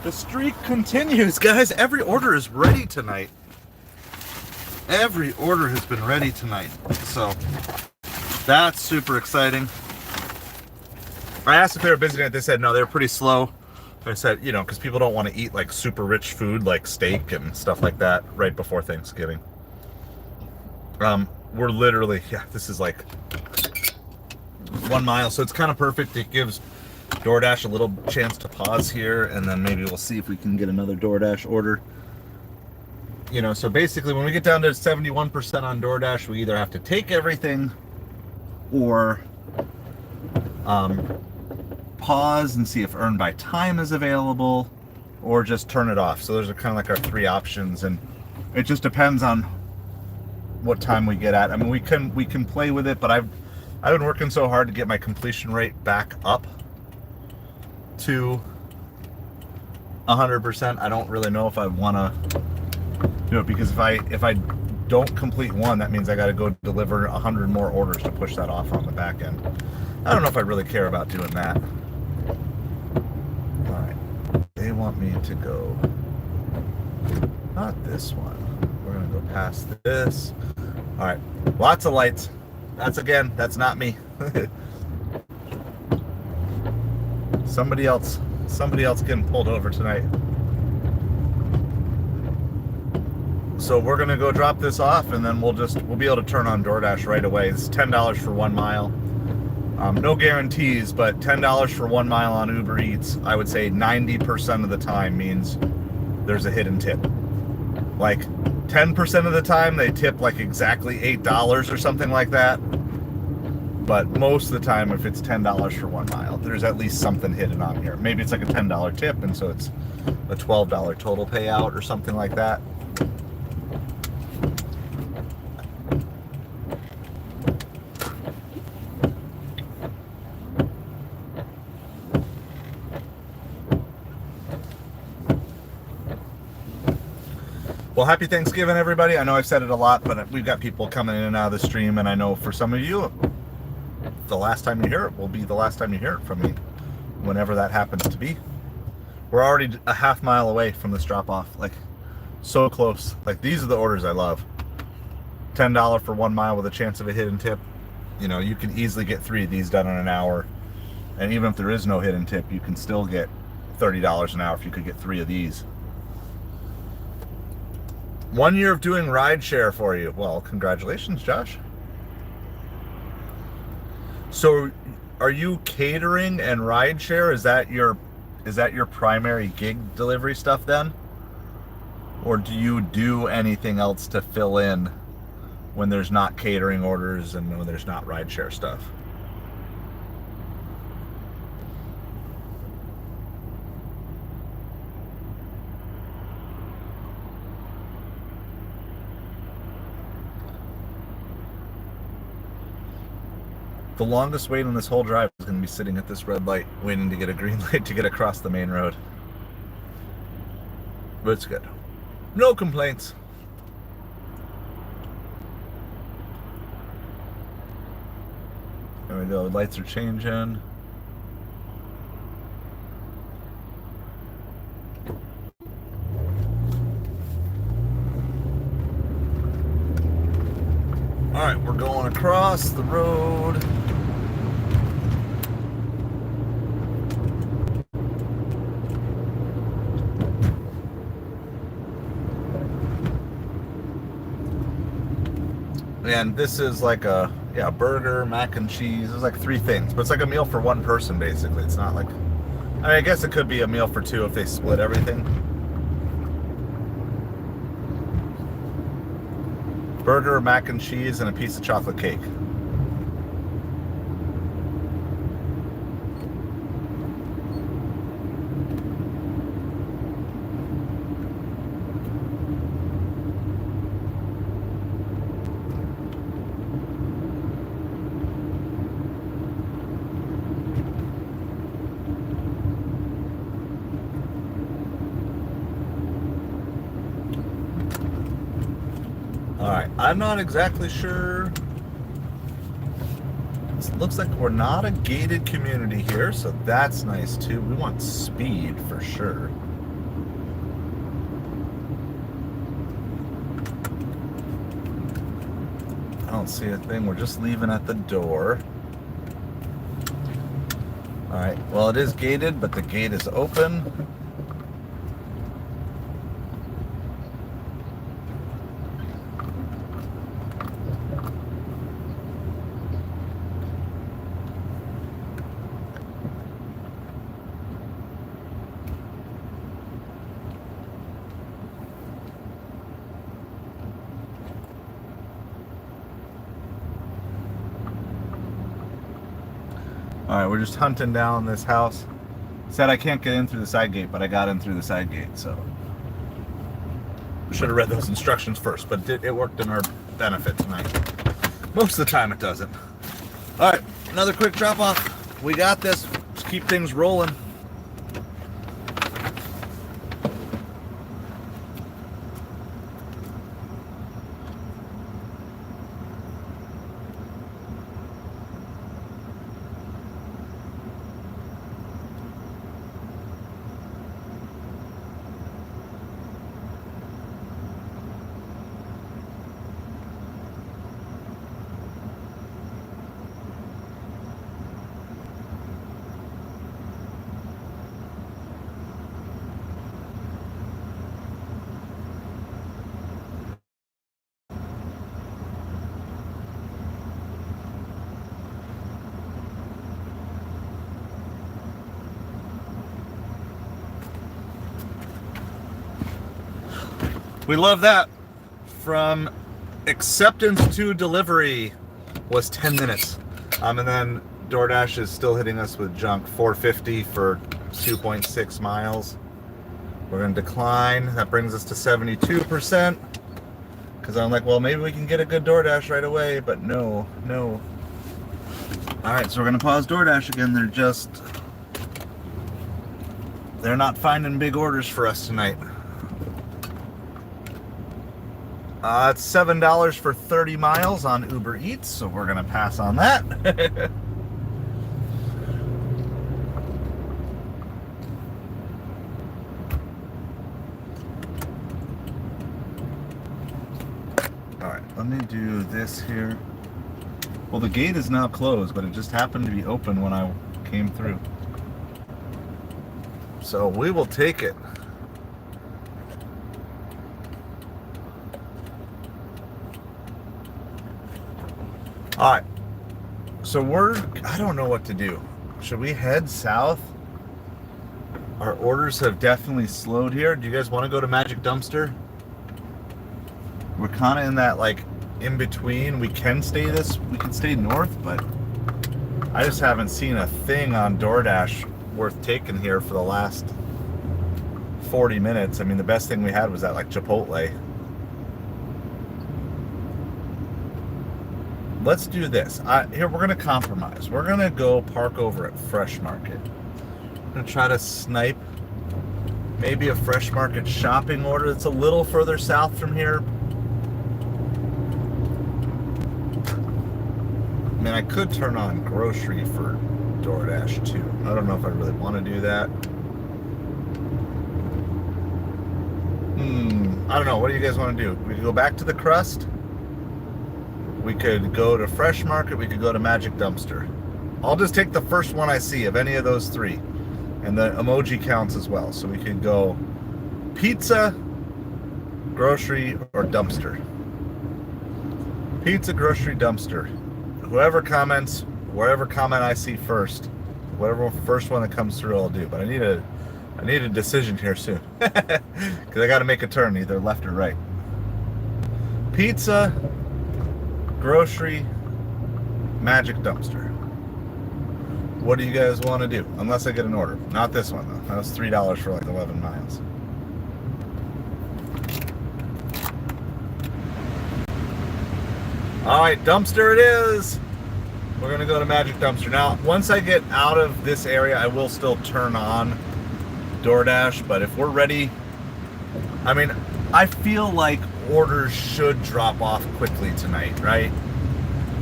The streak continues, guys. Every order is ready tonight. Every order has been ready tonight. So that's super exciting. I asked if they were busy tonight. They said no, they're pretty slow. I said, you know, because people don't want to eat like super rich food like steak and stuff like that right before Thanksgiving. We're literally, yeah, this is like 1 mile, so it's kind of perfect. It gives DoorDash a little chance to pause here, and then maybe we'll see if we can get another DoorDash order. You know, so basically when we get down to 71% on DoorDash, we either have to take everything or pause and see if earn by time is available, or just turn it off. So those are kind of like our 3 options, and it just depends on what time we get at. I mean, we can play with it, but I've been working so hard to get my completion rate back up to 100%. I don't really know if I want to do it, because if I don't complete one, that means I got to go deliver 100 more orders to push that off on the back end. I don't know if I really care about doing that. All right, they want want me to go? Not this one. We're gonna go past this. All right, lots of lights. That's not me. Somebody else getting pulled over tonight. So we're gonna go drop this off, and then we'll be able to turn on DoorDash right away. It's $10 for 1 mile. No guarantees, but $10 for 1 mile on Uber Eats, I would say 90% of the time means there's a hidden tip. Like 10% of the time they tip like exactly $8 or something like that. But most of the time, if it's $10 for 1 mile, there's at least something hidden on here. Maybe it's like a $10 tip, and so it's a $12 total payout or something like that. Well, happy Thanksgiving, everybody. I know I've said it a lot, but we've got people coming in and out of the stream, and I know for some of you, the last time you hear it will be the last time you hear it from me, whenever that happens to be. We're already a half mile away from this drop-off, like so close. Like, these are the orders I love. $10 for 1 mile with a chance of a hidden tip. You know, you can easily get 3 of these done in an hour, and even if there is no hidden tip, you can still get $30 an hour if you could get 3 of these. 1 year of doing rideshare for you. Well, congratulations, Josh. So, are you catering and rideshare? Is that your primary gig delivery stuff then? Or do you do anything else to fill in when there's not catering orders and when there's not rideshare stuff? The longest wait on this whole drive is going to be sitting at this red light, waiting to get a green light to get across the main road. But it's good. No complaints. There we go. Lights are changing. All right, we're going across the road. And this is like a burger, mac and cheese. There's like 3 things, but it's like a meal for 1 person basically. It's not like, I guess it could be a meal for 2 if they split everything. Burger, mac and cheese, and a piece of chocolate cake. Alright, I'm not exactly sure. It looks like we're not a gated community here, so that's nice too. We want speed for sure. I don't see a thing. We're just leaving at the door. Alright, well, it is gated, but the gate is open. Alright, we're just hunting down this house. Said I can't get in through the side gate, but I got in through the side gate, so should have read those instructions first, but it worked in our benefit tonight. Most of the time it doesn't. Alright, another quick drop off. We got this. Just keep things rolling. We love that. From acceptance to delivery was 10 minutes. And then DoorDash is still hitting us with junk. $4.50 for 2.6 miles. We're going to decline. That brings us to 72%. Because I'm like, well, maybe we can get a good DoorDash right away. But no. All right, so we're going to pause DoorDash again. They're not finding big orders for us tonight. It's $7 for 30 miles on Uber Eats, so we're going to pass on that. All right, let me do this here. Well, the gate is now closed, but it just happened to be open when I came through. So we will take it. All right, so I don't know what to do. Should we head south? Our orders have definitely slowed here. Do you guys want to go to Magic Dumpster? We're kind of in that, like, in between. We can stay north, but I just haven't seen a thing on DoorDash worth taking here for the last 40 minutes. I mean, the best thing we had was at, like, Chipotle. Let's do this. Here, we're going to compromise. We're going to go park over at Fresh Market. I'm going to try to snipe maybe a Fresh Market shopping order that's a little further south from here. I mean, I could turn on grocery for DoorDash too. I don't know if I really want to do that. I don't know. What do you guys want to do? We could go back to the crust. We could go to Fresh Market. We could go to Magic Dumpster. I'll just take the first one I see of any of those three. And the emoji counts as well. So we could go pizza, grocery, or dumpster. Pizza, grocery, dumpster. Whoever comments, whatever comment I see first, whatever first one that comes through, I'll do. But I need a decision here soon. Because I got to make a turn, either left or right. Pizza, grocery, Magic Dumpster. What do you guys want to do? Unless I get an order. Not this one, though. That was $3 for like 11 miles. All right, dumpster it is. We're going to go to Magic Dumpster. Now, once I get out of this area, I will still turn on DoorDash. But if we're ready, I mean, I feel like orders should drop off quickly tonight, right?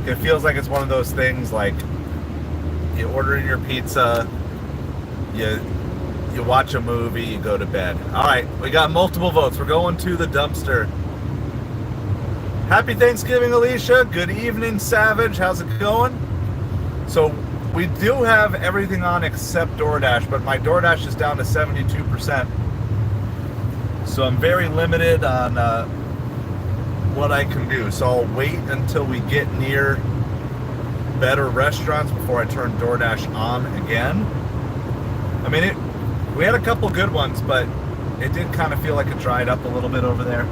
It feels like it's one of those things like you order your pizza, you watch a movie, you go to bed. All right, we got multiple votes. We're going to the dumpster. Happy Thanksgiving, Alicia. Good evening, Savage. How's it going? So we do have everything on except DoorDash, but my DoorDash is down to 72%. So I'm very limited on what I can do. So I'll wait until we get near better restaurants before I turn DoorDash on again. I mean, we had a couple good ones, but it did kind of feel like it dried up a little bit over there.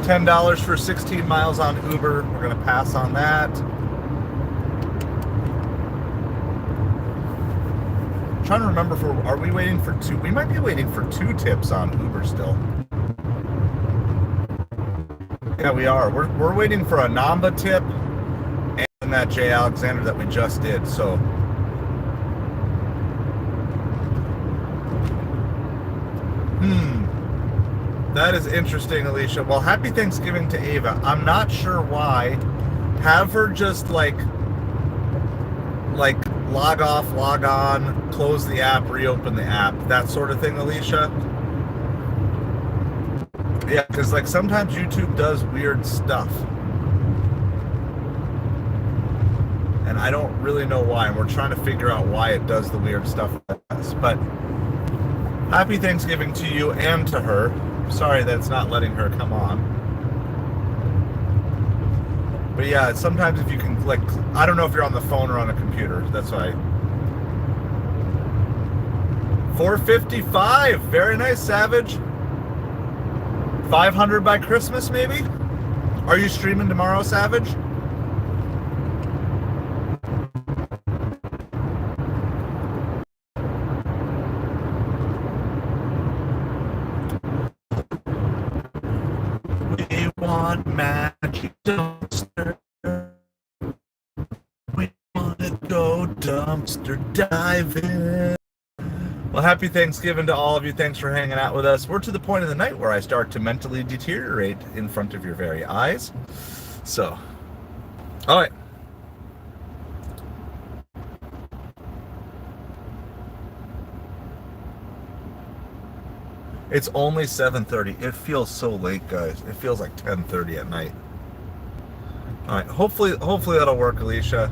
$10 for 16 miles on Uber. We're going to pass on that. I'm trying to remember, are we waiting for two? We might be waiting for 2 tips on Uber still. Yeah, we are. We're waiting for a Namba tip and that J. Alexander that we just did. So that is interesting, Alicia. Well, happy Thanksgiving to Ava. I'm not sure why. Have her just like log off, log on, close the app, reopen the app, that sort of thing, Alicia. Yeah, because like sometimes YouTube does weird stuff. And I don't really know why. And we're trying to figure out why it does the weird stuff with us. But happy Thanksgiving to you and to her. Sorry that it's not letting her come on. But yeah, sometimes if you can click, I don't know if you're on the phone or on a computer. That's why. 455. Very nice, Savage. 500 by Christmas, maybe? Are you streaming tomorrow, Savage? We want magic dumpster. We want to go dumpster diving. Well, happy Thanksgiving to all of you. Thanks for hanging out with us. We're to the point of the night where I start to mentally deteriorate in front of your very eyes. So, all right. It's only 7:30. It feels so late, guys. It feels like 10:30 at night. All right. Hopefully that'll work, Alicia.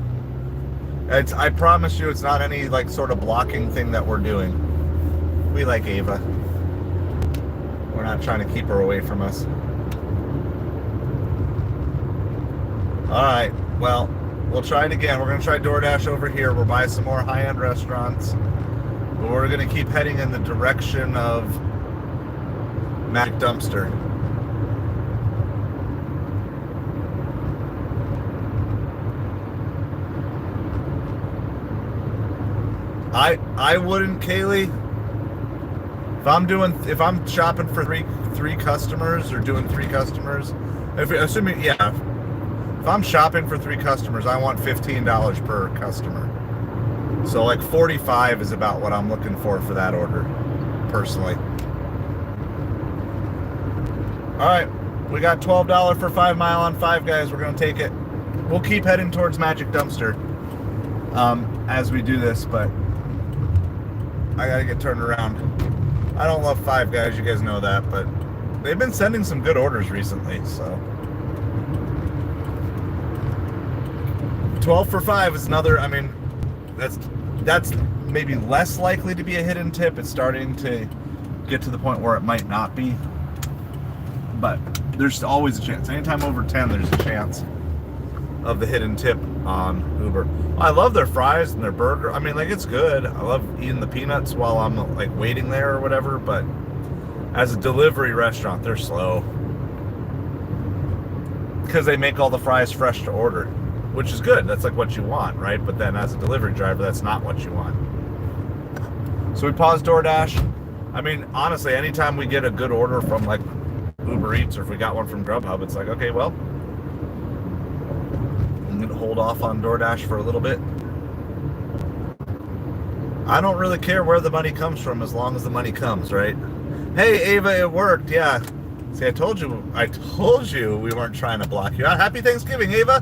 I promise you, it's not any like sort of blocking thing that we're doing. We like Ava. We're not trying to keep her away from us. All right. Well, we'll try it again. We're going to try DoorDash over here. We'll buy some more high-end restaurants. But we're going to keep heading in the direction of Mac Dumpster. I wouldn't, Kaylee. If I'm shopping for three customers or doing 3 customers, if I'm shopping for 3 customers, I want $15 per customer. So like 45 is about what I'm looking for that order, personally. All right, we got $12 for 5 Mile on 5, guys. We're gonna take it. We'll keep heading towards Magic Dumpster as we do this, but I gotta get turned around. I don't love Five Guys, you guys know that, but they've been sending some good orders recently, so. 12 for 5 is another, I mean, that's maybe less likely to be a hidden tip. It's starting to get to the point where it might not be, but there's always a chance. Anytime over 10, there's a chance of the hidden tip on Uber. I love their fries and their burger. I mean, like, it's good. I love eating the peanuts while I'm like waiting there or whatever, but as a delivery restaurant, they're slow because they make all the fries fresh to order, which is good. That's like what you want, right? But then as a delivery driver, that's not what you want. So we paused DoorDash. I mean, honestly, anytime we get a good order from like Uber Eats, or if we got one from Grubhub, it's like, okay, well, I'm gonna hold off on DoorDash for a little bit. I don't really care where the money comes from as long as the money comes, right? Hey, Ava, it worked. Yeah. See, I told you we weren't trying to block you. Happy Thanksgiving, Ava.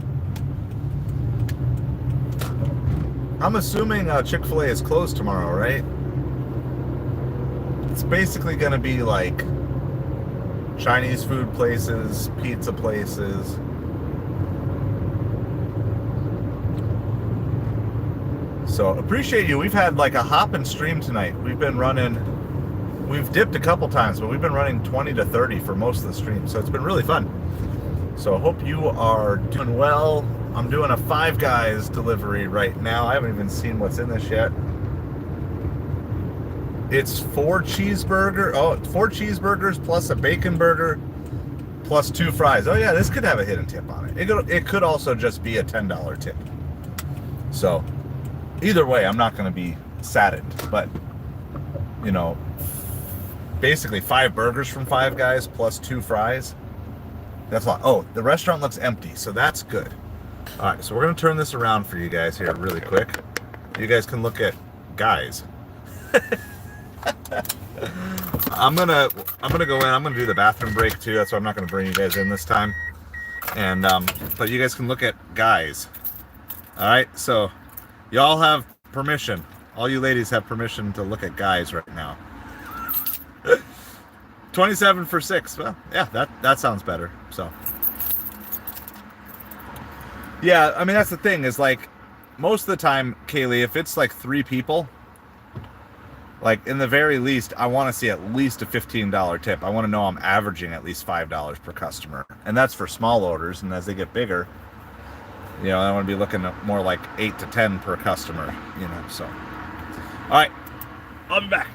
I'm assuming Chick-fil-A is closed tomorrow, right? It's basically gonna be like Chinese food places, pizza places. So appreciate you. We've had like a hopping stream tonight. We've dipped a couple times, but we've been running 20 to 30 for most of the stream. So it's been really fun. So I hope you are doing well. I'm doing a Five Guys delivery right now. I haven't even seen what's in this yet. It's 4 cheeseburgers plus a bacon burger plus 2 fries. Oh yeah, this could have a hidden tip on it. It could also just be a $10 tip. So either way, I'm not going to be saddened, but you know, basically 5 burgers from Five Guys plus 2 fries. That's a lot. Oh, the restaurant looks empty, so that's good. All right, so we're going to turn this around for you guys here really quick. You guys can look at guys. I'm gonna go in. I'm gonna do the bathroom break too. That's why I'm not gonna bring you guys in this time. And but you guys can look at guys. All right, so y'all have permission. All you ladies have permission to look at guys right now. 27 for 6. Well, yeah, that sounds better. So yeah, I mean, that's the thing, is like most of the time, Kaylee, if it's like 3 people, like in the very least, I want to see at least a $15 tip. I want to know I'm averaging at least $5 per customer. And that's for small orders. And as they get bigger, you know, I want to be looking at more like 8 to 10 per customer, you know, so. All right, I'll be back.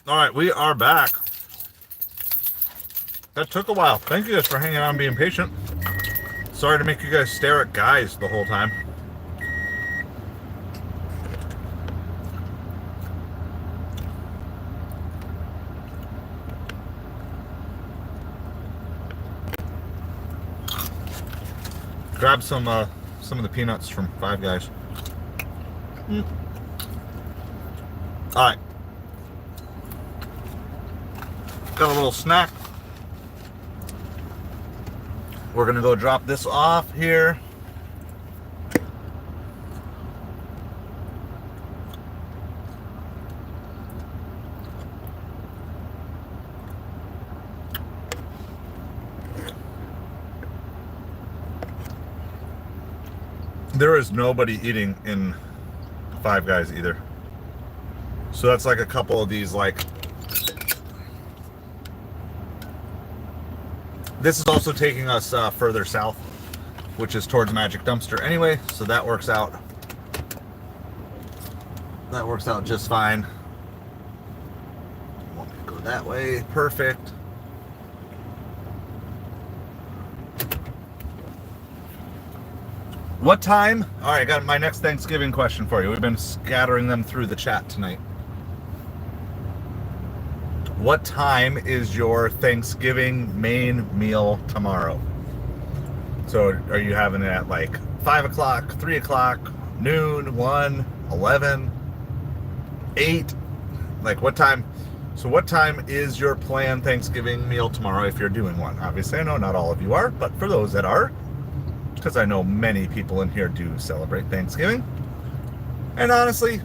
All right, we are back. That took a while. Thank you guys for hanging out and being patient. Sorry to make you guys stare at guys the whole time. Grab some of the peanuts from Five Guys. All right. Got a little snack. We're gonna go drop this off here. There is nobody eating in Five Guys either. So that's like a couple of these, like, this is also taking us further south, which is towards Magic Dumpster anyway, so that works out. That works out just fine. Want me to go that way? Perfect. What time? All right, I got my next Thanksgiving question for you. We've been scattering them through the chat tonight. What time is your Thanksgiving main meal tomorrow? So are you having it at like 5 o'clock, 3 o'clock, noon, 1, 11, 8? Like what time? So what time is your planned Thanksgiving meal tomorrow if you're doing one? Obviously, I know not all of you are, but for those that are, because I know many people in here do celebrate Thanksgiving. And honestly,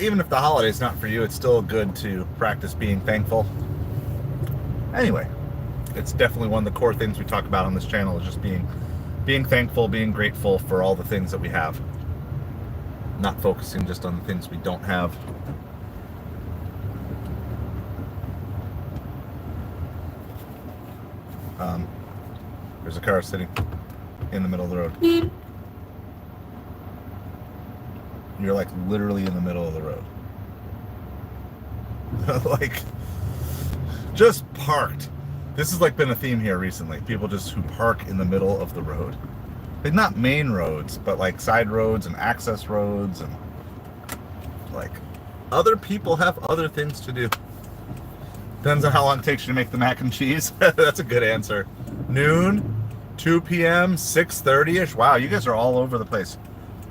even if the holiday's not for you, it's still good to practice being thankful. Anyway, it's definitely one of the core things we talk about on this channel is just being thankful, being grateful for all the things that we have. Not focusing just on the things we don't have. There's a car sitting in the middle of the road. Beep. You're like literally in the middle of the road. Like, just parked. This has like been a theme here recently. People just who park in the middle of the road. Like not main roads, but like side roads and access roads, and like other people have other things to do. Depends on how long it takes you to make the mac and cheese. That's a good answer. Noon, 2 p.m., 6:30ish. Wow, you guys are all over the place.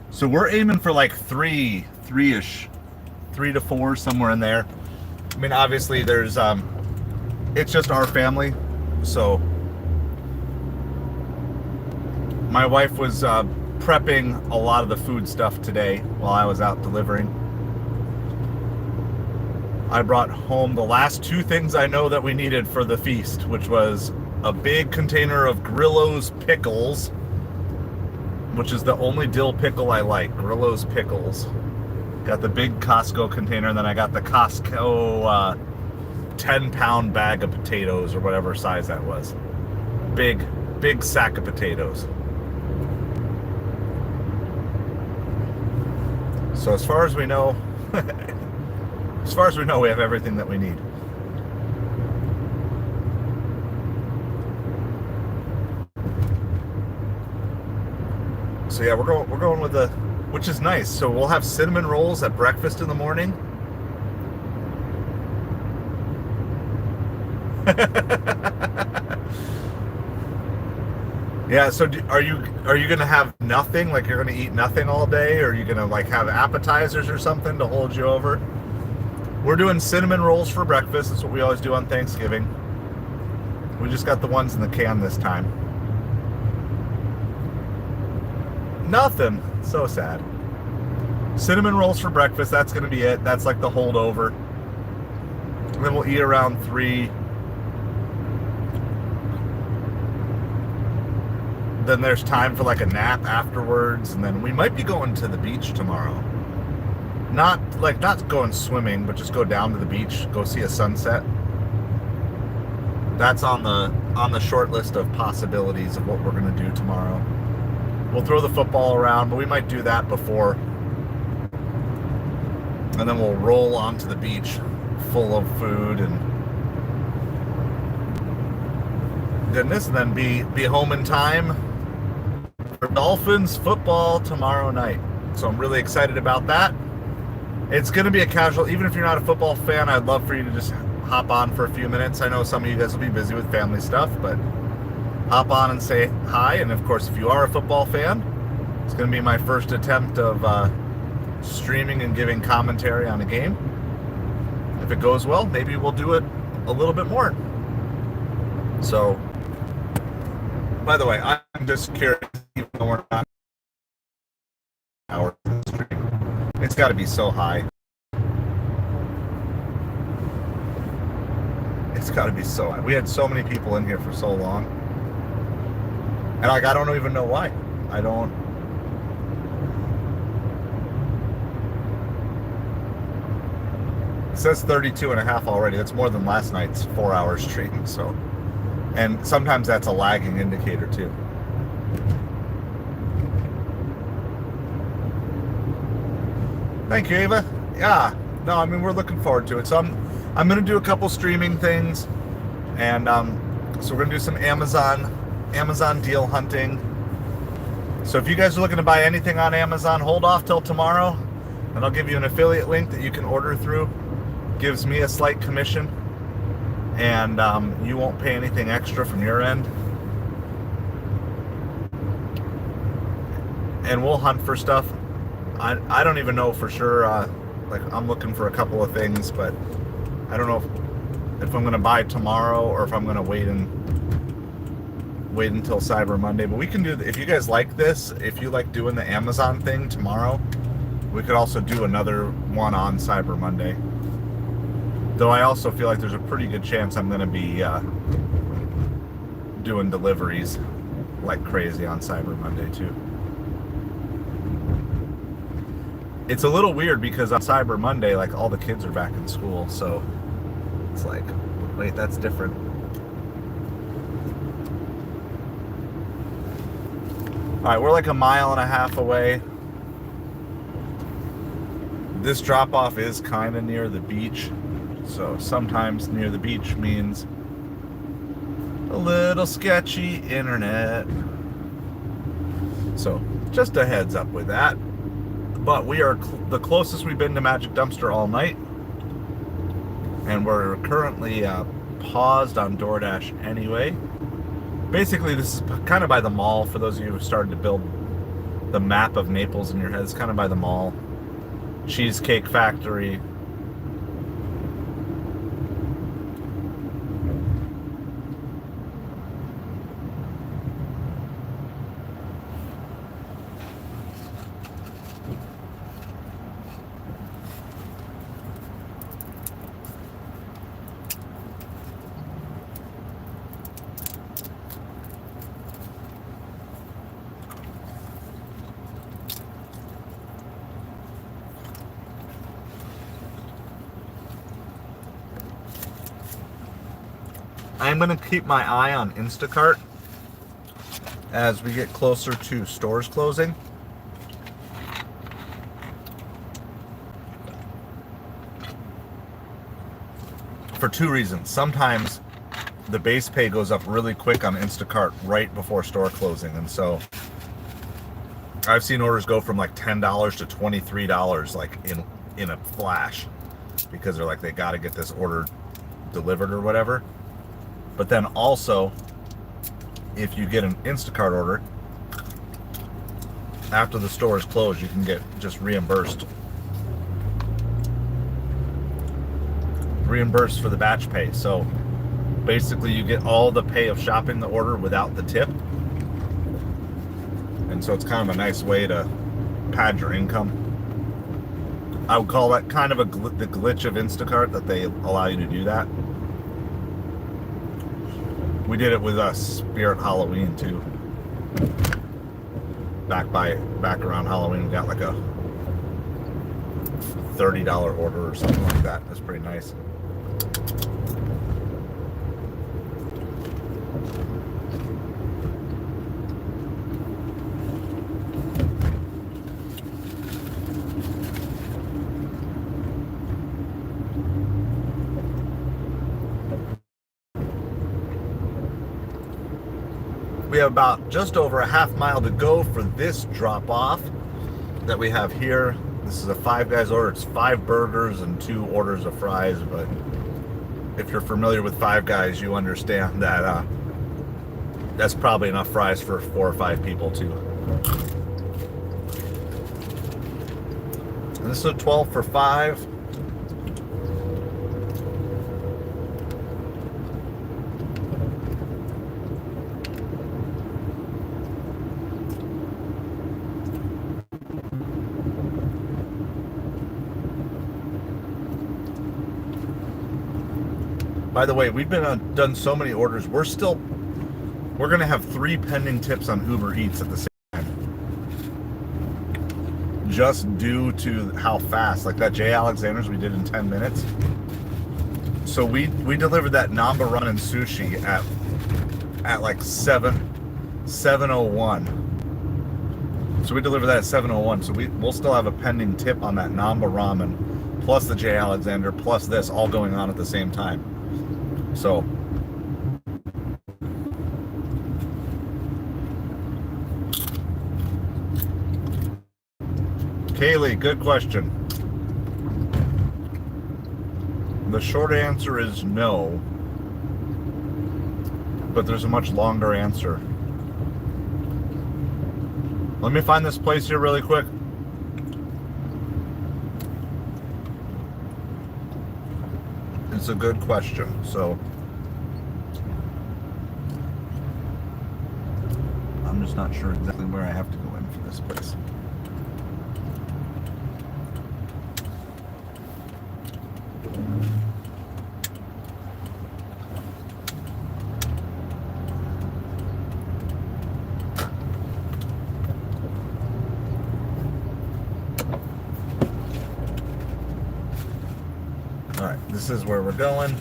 So we're aiming for like 3-ish, 3 to 4, somewhere in there. I mean, obviously there's, it's just our family. So my wife was prepping a lot of the food stuff today while I was out delivering. I brought home the last 2 things I know that we needed for the feast, which was a big container of Grillo's pickles, which is the only dill pickle I like, Grillo's pickles. Got the big Costco container, and then I got the Costco 10-pound bag of potatoes, or whatever size that was. Big sack of potatoes. So as far as we know, we have everything that we need. So yeah, we're going with the, which is nice. So we'll have cinnamon rolls at breakfast in the morning. Yeah. So are you gonna have nothing? Like you're gonna eat nothing all day, or are you gonna like have appetizers or something to hold you over? We're doing cinnamon rolls for breakfast. That's what we always do on Thanksgiving. We just got the ones in the can this time. Nothing. So sad. Cinnamon rolls for breakfast. That's going to be it. That's like the holdover. And then we'll eat around 3. Then there's time for like a nap afterwards. And then we might be going to the beach tomorrow. Not going swimming, but just go down to the beach, go see a sunset. That's on the short list of possibilities of what we're going to do tomorrow. We'll throw the football around, but we might do that before. And then we'll roll onto the beach full of food and goodness, and then be home in time for Dolphins football tomorrow night. So I'm really excited about that. It's going to be a casual, even if you're not a football fan, I'd love for you to just hop on for a few minutes. I know some of you guys will be busy with family stuff, but hop on and say hi. And of course, if you are a football fan, it's going to be my first attempt of streaming and giving commentary on a game. If it goes well, maybe we'll do it a little bit more. So, by the way, I'm just curious, even though we're not hours in the stream, it's got to be so high. It's got to be so high. We had so many people in here for so long. And like, I don't even know why. I don't. It says 32 and a half already. That's more than last night's 4-hour stream. So, and sometimes that's a lagging indicator too. Thank you, Ava. Yeah, no, I mean, we're looking forward to it. So I'm going to do a couple streaming things, and so we're going to do some Amazon deal hunting. So if you guys are looking to buy anything on Amazon, hold off till tomorrow, and I'll give you an affiliate link that you can order through. Gives me a slight commission, and you won't pay anything extra from your end. And we'll hunt for stuff. I don't even know for sure. Like, I'm looking for a couple of things, but I don't know if I'm going to buy tomorrow or if I'm going to wait until Cyber Monday. But we can do, if you guys like this, if you like doing the Amazon thing tomorrow, we could also do another one on Cyber Monday. Though I also feel like there's a pretty good chance I'm going to be doing deliveries like crazy on Cyber Monday too. It's a little weird because on Cyber Monday, like, all the kids are back in school, so it's like, wait, that's different. All right, we're like a mile and a half away. This drop-off is kind of near the beach, so sometimes near the beach means a little sketchy internet. So just a heads up with that. But we are the closest we've been to Magic Dumpster all night, and we're currently paused on DoorDash anyway. Basically, this is kind of by the mall. For those of you who started to build the map of Naples in your head, it's kind of by the mall. Cheesecake Factory. I'm going to keep my eye on Instacart as we get closer to stores closing. For two reasons. Sometimes the base pay goes up really quick on Instacart right before store closing, and so I've seen orders go from like $10 to $23 like in a flash, because they're like, they got to get this order delivered or whatever. But then also, if you get an Instacart order, after the store is closed, you can get just reimbursed for the batch pay. So basically you get all the pay of shopping the order without the tip. And so it's kind of a nice way to pad your income. I would call that kind of the glitch of Instacart, that they allow you to do that. We did it with Spirit Halloween too. Back around Halloween, we got like a $30 order or something like that. That's pretty nice. we have about just over a half mile to go for this drop off that we have here. This is a Five Guys order. It's 5 burgers and 2 orders of fries, but if you're familiar with Five Guys, you understand that that's probably enough fries for 4 or 5 people too. And this is a 12 for 5. By the way, we've been done so many orders. We're going to have 3 pending tips on Uber Eats at the same time. Just due to how fast, like that J. Alexander's we did in 10 minutes. So we delivered that Namba Run and Sushi at like 7:01. So we delivered that at 7:01. So we'll still have a pending tip on that Namba Ramen, plus the J. Alexander, plus this, all going on at the same time. So Kaylee, good question. The short answer is no, but there's a much longer answer. Let me find this place here really quick. It's a good question. So I'm just not sure exactly where I have to go in for this place. This is where we're going.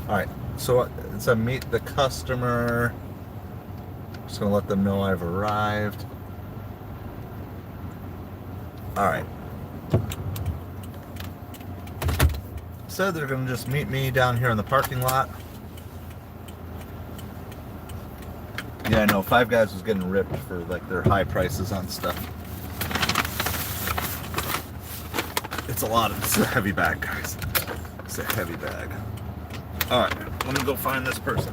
All right, so it's a meet the customer. Just gonna let them know I've arrived. All right. Said they're gonna just meet me down here in the parking lot. Yeah, I know Five Guys was getting ripped for like their high prices on stuff. It's a heavy bag, guys. It's a heavy bag. All right, let me go find this person.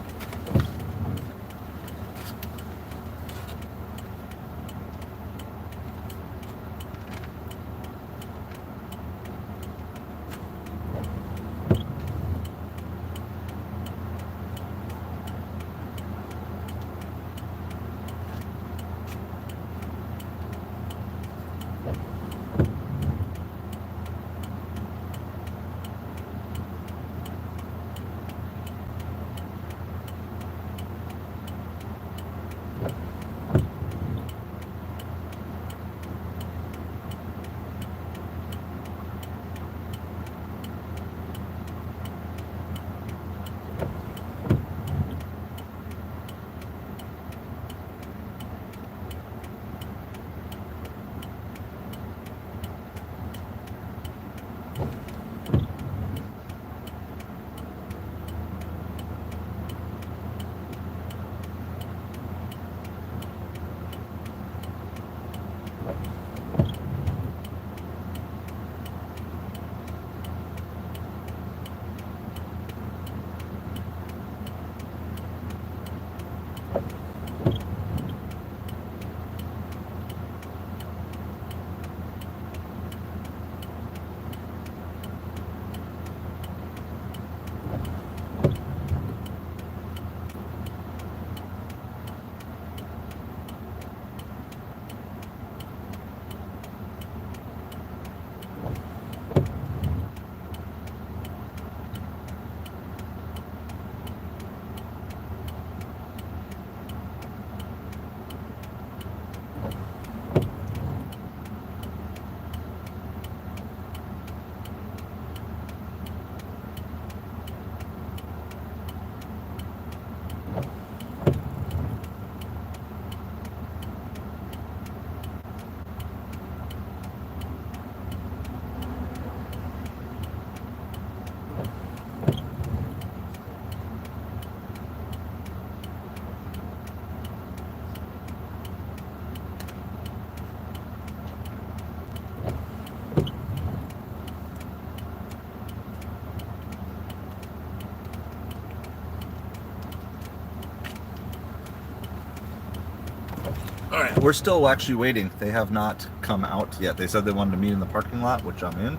All right, we're still actually waiting. They have not come out yet. They said they wanted to meet in the parking lot, which I'm in.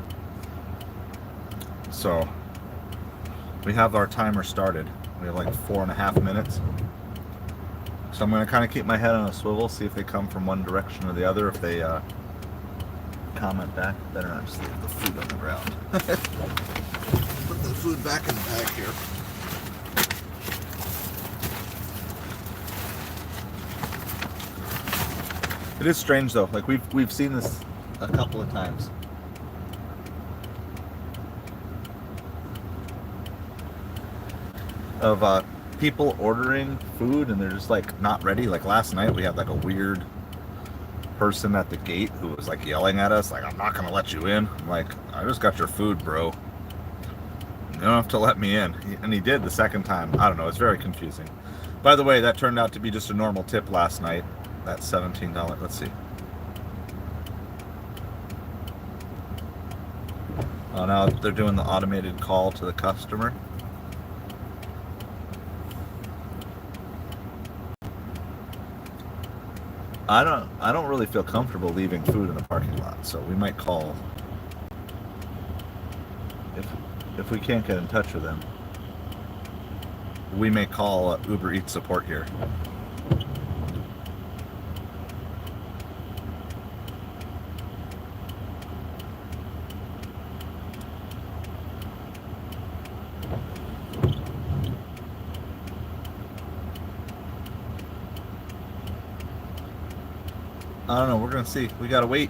So we have our timer started. We have like 4.5 minutes. So I'm going to kind of keep my head on a swivel, see if they come from one direction or the other. If they comment back, better not just leave the food on the ground. Put the food back in the bag here. It is strange though. Like we've seen this a couple of times. Of people ordering food and they're just like not ready. Like last night we had like a weird person at the gate who was like yelling at us like, I'm not gonna let you in. I'm like, I just got your food, bro. You don't have to let me in. And he did the second time. I don't know, it's very confusing. By the way, that turned out to be just a normal tip last night. That's $17. Let's see. Oh, now they're doing the automated call to the customer. I don't really feel comfortable leaving food in the parking lot, so we might call if we can't get in touch with them. We may call Uber Eats support here. I don't know, we're gonna see. We gotta wait.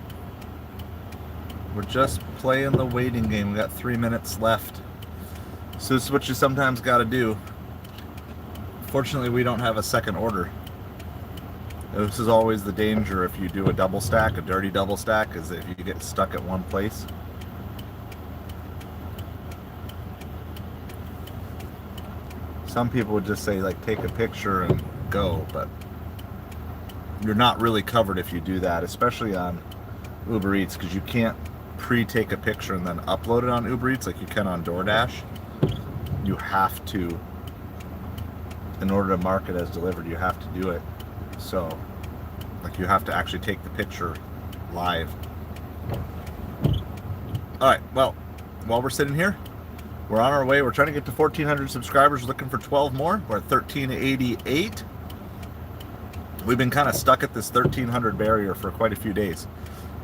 We're just playing the waiting game. We got 3 minutes left. So this is what you sometimes gotta do. Fortunately, we don't have a second order. This is always the danger if you do a double stack, a dirty double stack, is if you get stuck at one place. Some people would just say like take a picture and go, but you're not really covered if you do that, especially on Uber Eats, because you can't pre-take a picture and then upload it on Uber Eats like you can on DoorDash. You have to, in order to mark it as delivered, you have to do it. So, like, you have to actually take the picture live. Alright, well, while we're sitting here, we're on our way. We're trying to get to 1,400 subscribers, looking for 12 more. We're at 1,388. We've been kind of stuck at this 1,300 barrier for quite a few days.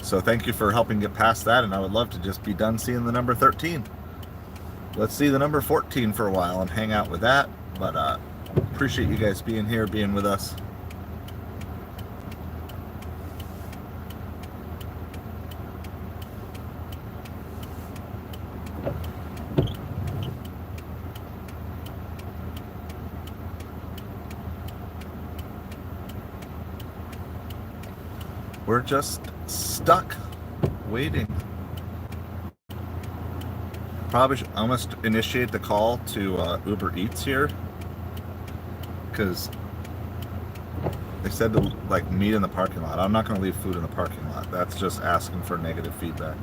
So thank you for helping get past that, and I would love to just be done seeing the number 13. Let's see the number 14 for a while and hang out with that. But appreciate you guys being here, being with us. We're just stuck waiting. Probably should almost initiate the call to Uber Eats here, because they said to like meet in the parking lot. I'm not going to leave food in the parking lot. That's just asking for negative feedback.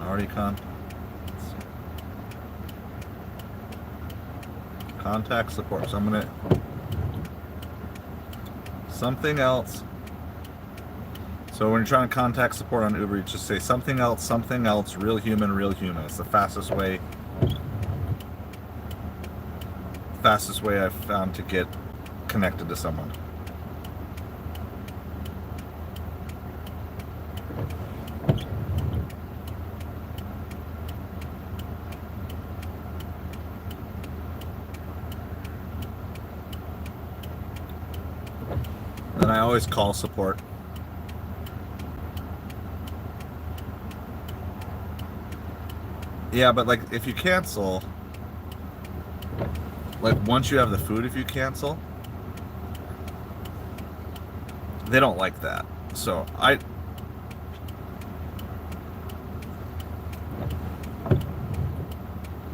Already contact support. So I'm gonna something else. So when you're trying to contact support on Uber, you just say something else, real human, real human. It's the fastest way I've found to get connected to someone. Then I always call support. Yeah, but like if you cancel, like once you have the food, if you cancel, they don't like that. So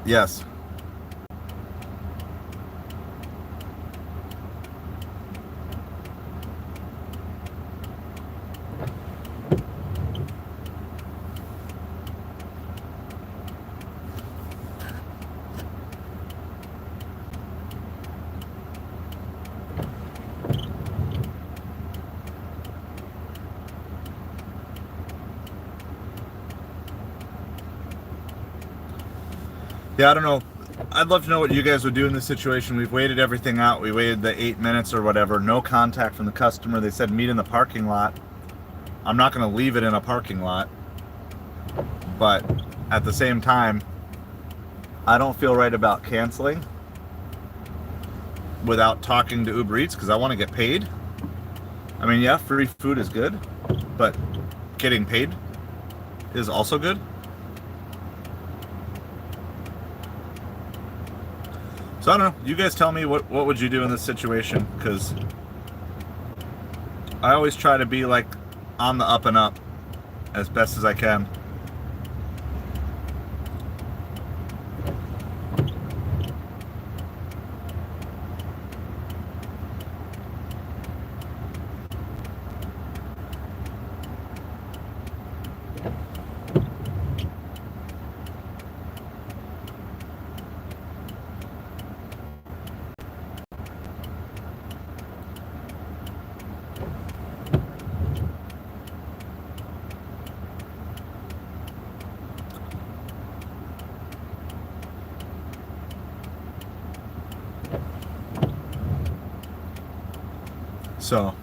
yes. Yeah, I don't know. I'd love to know what you guys would do in this situation. We've waited everything out. We waited the 8 minutes or whatever. No contact from the customer. They said meet in the parking lot. I'm not going to leave it in a parking lot. But at the same time, I don't feel right about canceling without talking to Uber Eats because I want to get paid. I mean, yeah, free food is good, but getting paid is also good. So I don't know. You guys tell me what would you do in this situation? Because I always try to be like on the up and up as best as I can. So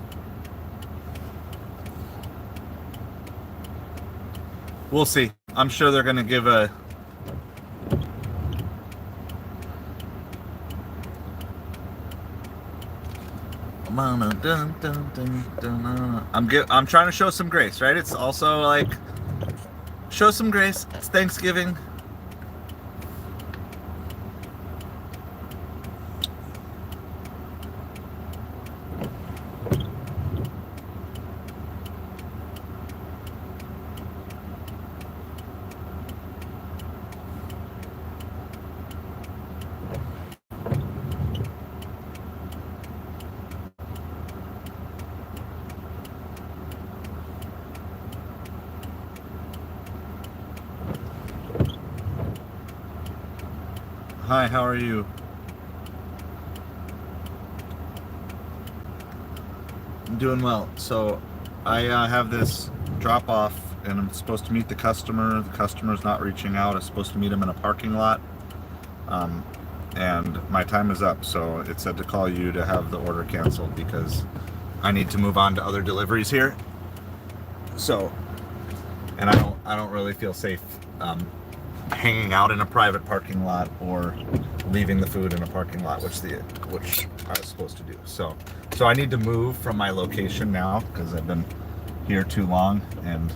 we'll see. I'm sure they're going to give a I'm trying to show some grace, right? It's also like show some grace. It's Thanksgiving. Hi, how are you? I'm doing well. So I have this drop off and I'm supposed to meet the customer. The customer's not reaching out. I'm supposed to meet him in a parking lot. And my time is up. So it said to call you to have the order canceled because I need to move on to other deliveries here. So, and I don't really feel safe hanging out in a private parking lot or leaving the food in a parking lot, which I was supposed to do. So I need to move from my location now because I've been here too long and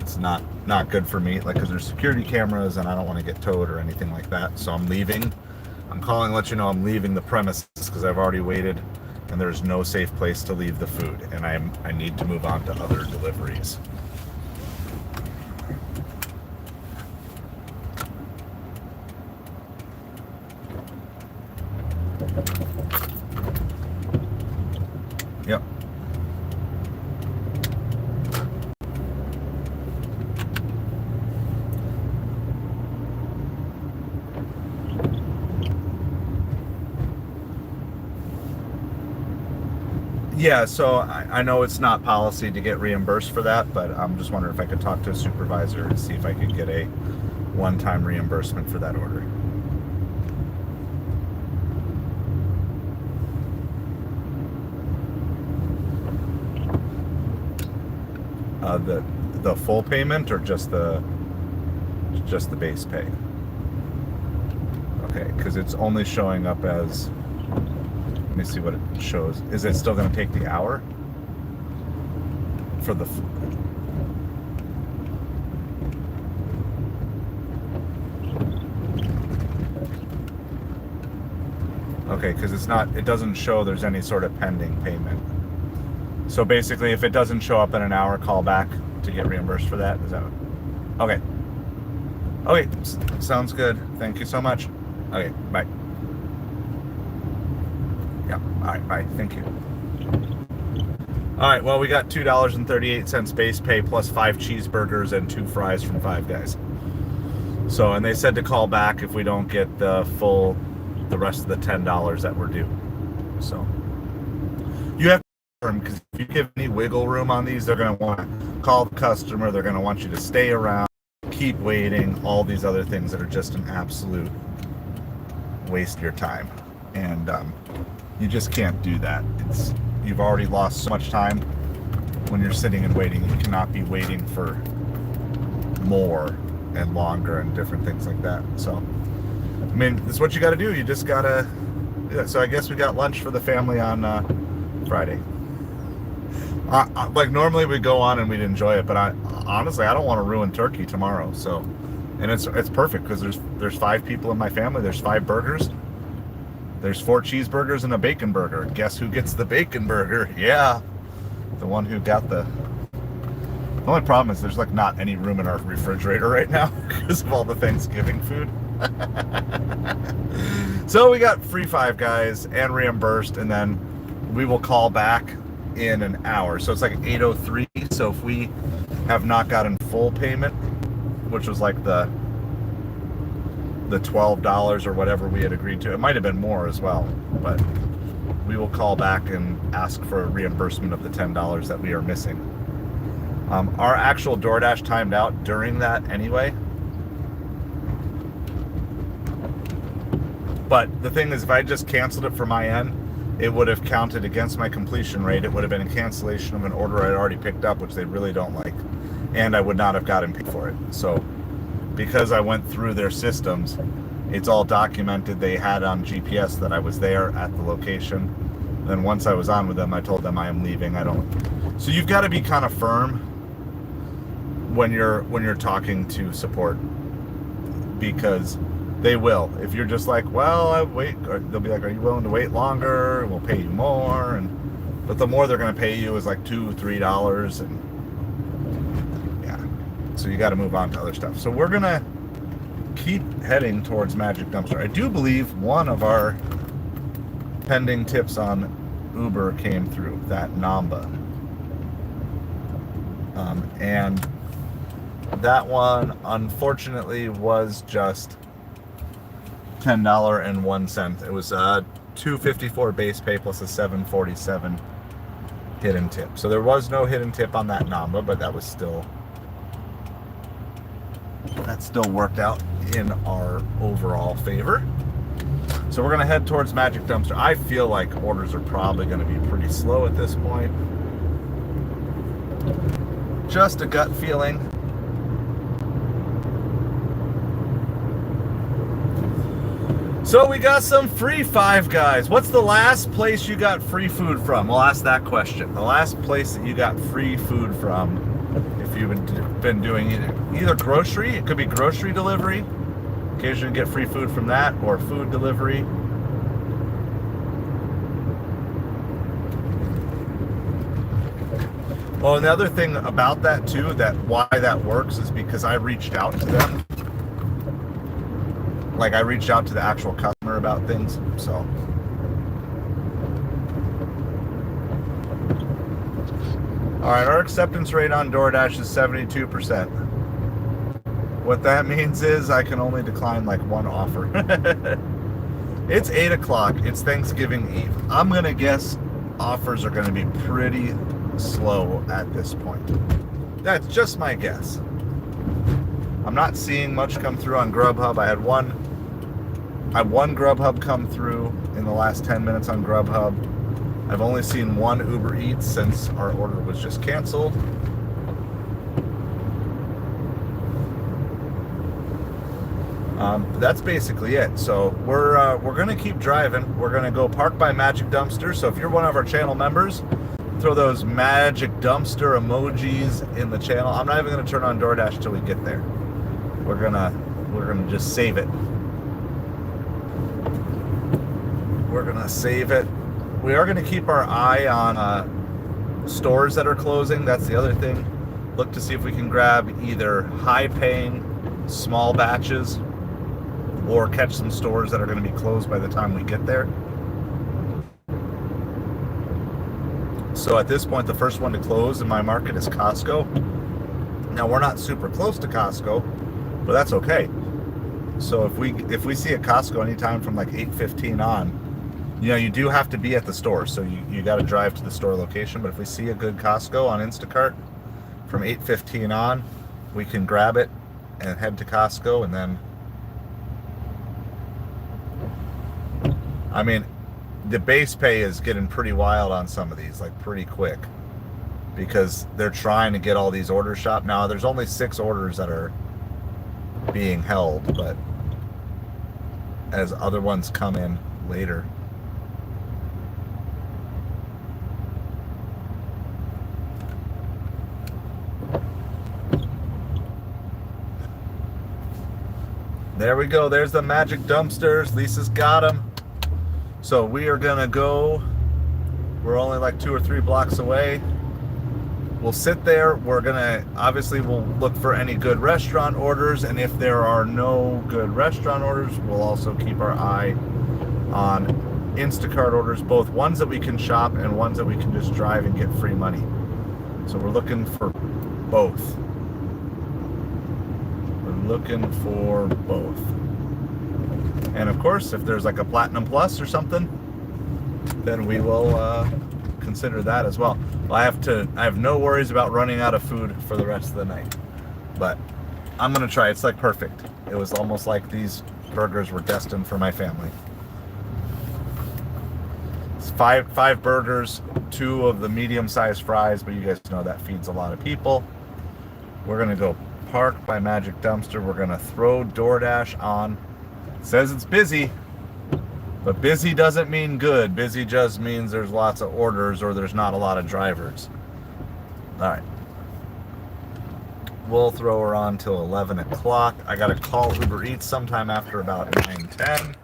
it's not good for me. Like, because there's security cameras and I don't want to get towed or anything like that. So I'm leaving. I'm calling to let you know I'm leaving the premises because I've already waited and there's no safe place to leave the food and I need to move on to other deliveries. Yep. Yeah, so I know it's not policy to get reimbursed for that, but I'm just wondering if I could talk to a supervisor and see if I could get a one-time reimbursement for that order. The full payment or just the base pay? Okay, because it's only showing up as, let me see what it shows. Is it still going to take the hour for the okay, because it doesn't show there's any sort of pending payment. So basically, if it doesn't show up in an hour, call back to get reimbursed for that. Is that okay? Okay, sounds good. Thank you so much. Okay, bye. Yeah, all right, bye. Thank you. All right, well, we got $2.38 base pay plus 5 cheeseburgers and 2 fries from Five Guys. So, and they said to call back if we don't get the rest of the $10 that we're due. So, you have to, because if you give any wiggle room on these, they're going to want to call the customer. They're going to want you to stay around. keep waiting, all these other things that are just an absolute waste of your time. And you just can't do that. You've already lost so much time when you're sitting and waiting. You cannot be waiting for more and longer and different things like that. So, I mean, it's what you got to do. You just got to. So I guess we got lunch for the family on Friday. Like normally we go on and we'd enjoy it, but honestly I don't want to ruin turkey tomorrow. So, and it's perfect because there's 5 people in my family. There's 5 burgers. There's 4 cheeseburgers and a bacon burger. Guess who gets the bacon burger? Yeah, the one who got the. The only problem is there's like not any room in our refrigerator right now because of all the Thanksgiving food. So we got free Five Guys and reimbursed, and then we will call back in an hour. So it's like 8:03. So if we have not gotten full payment, which was like the $12 or whatever we had agreed to, it might have been more as well, but we will call back and ask for a reimbursement of the $10 that we are missing. Our actual DoorDash timed out during that anyway. But the thing is, if I just canceled it for my end, it would have counted against my completion rate. It would have been a cancellation of an order I'd already picked up, which they really don't like. And I would not have gotten paid for it. So because I went through their systems, it's all documented. They had on GPS that I was there at the location. Then once I was on with them, I told them I am leaving. So you've got to be kind of firm when you're talking to support, because they will. If you're just like, well, I wait, they'll be like, are you willing to wait longer? We'll pay you more. But the more they're going to pay you is like $2-3, and yeah. So you got to move on to other stuff. So we're gonna keep heading towards Magic Dumpster. I do believe one of our pending tips on Uber came through, that Namba, and that one unfortunately was just $10.01. It was $2.54 base pay plus a $7.47 hidden tip. So there was no hidden tip on that Namba, but that still worked out in our overall favor. So we're gonna head towards Magic Dumpster. I feel like orders are probably gonna be pretty slow at this point. Just a gut feeling. So we got some free Five Guys. What's the last place you got free food from? We'll ask that question. The last place that you got free food from, if you've been doing either grocery, it could be grocery delivery. Occasionally get free food from that, or food delivery. Well, and the other thing about that too, that why that works, is because I reached out to them. Like, I reached out to the actual customer about things, so. All right, our acceptance rate on DoorDash is 72%. What that means is I can only decline like one offer. It's 8 o'clock. It's Thanksgiving Eve. I'm going to guess offers are going to be pretty slow at this point. That's just my guess. I'm not seeing much come through on Grubhub. I had one Grubhub come through in the last 10 minutes on Grubhub. I've only seen one Uber Eats since our order was just canceled. That's basically it. So we're gonna keep driving. We're gonna go park by Magic Dumpster. So if you're one of our channel members, throw those Magic Dumpster emojis in the channel. I'm not even gonna turn on DoorDash till we get there. We're gonna just save it. We're gonna save it. We are gonna keep our eye on stores that are closing. That's the other thing. Look to see if we can grab either high-paying small batches, or catch some stores that are going to be closed by the time we get there. So at this point, the first one to close in my market is Costco. Now, we're not super close to Costco, but that's okay. So if we see a Costco anytime from like 8:15 on, you do have to be at the store, so you got to drive to the store location. But if we see a good Costco on Instacart from 8:15 on, we can grab it and head to Costco, and then, I mean, the base pay is getting pretty wild on some of these, like pretty quick, because they're trying to get all these orders shot. Now, there's only 6 orders that are being held, but as other ones come in later. There we go. There's the magic dumpsters. Lisa's got them. So we are going to go. We're only like 2 or 3 blocks away. We'll sit there. We're going to, obviously, we'll look for any good restaurant orders. And if there are no good restaurant orders, we'll also keep our eye on Instacart orders, both ones that we can shop and ones that we can just drive and get free money. So we're looking for both. Looking for both. And of course, if there's like a Platinum Plus or something, then we will consider that as well. I have no worries about running out of food for the rest of the night, but I'm gonna try. It's like perfect. It was almost like these burgers were destined for my family. It's five burgers, 2 of the medium-sized fries, but you guys know that feeds a lot of people. We're gonna go park by Magic Dumpster. We're gonna throw DoorDash on. It says it's busy, but busy doesn't mean good. Busy just means there's lots of orders or there's not a lot of drivers. All right, we'll throw her on till 11 o'clock. I gotta call Uber Eats sometime after about 9:10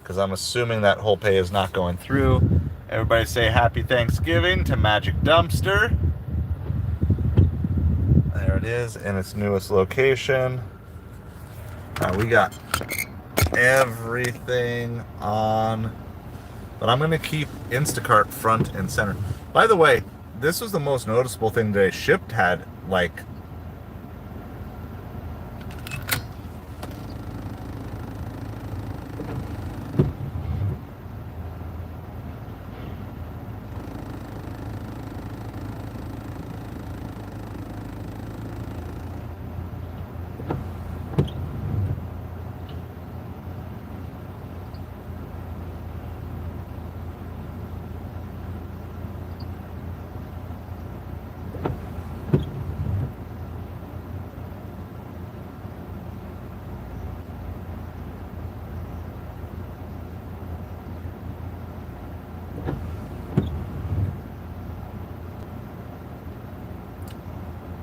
because I'm assuming that whole pay is not going through. Everybody say happy Thanksgiving to Magic Dumpster. There it is in its newest location. We got everything on, but I'm going to keep Instacart front and center. By the way, this was the most noticeable thing today. Shipped had like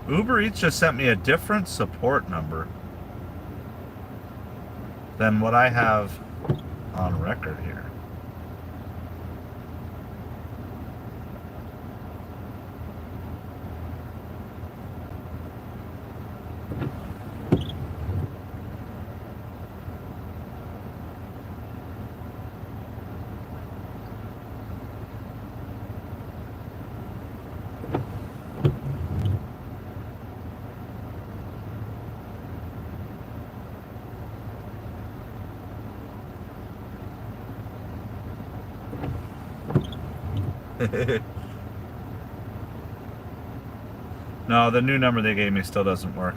Uber Eats just sent me a different support number than what I have on record here. No, the new number they gave me still doesn't work.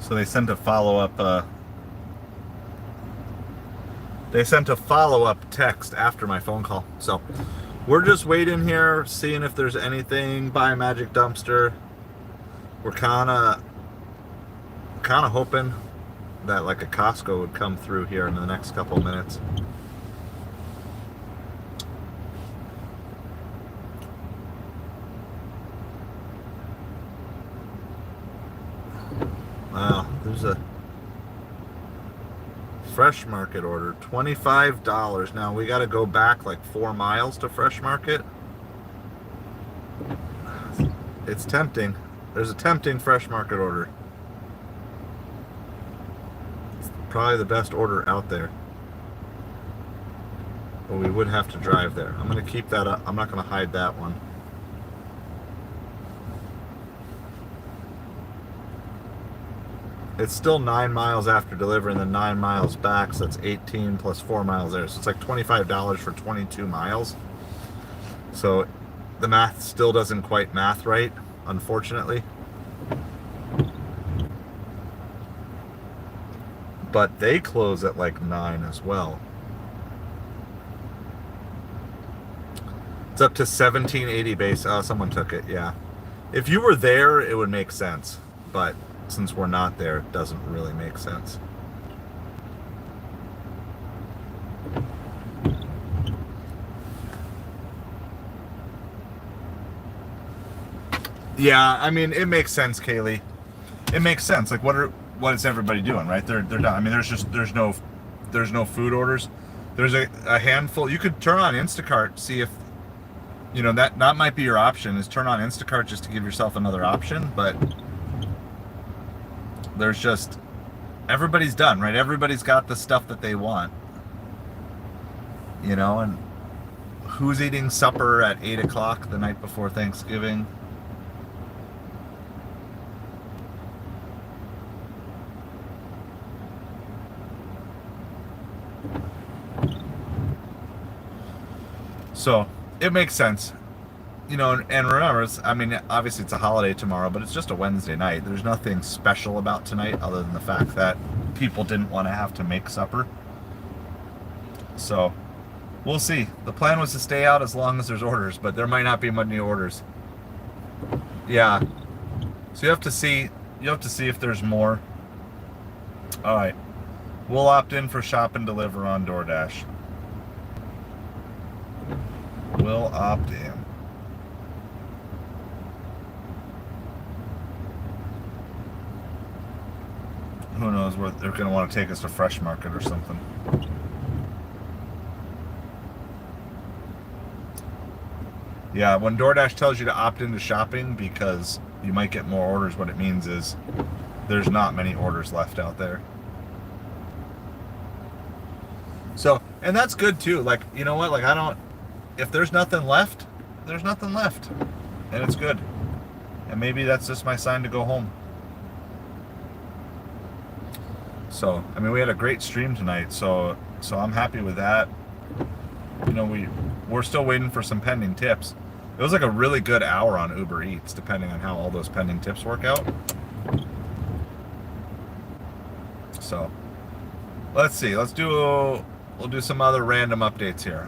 So they sent a follow-up text after my phone call. So we're just waiting here, seeing if there's anything by Magic Dumpster. We're kind of hoping that like a Costco would come through here in the next couple minutes. Wow, there's a Fresh Market order, $25. Now we got to go back like 4 miles to Fresh Market. It's tempting. There's a tempting Fresh Market order. probably the best order out there. But we would have to drive there. I'm going to keep that up. I'm not going to hide that one. It's still 9 miles after delivery and then 9 miles back, so that's 18 plus 4 miles there. So it's like $25 for 22 miles. So the math still doesn't quite math right, unfortunately. But they close at like 9 as well. It's up to 1780 base. Oh, someone took it, yeah. If you were there, it would make sense. But since we're not there, it doesn't really make sense. Yeah, I mean, it makes sense, Kaylee. It makes sense. Like, what is everybody doing, right? They're done. I mean, there's no food orders. There's a handful. You could turn on Instacart, see if, you know, that might be your option, is turn on Instacart just to give yourself another option. But there's just, everybody's done, right? Everybody's got the stuff that they want, you know. And who's eating supper at 8 o'clock the night before Thanksgiving? So it makes sense, you know. And remember, I mean, obviously it's a holiday tomorrow, but it's just a Wednesday night. There's nothing special about tonight other than the fact that people didn't want to have to make supper. So we'll see. The plan was to stay out as long as there's orders, but there might not be many orders. Yeah. So you have to see if there's more. All right. We'll opt in for shop and deliver on DoorDash. We'll opt in. Who knows where they're going to want to take us to Fresh Market or something. Yeah, when DoorDash tells you to opt into shopping because you might get more orders, what it means is there's not many orders left out there. So, and that's good too. Like, you know what? Like, if there's nothing left, there's nothing left. And it's good. And maybe that's just my sign to go home. So, I mean, we had a great stream tonight, so I'm happy with that. You know, we're still waiting for some pending tips. It was like a really good hour on Uber Eats, depending on how all those pending tips work out. So, let's see. We'll do some other random updates here.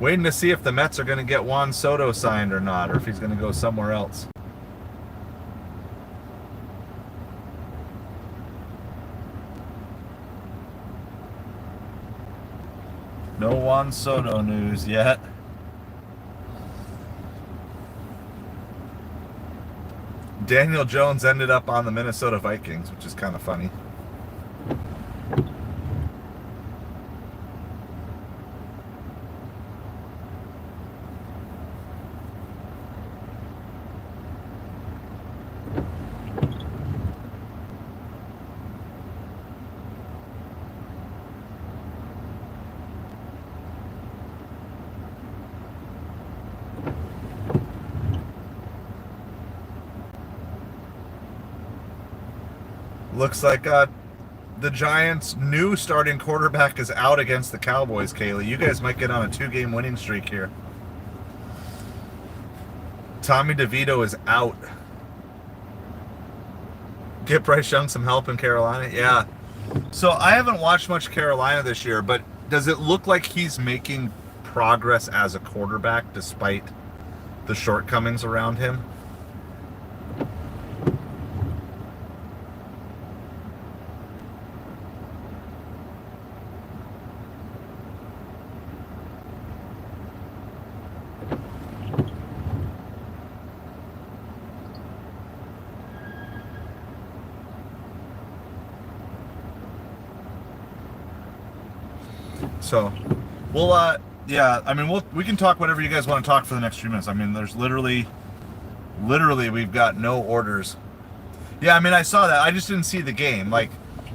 Waiting to see if the Mets are going to get Juan Soto signed or not, or if he's going to go somewhere else. No Juan Soto news yet. Daniel Jones ended up on the Minnesota Vikings, which is kind of funny. Looks like the Giants' new starting quarterback is out against the Cowboys, Kaylee. You guys might get on a 2-game winning streak here. Tommy DeVito is out. Get Bryce Young some help in Carolina? Yeah. So I haven't watched much Carolina this year, but does it look like he's making progress as a quarterback despite the shortcomings around him? So, we'll, yeah, I mean, we can talk whatever you guys want to talk for the next few minutes. I mean, there's literally, we've got no orders. Yeah, I mean, I saw that. I just didn't see the game. Like,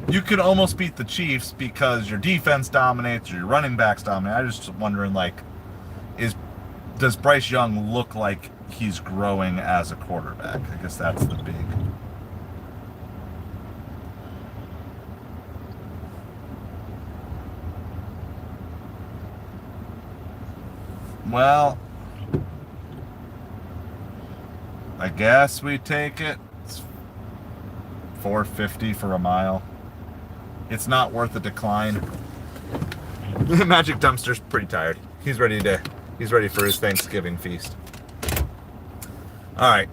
you could almost beat the Chiefs because your defense dominates or your running backs dominate. I'm just wondering, like, does Bryce Young look like he's growing as a quarterback? I guess that's the big. Well, I guess we take it. It's $4.50 for a mile. It's not worth the decline. The Magic Dumpster's pretty tired. He's ready for his Thanksgiving feast. All right.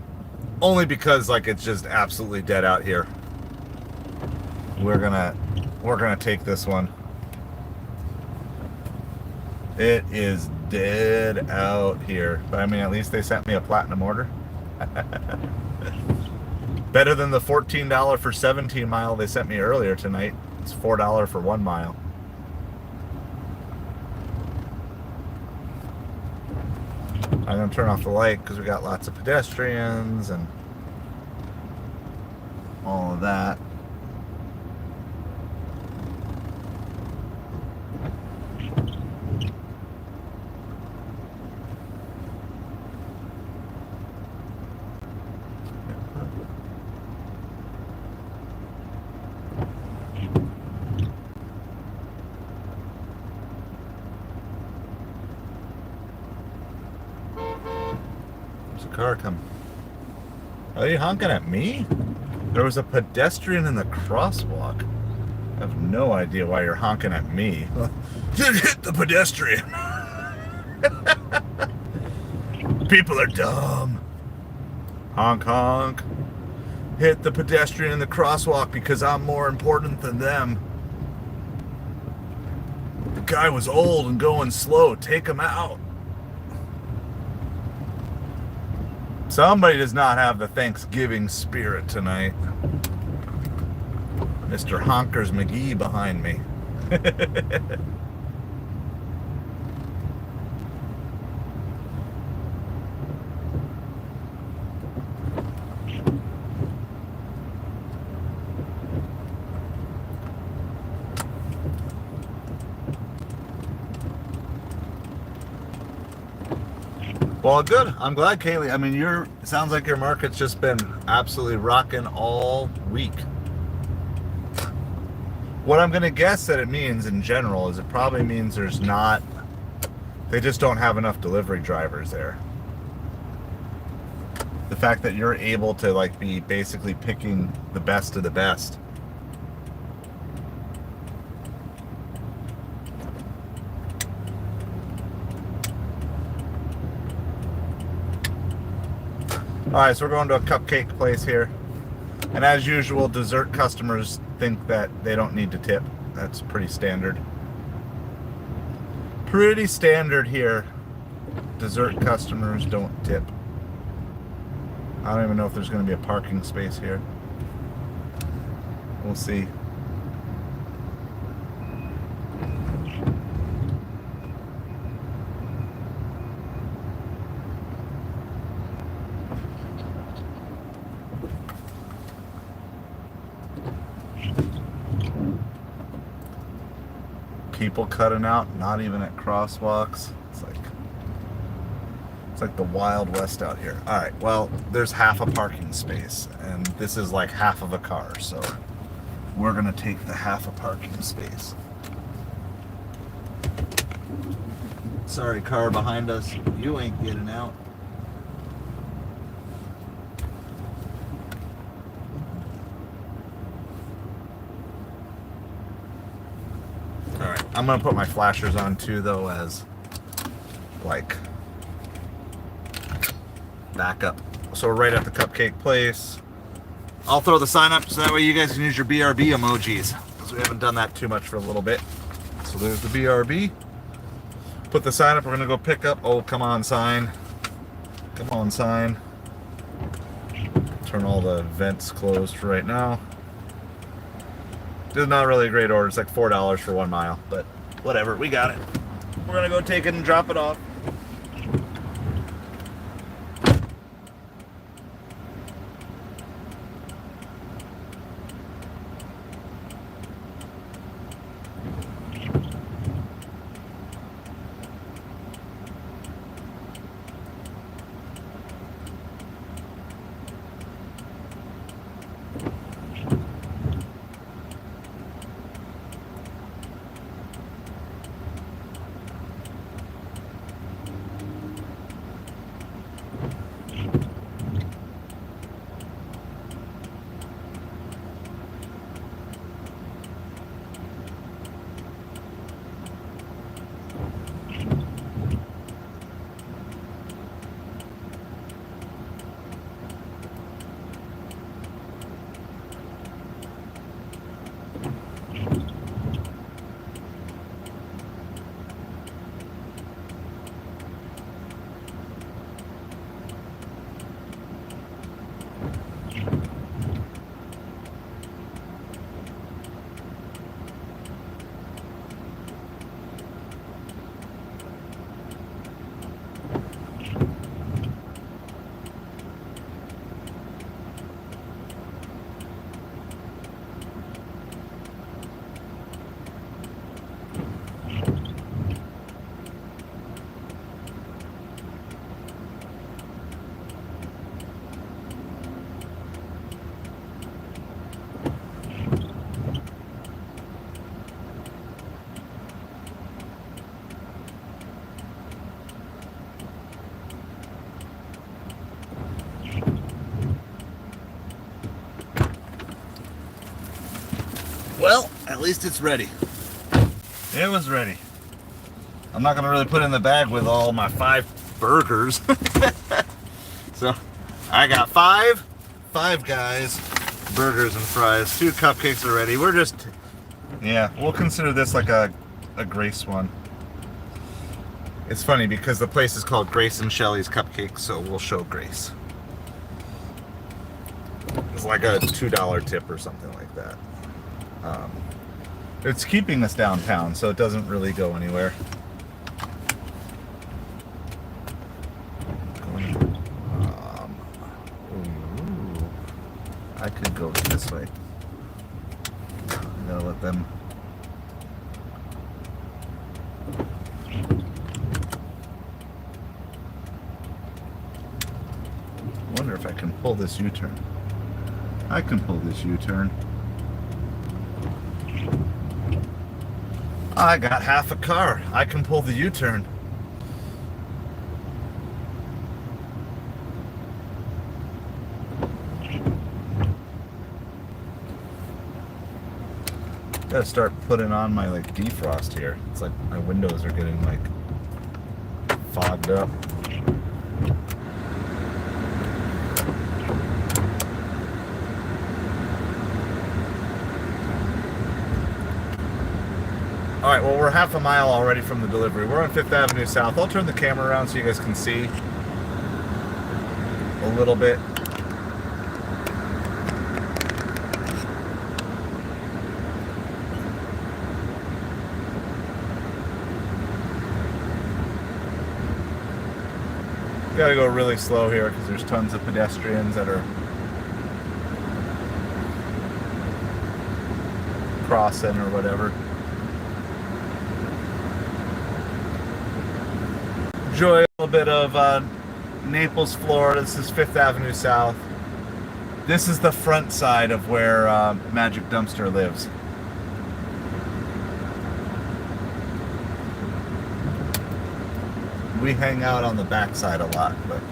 Only because, like, it's just absolutely dead out here. We're gonna take this one. It is dead out here. But I mean, at least they sent me a platinum order. Better than the $14 for 17 mile they sent me earlier tonight. It's $4 for 1 mile. I'm gonna turn off the light because we got lots of pedestrians and all of that. Car come. Are you honking at me? There was a pedestrian in the crosswalk. I have no idea why you're honking at me. Just hit the pedestrian. People are dumb. Honk honk. Hit the pedestrian in the crosswalk because I'm more important than them. The guy was old and going slow. Take him out. Somebody does not have the Thanksgiving spirit tonight. Mr. Honkers McGee behind me. Well, good. I'm glad, Kaylee. I mean, it sounds like your market's just been absolutely rocking all week. What I'm going to guess that it means in general is it probably means they just don't have enough delivery drivers there. The fact that you're able to, like, be basically picking the best of the best. Alright, so we're going to a cupcake place here. And as usual, dessert customers think that they don't need to tip. That's pretty standard. Pretty standard here. Dessert customers don't tip. I don't even know if there's going to be a parking space here. We'll see. People cutting out, not even at crosswalks. It's like the Wild West out here. All right, well, there's half a parking space, and this is like half of a car, so we're gonna take the half a parking space. Sorry, car behind us, you ain't getting out. Alright, I'm gonna put my flashers on too, though, as like backup. So we're right at the cupcake place. I'll throw the sign up so that way you guys can use your BRB emojis, because we haven't done that too much for a little bit. So there's the BRB. Put the sign up. We're gonna go pick up. Oh, come on, sign. Come on, sign. Turn all the vents closed for right now. This is not really a great order. It's like $4 for 1 mile, but whatever. We got it. We're gonna go take it and drop it off. Well, at least it's ready. It was ready. I'm not gonna really put it in the bag with all my 5 burgers. So I got 5 Guys burgers and fries. 2 cupcakes are ready. We're just, yeah, we'll consider this like a Grace one. It's funny because the place is called Grace and Shelley's Cupcakes, so we'll show Grace. It's like a $2 tip or something like that. It's keeping us downtown, so it doesn't really go anywhere. I could go this way. I'm gonna let them. Wonder if I can pull this U-turn. I can pull this U-turn. I got half a car. I can pull the U-turn. Gotta start putting on my like defrost here. It's like my windows are getting like fogged up. Alright, well, we're half a mile already from the delivery. We're on 5th Avenue South. I'll turn the camera around so you guys can see a little bit. Gotta go really slow here because there's tons of pedestrians that are crossing or whatever. Enjoy a little bit of Naples, Florida. This is 5th Avenue South. This is the front side of where Magic Dumpster lives. We hang out on the back side a lot, but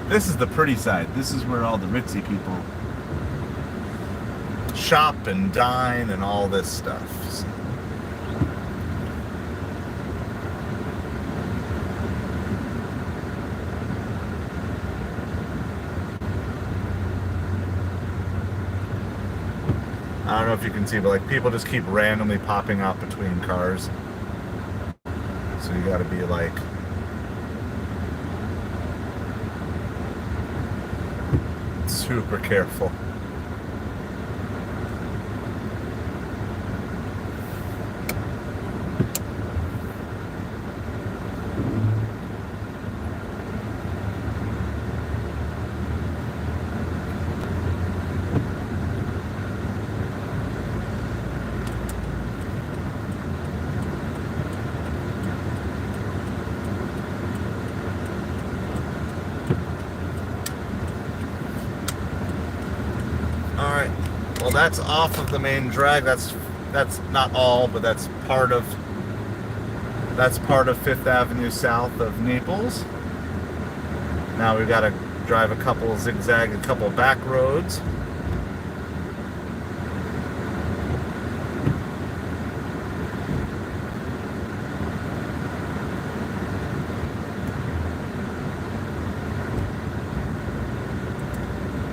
this is the pretty side. This is where all the ritzy people shop and dine and all this stuff. So. I don't know if you can see, but like people just keep randomly popping out between cars. So you gotta be like super careful. Well, that's off of the main drag. That's not all, but that's part of 5th Avenue South of Naples. Now we've got to drive a couple zigzag, a couple back roads.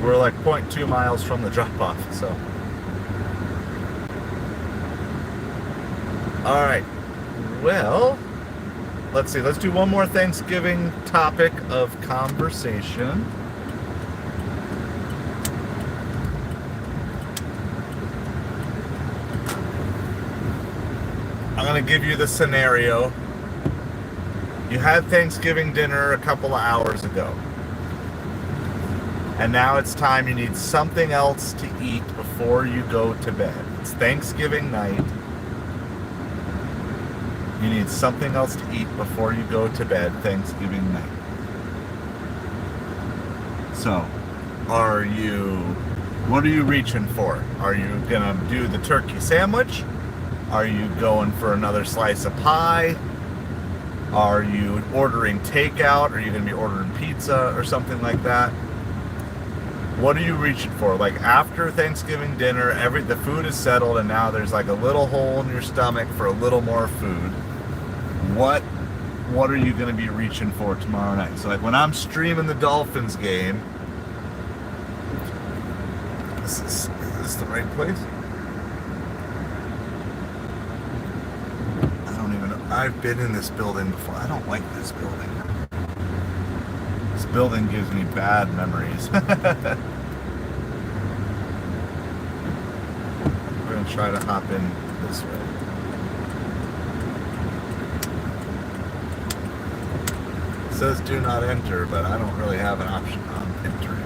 We're like 0.2 miles from the drop-off, so. All right, well, let's see. Let's do one more Thanksgiving topic of conversation. I'm gonna give you the scenario. You had Thanksgiving dinner a couple of hours ago. And now it's time, you need something else to eat before you go to bed. It's Thanksgiving night. You need something else to eat before you go to bed Thanksgiving night. So, what are you reaching for? Are you gonna do the turkey sandwich? Are you going for another slice of pie? Are you ordering takeout? Are you gonna be ordering pizza or something like that? What are you reaching for? Like after Thanksgiving dinner, the food is settled and now there's like a little hole in your stomach for a little more food. What are you going to be reaching for tomorrow night? So like when I'm streaming the Dolphins game, is this the right place? I don't even know. I've been in this building before. I don't like this building. This building gives me bad memories. We're going to try to hop in this way. It says do not enter, but I don't really have an option on entering.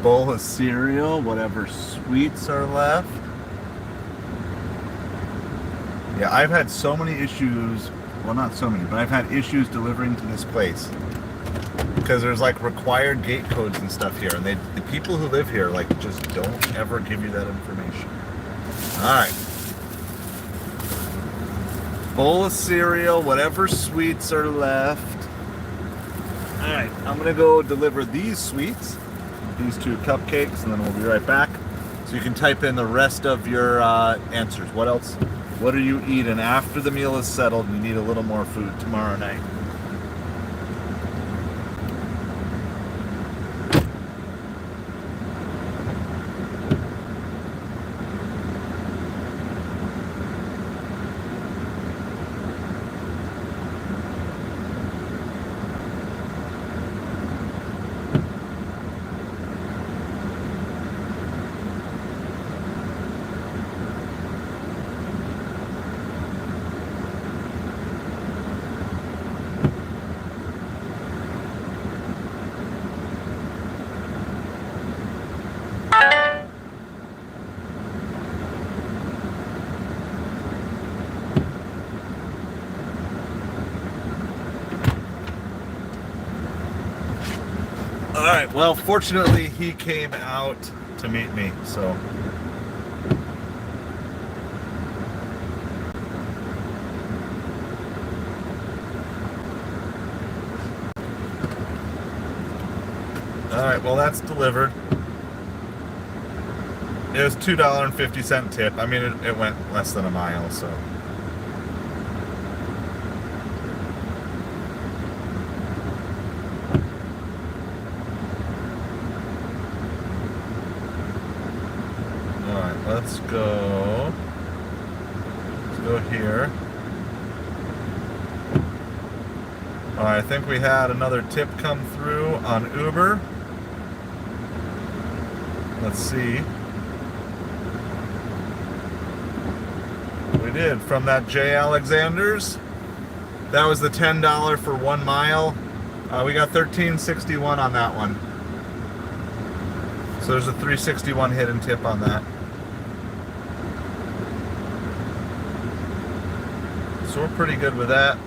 Bowl of cereal, whatever sweets are left. Yeah, I've had so many issues, well not so many, but I've had issues delivering to this place because there's like required gate codes and stuff here, and the people who live here like just don't ever give you that information. Alright. Bowl of cereal, whatever sweets are left. Alright, I'm gonna go deliver these sweets, these 2 cupcakes, and then we'll be right back. So you can type in the rest of your answers. What else? What are you eating after the meal is settled and you need a little more food tomorrow night? Alright, well, fortunately, he came out to meet me, so. Alright, well, that's delivered. It was $2.50 tip. I mean, it went less than a mile, so. Let's go here. Alright, I think we had another tip come through on Uber. Let's see. We did, from that J. Alexander's. That was the $10 for 1 mile. We got $13.61 on that one. So there's a $3.61 hidden tip on that. So we're pretty good with that.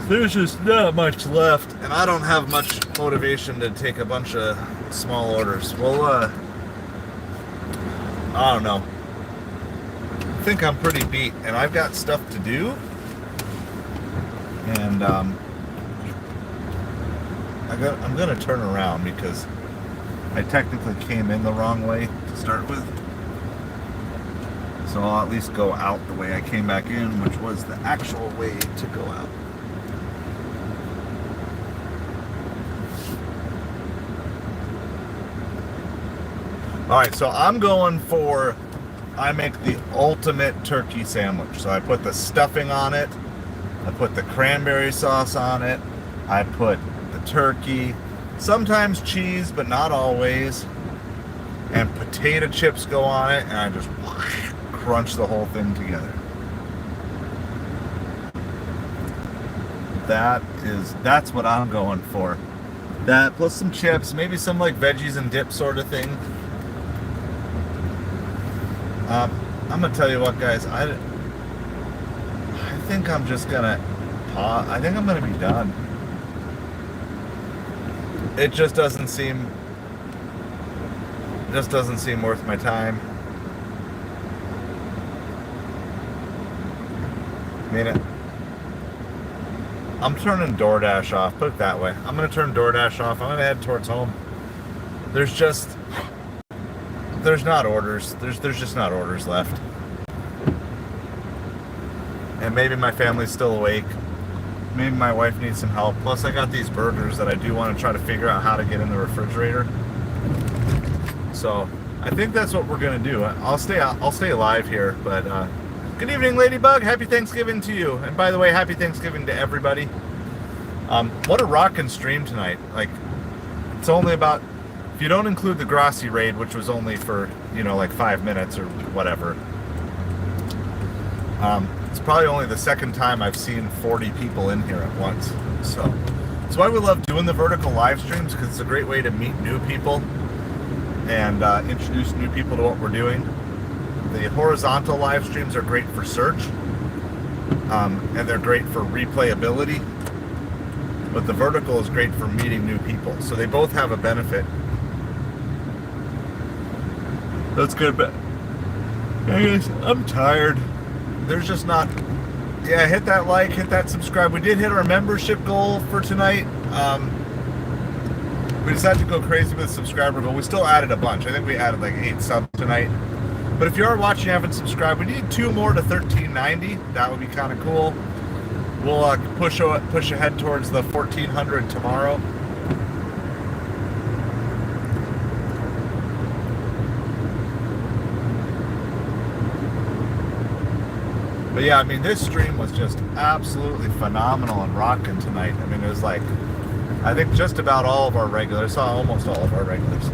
There's just not much left, and I don't have much motivation to take a bunch of small orders. Well, I don't know. I think I'm pretty beat, and I've got stuff to do. And I'm gonna turn around because I technically came in the wrong way to start with. So I'll at least go out the way I came back in, which was the actual way to go out. Alright, so I'm going for, I make the ultimate turkey sandwich. So I put the stuffing on it, I put the cranberry sauce on it, I put the turkey, sometimes cheese, but not always, and potato chips go on it, and I just crunch the whole thing together. That's what I'm going for. That plus some chips, maybe some like veggies and dip sort of thing. I'm gonna tell you what, guys. I think I'm just gonna pause. I think I'm gonna be done. It just doesn't seem. Just doesn't seem worth my time. I mean, I'm turning DoorDash off, put it that way. I'm going to turn DoorDash off. I'm going to head towards home. There's not orders. There's just not orders left. And maybe my family's still awake. Maybe my wife needs some help. Plus, I got these burgers that I do want to try to figure out how to get in the refrigerator. So, I think that's what we're gonna do. I'll stay alive here. But good evening, Ladybug. Happy Thanksgiving to you. And by the way, happy Thanksgiving to everybody. What a rockin' stream tonight. Like, it's only about, if you don't include the Grossi raid, which was only for, like 5 minutes or whatever. It's probably only the second time I've seen 40 people in here at once. So that's why we love doing the vertical live streams, because it's a great way to meet new people and introduce new people to what we're doing. The horizontal live streams are great for search, and they're great for replayability. But the vertical is great for meeting new people. So they both have a benefit. That's good, but anyways, I'm tired. There's just not, hit that like, hit that subscribe. We did hit our membership goal for tonight. We decided to go crazy with the subscriber goal. We still added a bunch. I think we added like 8 subs tonight. But if you are watching and haven't subscribed, we need 2 more to 1390. That would be kind of cool. We'll push ahead towards the 1400 tomorrow. But yeah, I mean, this stream was just absolutely phenomenal and rocking tonight. I mean, it was like, I think just about all of our regulars, saw almost all of our regulars.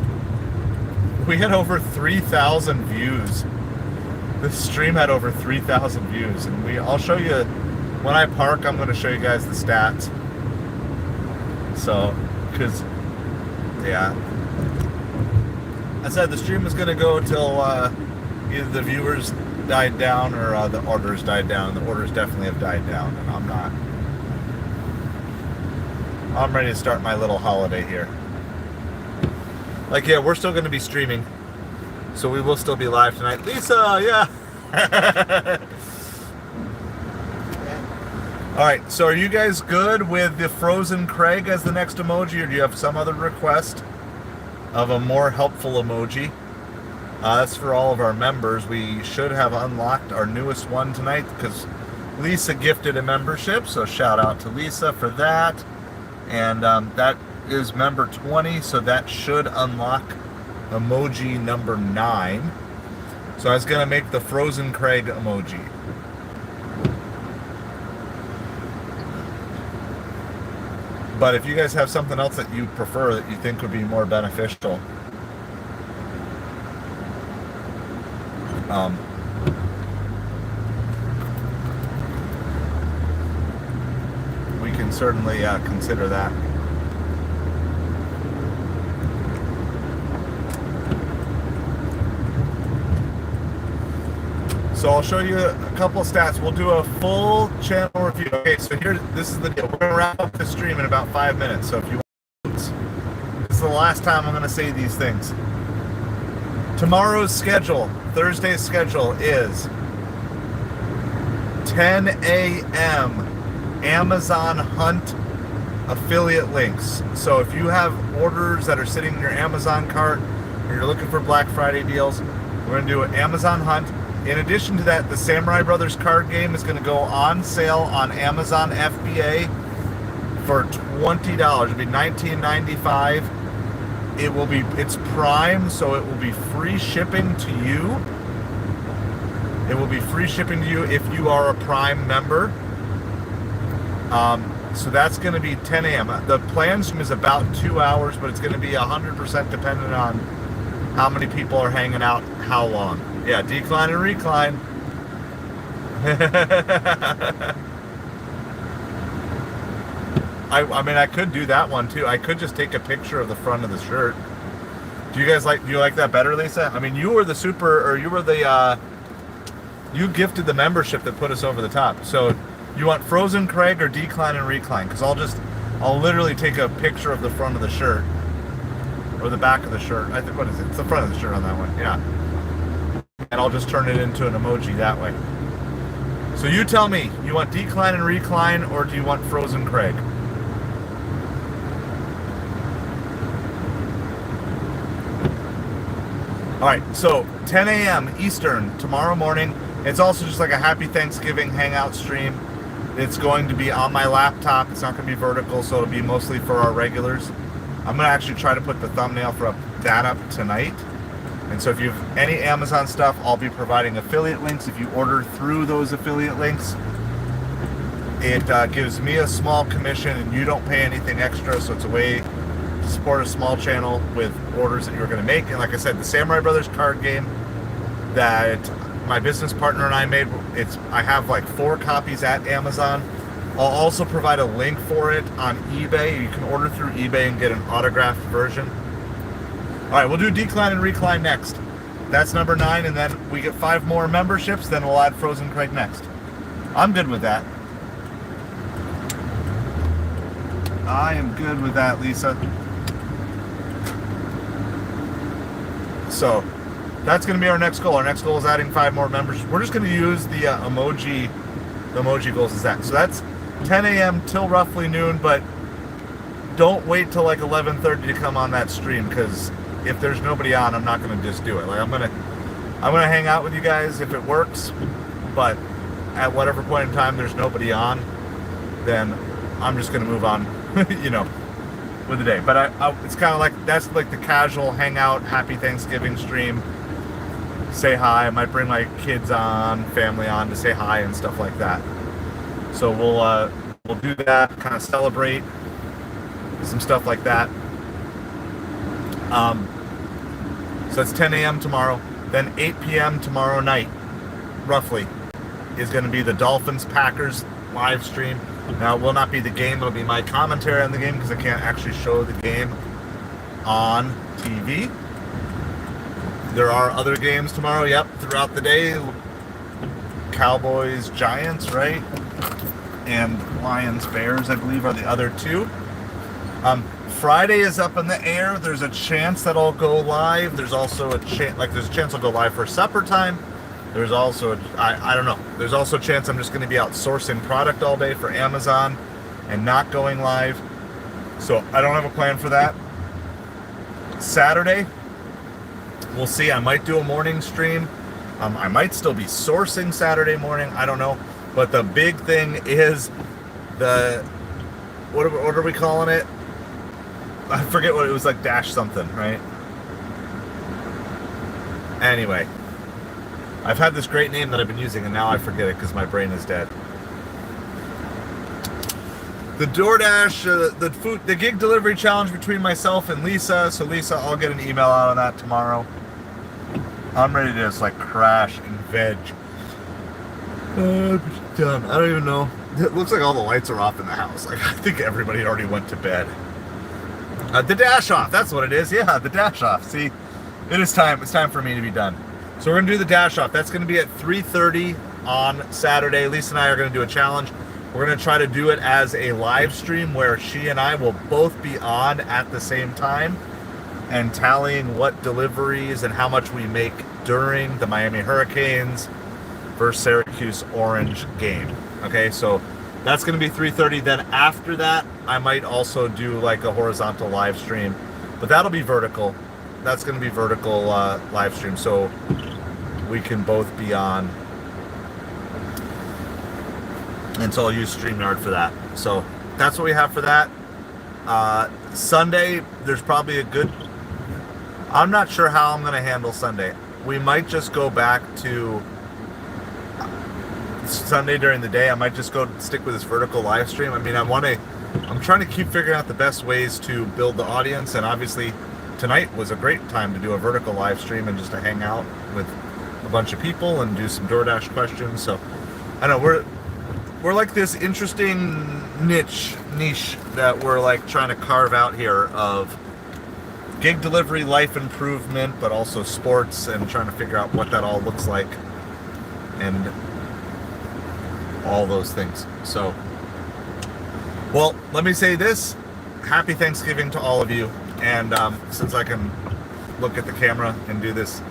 We had over 3,000 views. This stream had over 3,000 views. And I'll show you, when I park, I'm going to show you guys the stats. So, because, yeah. I said the stream was going to go till either the viewers died down or the orders died down. The orders definitely have died down, and I'm not. I'm ready to start my little holiday here. Like, yeah, we're still going to be streaming, so we will still be live tonight. Lisa, yeah. All right, so are you guys good with the Frozen Craig as the next emoji, or do you have some other request of a more helpful emoji? That's for all of our members. We should have unlocked our newest one tonight because Lisa gifted a membership, so shout out to Lisa for that. And that is member 20, so that should unlock emoji number 9. So I was going to make the Frozen Craig emoji. But if you guys have something else that you prefer that you think would be more beneficial, we can certainly consider that. So I'll show you a couple of stats. We'll do a full channel review. Okay, so this is the deal. We're going to wrap up the stream in about 5 minutes. So if you want, this is the last time I'm going to say these things. Tomorrow's schedule, Thursday's schedule is 10 a.m. Amazon Hunt affiliate links. So if you have orders that are sitting in your Amazon cart or you're looking for Black Friday deals, we're going to do an Amazon Hunt. In addition to that, the Samurai Brothers card game is going to go on sale on Amazon FBA for $20. It'll be $19.95. It's Prime, so it will be free shipping to you. It will be free shipping to you if you are a Prime member. So that's going to be 10 a.m. The planned stream is about 2 hours, but it's going to be 100% dependent on how many people are hanging out, how long. Yeah, decline and recline. I mean, I could do that one too. I could just take a picture of the front of the shirt. Do you like that better, Lisa? I mean, you were the you gifted the membership that put us over the top. So you want Frozen Craig or decline and recline? Because I'll literally take a picture of the front of the shirt. or the back of the shirt. I think, what is it? It's the front of the shirt on that one. Yeah. And I'll just turn it into an emoji that way. So you tell me, you want decline and recline, or do you want Frozen Craig? All right, so 10 a.m. Eastern tomorrow morning. It's also just like a happy Thanksgiving hangout stream. It's going to be on my laptop. It's not going to be vertical, so it'll be mostly for our regulars. I'm going to actually try to put the thumbnail for that up tonight. And so if you have any Amazon stuff, I'll be providing affiliate links. If you order through those affiliate links, it gives me a small commission and you don't pay anything extra. So it's a way to support a small channel with orders that you're going to make. And like I said, the Samurai Brothers card game that my business partner and I made, I have like 4 copies at Amazon. I'll also provide a link for it on eBay. You can order through eBay and get an autographed version. All right, we'll do decline and recline next. That's number 9, and then we get 5 more memberships, then we'll add Frozen Craig next. I'm good with that. I am good with that, Lisa. So that's going to be our next goal. Our next goal is adding 5 more members. We're just going to use the emoji goals as that. So that's 10 a.m. till roughly noon, but don't wait till like 11:30 to come on that stream, because if there's nobody on, I'm not going to just do it. Like I'm gonna hang out with you guys if it works, but at whatever point in time there's nobody on, then I'm just going to move on, you know, with the day. But it's kind of like, that's like the casual hangout, happy Thanksgiving stream. Say hi. I might bring my kids on, family on to say hi and stuff like that. So we'll do that, kind of celebrate some stuff like that. So it's 10 a.m. tomorrow. Then 8 p.m. tomorrow night, roughly, is going to be the Dolphins-Packers live stream. Now, it will not be the game. It'll be my commentary on the game, because I can't actually show the game on TV. There are other games tomorrow, yep, throughout the day. Cowboys, Giants, right? And Lions, Bears, I believe, are the other 2. Friday is up in the air. There's a chance that I'll go live. There's also a chance, there's a chance I'll go live for supper time. There's also, I don't know. There's also a chance I'm just going to be outsourcing product all day for Amazon and not going live. So I don't have a plan for that. Saturday, we'll see. I might do a morning stream. I might still be sourcing Saturday morning. I don't know. But the big thing is what are we calling it? I forget what it was, like dash something, right? Anyway, I've had this great name that I've been using, and now I forget it because my brain is dead. The DoorDash, the gig delivery challenge between myself and Lisa. So Lisa, I'll get an email out on that tomorrow. I'm ready to just like crash and veg. I'm done. I don't even know. It looks like all the lights are off in the house. Like I think everybody already went to bed. The dash off, that's what it is. Yeah, the dash off. See, it is time. It's time for me to be done. So we're gonna do the dash off. That's gonna be at 3:30 on Saturday. Lisa and I are gonna do a challenge. We're gonna try to do it as a live stream where she and I will both be on at the same time and tallying what deliveries and how much we make during the Miami Hurricanes versus Syracuse Orange game. Okay, so that's going to be 3:30. Then after that, I might also do like a horizontal live stream, but that'll be vertical. That's going to be vertical live stream, so we can both be on. And so I'll use StreamYard for that. So that's what we have for that. Sunday, there's probably a good... I'm not sure how I'm going to handle Sunday. We might just go back to Sunday during the day. I might just go stick with this vertical live stream. I mean, I'm trying to keep figuring out the best ways to build the audience, and obviously tonight was a great time to do a vertical live stream and just to hang out with a bunch of people and do some DoorDash questions. So I don't know, we're like this interesting niche that we're like trying to carve out here of gig delivery, life improvement, but also sports, and trying to figure out what that all looks like and all those things. So, well, let me say this. Happy Thanksgiving to all of you. And since I can look at the camera and do this,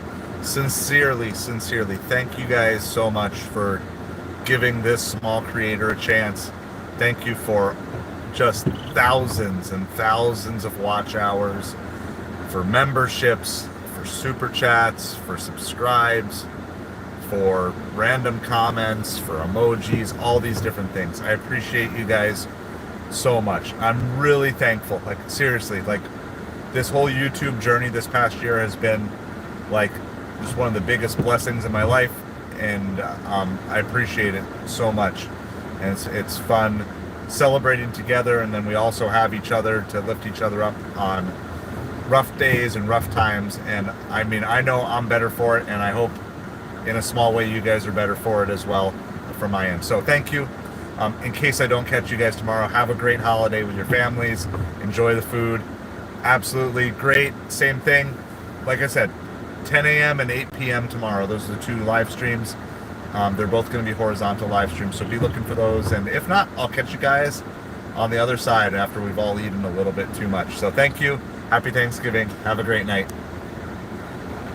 sincerely, thank you guys so much for giving this small creator a chance. Thank you for just thousands and thousands of watch hours, for memberships, for super chats, for subscribes, for random comments, for emojis, all these different things. I appreciate you guys so much. I'm really thankful. Like, seriously, like, this whole YouTube journey this past year has been like just one of the biggest blessings in my life, and I appreciate it so much. And it's fun celebrating together, and then we also have each other to lift each other up on rough days and rough times. And I mean, I know I'm better for it, and I hope in a small way you guys are better for it as well from my end. So thank you. In case I don't catch you guys tomorrow, have a great holiday with your families. Enjoy the food. Absolutely great. Same thing. Like I said, 10 a.m. and 8 p.m. tomorrow. Those are the 2 live streams. They're both going to be horizontal live streams, so be looking for those. And if not, I'll catch you guys on the other side after we've all eaten a little bit too much. So thank you. Happy Thanksgiving. Have a great night.